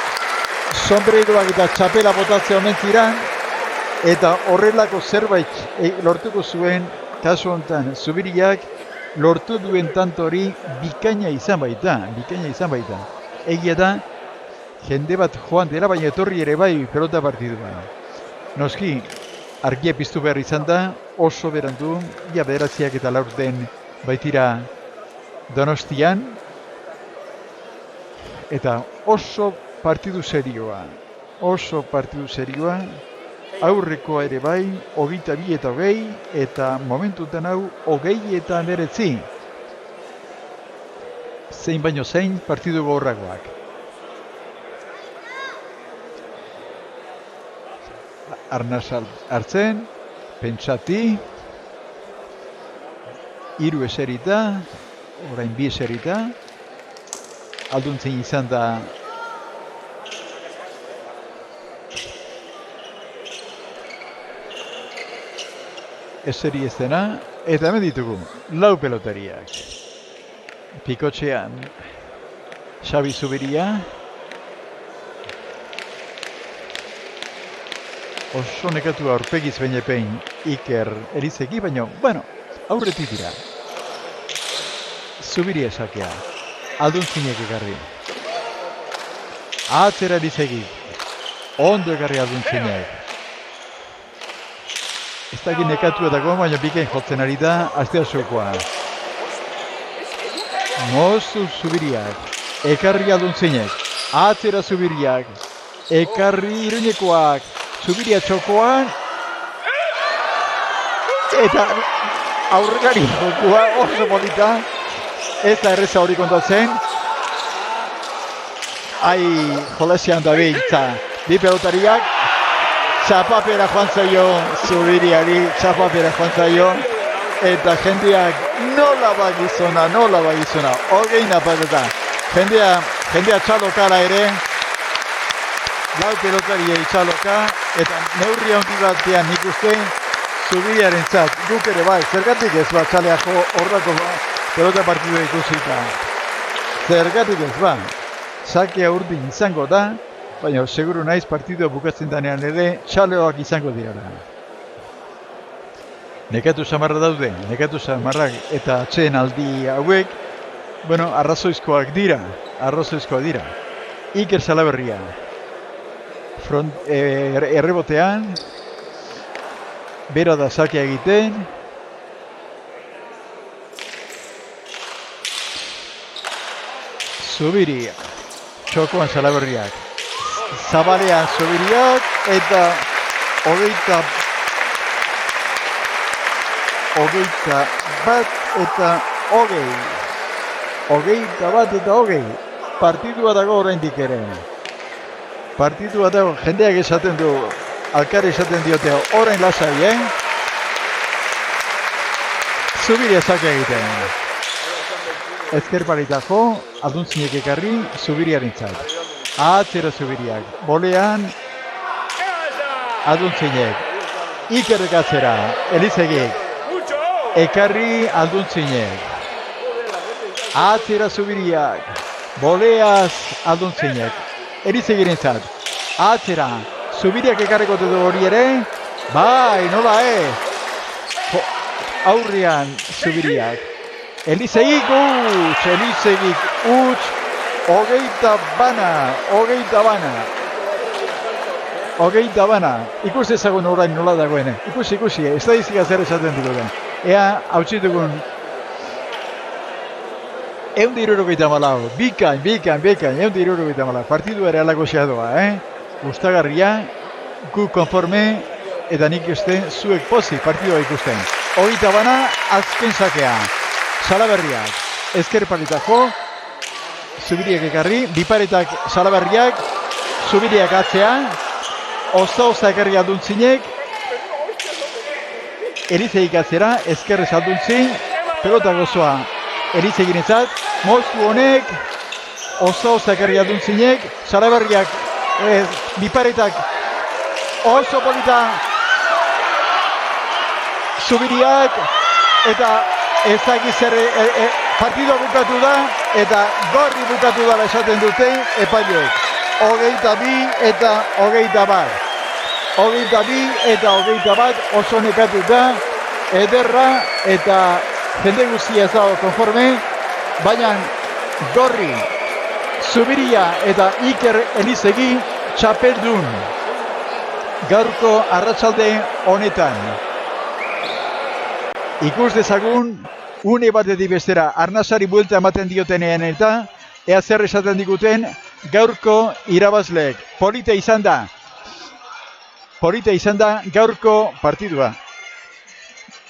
sombreroak eta txapela botatzea omen ziran, eta horrelako zerbait lortuko zuen, kasu honetan, Zubiriak lortu duen tanto hori bikaina izan baita. Egia da, jende bat joan dela, baina etorri ere bai pelota partiduan. Noski, argia piztu behar izan da, oso berandu, ja 9:04 baitira Donostian, eta oso partidu serioa, aurrekoa ere bai, 22-20, eta momentutan hau 20-19. Zein baino zein partidu gogorragoak. Arnaz hartzen, pentsati, 3 eserita, orain 2 eserita, Alduntzen izan da eseri ez dena, eta hemen ditugu, 4 pelotariak. Pikotxean, Xabi Zubiria, oso nekatu aurpegiz behinepein Iker Elizegi, baina, aurretik dira. Zubiria esakea, Alduntzinek ekarri. Atzera Elizegi, ondo ekarri Alduntzinek. Ez dakit nekatu edako, baina bikain jotzen ari da, Asteazukoa. Moztu Zubiriak, ekarri Alduntzinek, atzera Zubiriak, ekarri Iruñekoak, Zubiria txokoan, eta aurrekari jokua oso polita, ez da erreza hori kontatzen. Jolasian da behitza, bi pelotariak, txapapera joan zaio Zubiriari, eta jendeak nola bagizona, 20 napaketa. Jendea txalokara ere, 4 pelotariei txaloka, eta neurri handi batean nik uste Zubiriaren txat, guk ere bai, zergatik ez ba, txaleako horrako pelota partidua ikusita. Zergatik ez ba, sakea urdin izango da, baina seguru naiz partidua bukatzen danean ere, txaleoak izango dira. Nekatu samarra daude, eta atzeen aldi hauek, arrazoizkoak dira. Iker Salaberria. Errebotean, bera da sakea egiten, Zubiria, txokoan Salaberriak, zabalean Zubiriak, eta 21 eta 20. Partidua dago oraindik ere. Jendeak esaten du, alkari esaten diote, orain lasai, Zubiria sakea egiten. Ezkerparitako, Alduntzinek ekarri, Zubiriaren txat. Atzera Zubiriak, bolean, Alduntzinek. Ikerrek atzera, Elizegik. Ekarri Alduntzinek. Atzera Zubiriak, boleaz Alduntzinek. Elizegiren zat. Atzera, Zubiriak ekarriko du hori ere. Bai, nola Aurrean Zubiriak. Elizegik utz, Hogeita bana. Ikus ezagun orain nola dagoen. Ikusi, estadistika zer esaten duten. Ea, hautsitugun. 174. Bikain, 174. Partidu ere alako xeadoa, Gustagarria, gu konforme, eta nik uste zuek pozik partidua ikusten. Hogeita bana, azken sakea. Salaberriak, ezker palita jo, Zubiriak ekarri, biparetak Salaberriak, Zubiriak atzea, Oza ekarri alduntzinek, Elizeik atzera, ezkerrez alduntzin, pelota gozoa Elizeginetzat, moztu honek, Oza ekarri alduntzinek, Salaberriak, biparetak, oso polita, Zubiriak, eta ezagik zer partidua bukatu da, eta gorri bukatu dala esaten dute epaileek. 22 eta 21. 22 eta 21 oso nekatuta, ederra eta jende guztia ez dago konforme, baina gorri, Zubiria eta Iker Elizegi txapeldun gaurko arratsalde honetan. Ikus dezagun, une batetik bestera arnasari buelta ematen diotenean eta ea zer esaten diguten gaurko irabazleek. Polita izan da gaurko partidua.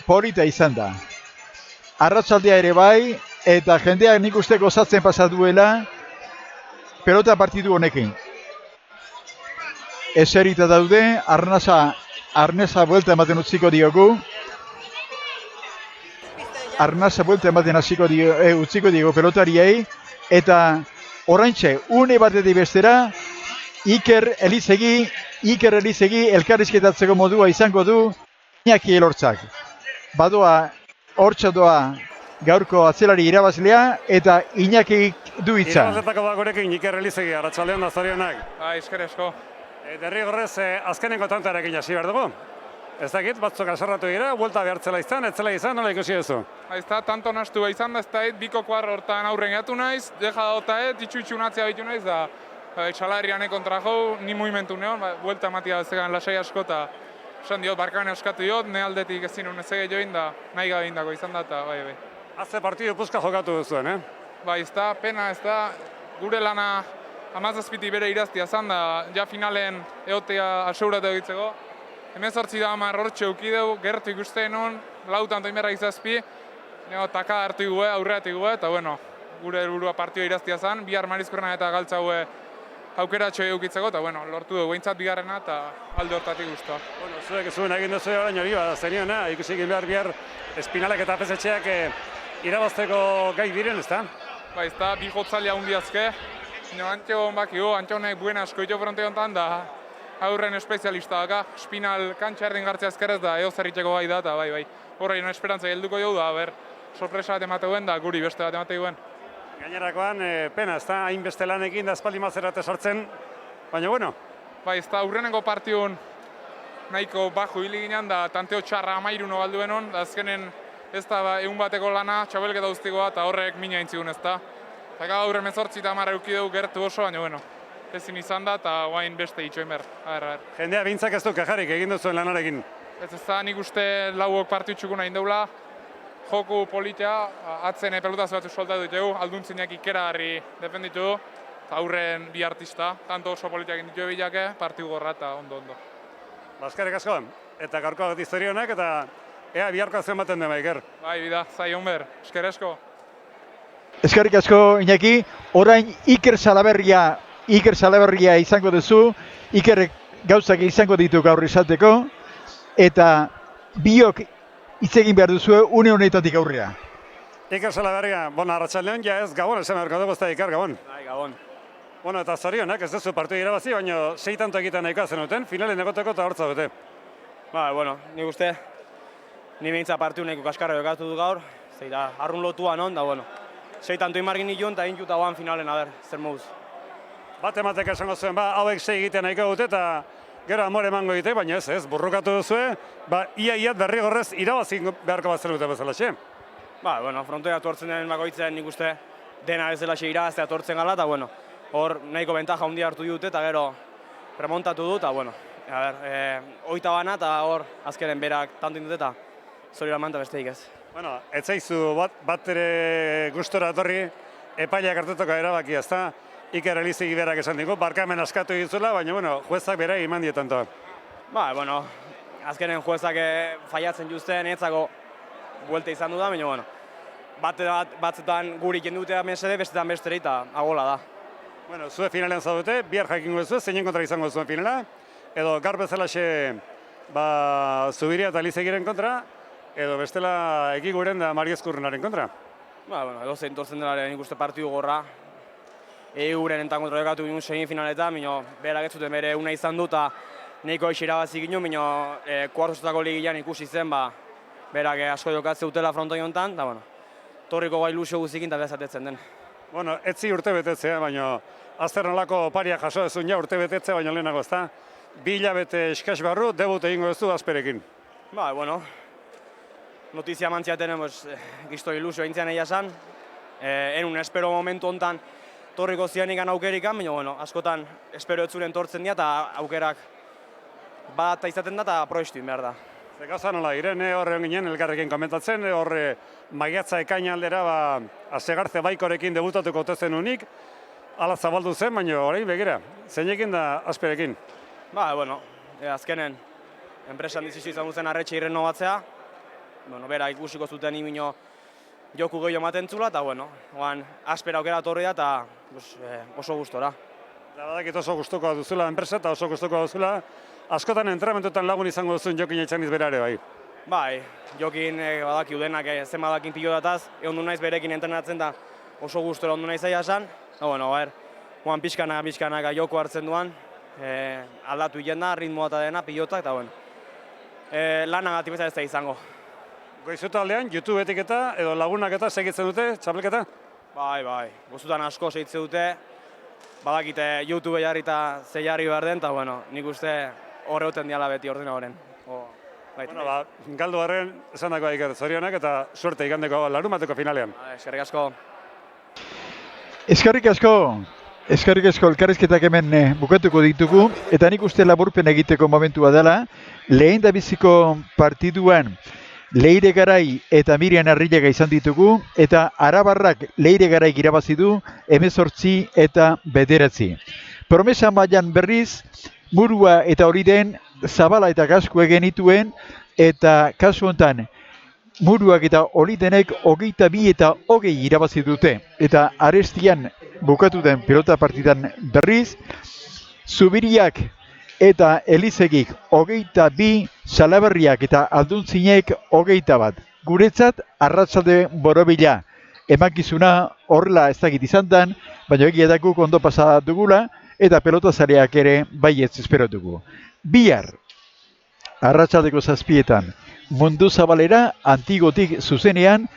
Polita izan da. Arratsaldea ere bai, eta jendeak nik uste gozatzen pasatuela pelota partidu honekin. Eserita daude, arnesa buelta ematen utziko diogu. Arnasa buelta ematen utziko diogu pelotariei, eta oraintxe, une batetik bestera, Iker Elizegi elkarrizketatzeko modua izango du Iñaki Elortzak. Badoa, hortxa doa gaurko atzelari irabazlea, eta Iñaki du hitza. Irabazletako bakorekin Iker Elizegi, arratsaldeon da zorionak. Esker asko. Derrigorrez, azkenengo tantarekin hasi behar dugu. Ez dakit, batzuk aserratu dira, buelta behartzela izan, etzela izan, nola ikusi duzu? Aizta, tanto nastu izan da, ez da, biko kuarro hortan aurren gatu naiz, deja dauta, itxu natzea bitu naiz, da, txalarriane kontra jo, ni mugimentu neon, buelta ematia bezegan lasai asko, eta esan diot, barkane askatu diot, ne aldetik ezin un ezege join da, nahi gabe indako izan da, eta bai. Azte partidu puzka jokatu duzuen, Bai, ez da, pena, ez da, gure lana amazazpiti bere iraztia zan da, ja finalen eotea aseuratu egitzeko. 18 da hamar hortxe eukideu, gertu ikusten hon, lautan toimerra izazpi, taka hartu igue, aurreatu igue, eta bueno, gure helburua partioa iraztia zan, bihar marizkorna eta galtzaue aukeratxo eukitzeko, eta bueno, lortu dugu behintzat bigarrena eta alde hortatik guztua. Bueno, zuek zuen egin duzu orain hori bat zeniona, ikusi egin behar bihar Espinalek eta pesetxeak irabazteko gai diren, ez da? Ba, ez da, bi jotzalea hundiazke, antxo honbakio, antxo honek buen asko ito fronte honetan da, aurren espezialista daka, Spinal kantxa erdin gartzea ezkerrez da, eo zerritxeko bai da, eta bai. Horrein esperantza gelduko jau da, sorpresa bat emateuen da, guri beste bat emateuen. Gainerakoan, pena, ez da, hainbeste lanekin da espaldi mazerate sartzen, baina bueno. Bai, ez da, urrenengo partiun nahiko baju hili ginen, da tanteo txarra 13 galduen hon, da azkenen ez da egun bateko lana, txabelketa guztikoa, eta horrek mina intzigun ez da. Eta gaur 18 eta 10 eukideu gertu oso, baina bueno. Ezin izan da, eta guain beste itxoen behar. Jendea bintzak ez du kajarik egin duzuen lanarekin. Ez da, nik uste lauok partiu txukuna indeula, joku politia, atzen pelutaz batzu soltatu ditugu, alduntzinak ikeragarri defenditu du, eta aurren bi artista, tanto oso politiak inditu bilake, partiu gorra eta ondo. Baskarek asko, eta gaurko bat historionak, eta ea biharko zen baten dema, Iker. Bai, bida, zaion behar, esker asko. Eskerrik asko, Iñaki, orain Iker Salaberria izango duzu, Iker gauzak izango ditu gaur izateko, eta biok hitz egin behar duzu une honetatik aurrera. Iker Salaberria, arratsaldeon, ja ez Gabon, esan beharko dugu ez da Iker Gabon. Bai, Gabon. Bueno, eta zorionak, ez duzu partidu irabazi, baina 6 tanto egiten nahikoa zenuten, finalen egoteko eta hortza bete. Ba, bueno, nik uste, ni behintza partidu nahiko kaskarra jokatu du gaur, zeita arrun lotuan on, da bueno. 6 tanto imargin nituen, eta intuta guan finalen, zer moduz. Bat ematek esango zuen, hauek 6 egiten nahiko dute, eta gero amore emango egite, baina ez, burrukatu duzue, ia derrigorrez irabazi beharko bat zenuten bezala, xe? Ba, bueno, frontoia tuartzen den bakoitzen nik uste dena ez dela irabaztea tortzen gala, eta bueno, hor nahiko bentaja handia hartu dute, eta gero remontatu du, eta bueno, oita bana, eta hor azkenen berak tanto indut, eta zorira manta besteik ez. Bueno, ez zaizu bat ere gustora etorri epaileak hartutako erabakia, ezta? Iker Elizegi berak esan digu, barkamen askatu egizula, baina bueno, juezak bera iman dietanto. Bueno, azkenen juezak faiatzen juzten, etzako buelte izan du da, baina bueno, batzetan guri jendutea mesede, bestetan besteri, eta agola da. Bueno, zue finalean zaudete, bihar jakingo duzu, zeinen kontra izango zuen finala, edo gaur bezalaxe Zubiria eta Elizegiren kontra, edo bestela Egiguren da Mari Ezkurrenaren kontra. Bueno, edo zein tortzen delaren ikuste partidu gorra. Egiguren entan kontra jokatu ginen semifinaletan, minio berak ez zuten bere una izan du, eta nahiko eixi irabazi ginen, minio kuartosotako ligian ikusi zen, berak asko jokatzea utela frontoi honetan, eta bueno, torriko gai ilusio guzikin eta bezatetzen den. Bueno, etzi urte betetzea, baina azter nolako paria jaso dezun ja urte betetzea, baina lehenago ezta. 2 hilabete eskas barru, debut egingo duzu Asperekin. Bueno, notizia mantziaten, gizto ilusio egintzean egia esan. Enun espero momentu honetan torriko zianikan aukerikan, baina bueno, askotan espero etzuren tortzen dira eta aukerak bat izaten da eta proistuin behar da. Ze gauza nola, Irene horre ginen elkarrekin komentatzen, horre maiatza ekaina aldera Asegarze Baikorekin debutatuko otezen unik, ala zabaldu zen, baina orain begira, zeinekin da Asperekin? Bueno, azkenen, enpresan dizizu izan zen arretxe irren nobatzea, bera ikusiko zuten imino joku gehiago ematen zula, eta bueno, Aspera aukera torri da, eta oso gustora. Badakit oso gustuko duzula enpresa eta oso gustuko duzula, askotan entrenamentuetan lagun izango duzun Jokin Etxaniz bera ere bai. Bai, Jokin badaki udenak zen badakin pilotataz, egon du naiz berekin entrenatzen da oso gustora ondu naiz aia esan. Bueno, pixkanaka joko hartzen duan, aldatu hien da, ritmoa eta dena, pilotak, eta bueno, lanagatik bezala ez da izango. Goizu taldean, YouTubeetik eta edo lagunak eta segitzen dute, txapelketa? Bai, guztutan asko segitzen dute, badakite YouTube jarri eta ze jarri behar den, eta bueno, nik uste horre uten diala beti ordena horren. Bueno, galdu harren esan dagoa Iker, zorionak eta suerte igandeko larumateko finalean. Eskerrik asko. Eskerrik asko elkarrizketak hemen bukatuko ditugu, eta nik uste laburpen egiteko momentua dela, lehen da biziko partiduan Leire Garai eta Mirian Arrillaga izan ditugu, eta Arabarrak Leire Garai irabazi du 18 eta 9. Promesa mailan berriz, Murua eta Oriden Zabala eta Gaskue genituen, eta kasu honetan Muruak eta Oridenek 22 eta 20 irabazi dute. Eta Arestian bukatu den pelota partidan berriz, Zubiriak eta Elizegik 22, Salaberriak eta Alduntzinek 21. Guretzat arratsalde borobila emankizuna horrela ez dakit izan dan, baina egia da guk ondo pasa dugula eta pelotazaleak ere baietz espero dugu. Bihar, arratsaldeko 7etan, Mundu Zabalera Antigotik zuzenean,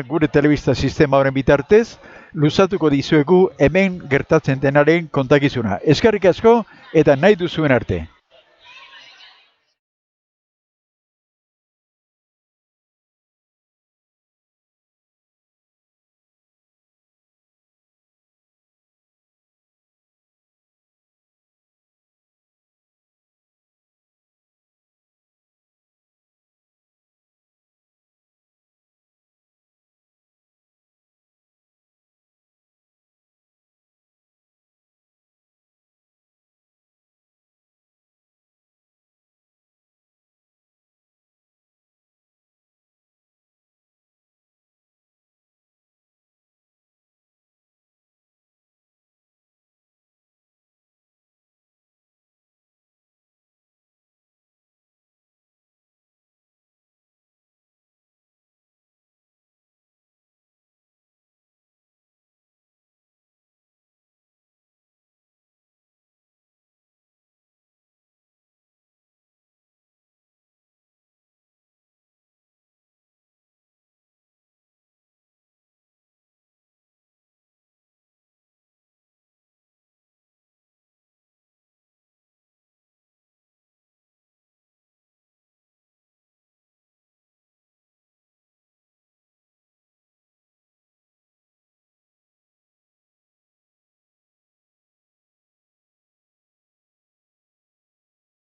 gure telebista sistema horren bitartez, luzatuko dizuegu hemen gertatzen denaren kontakizuna. Eskerrik asko eta nahi duzuen arte.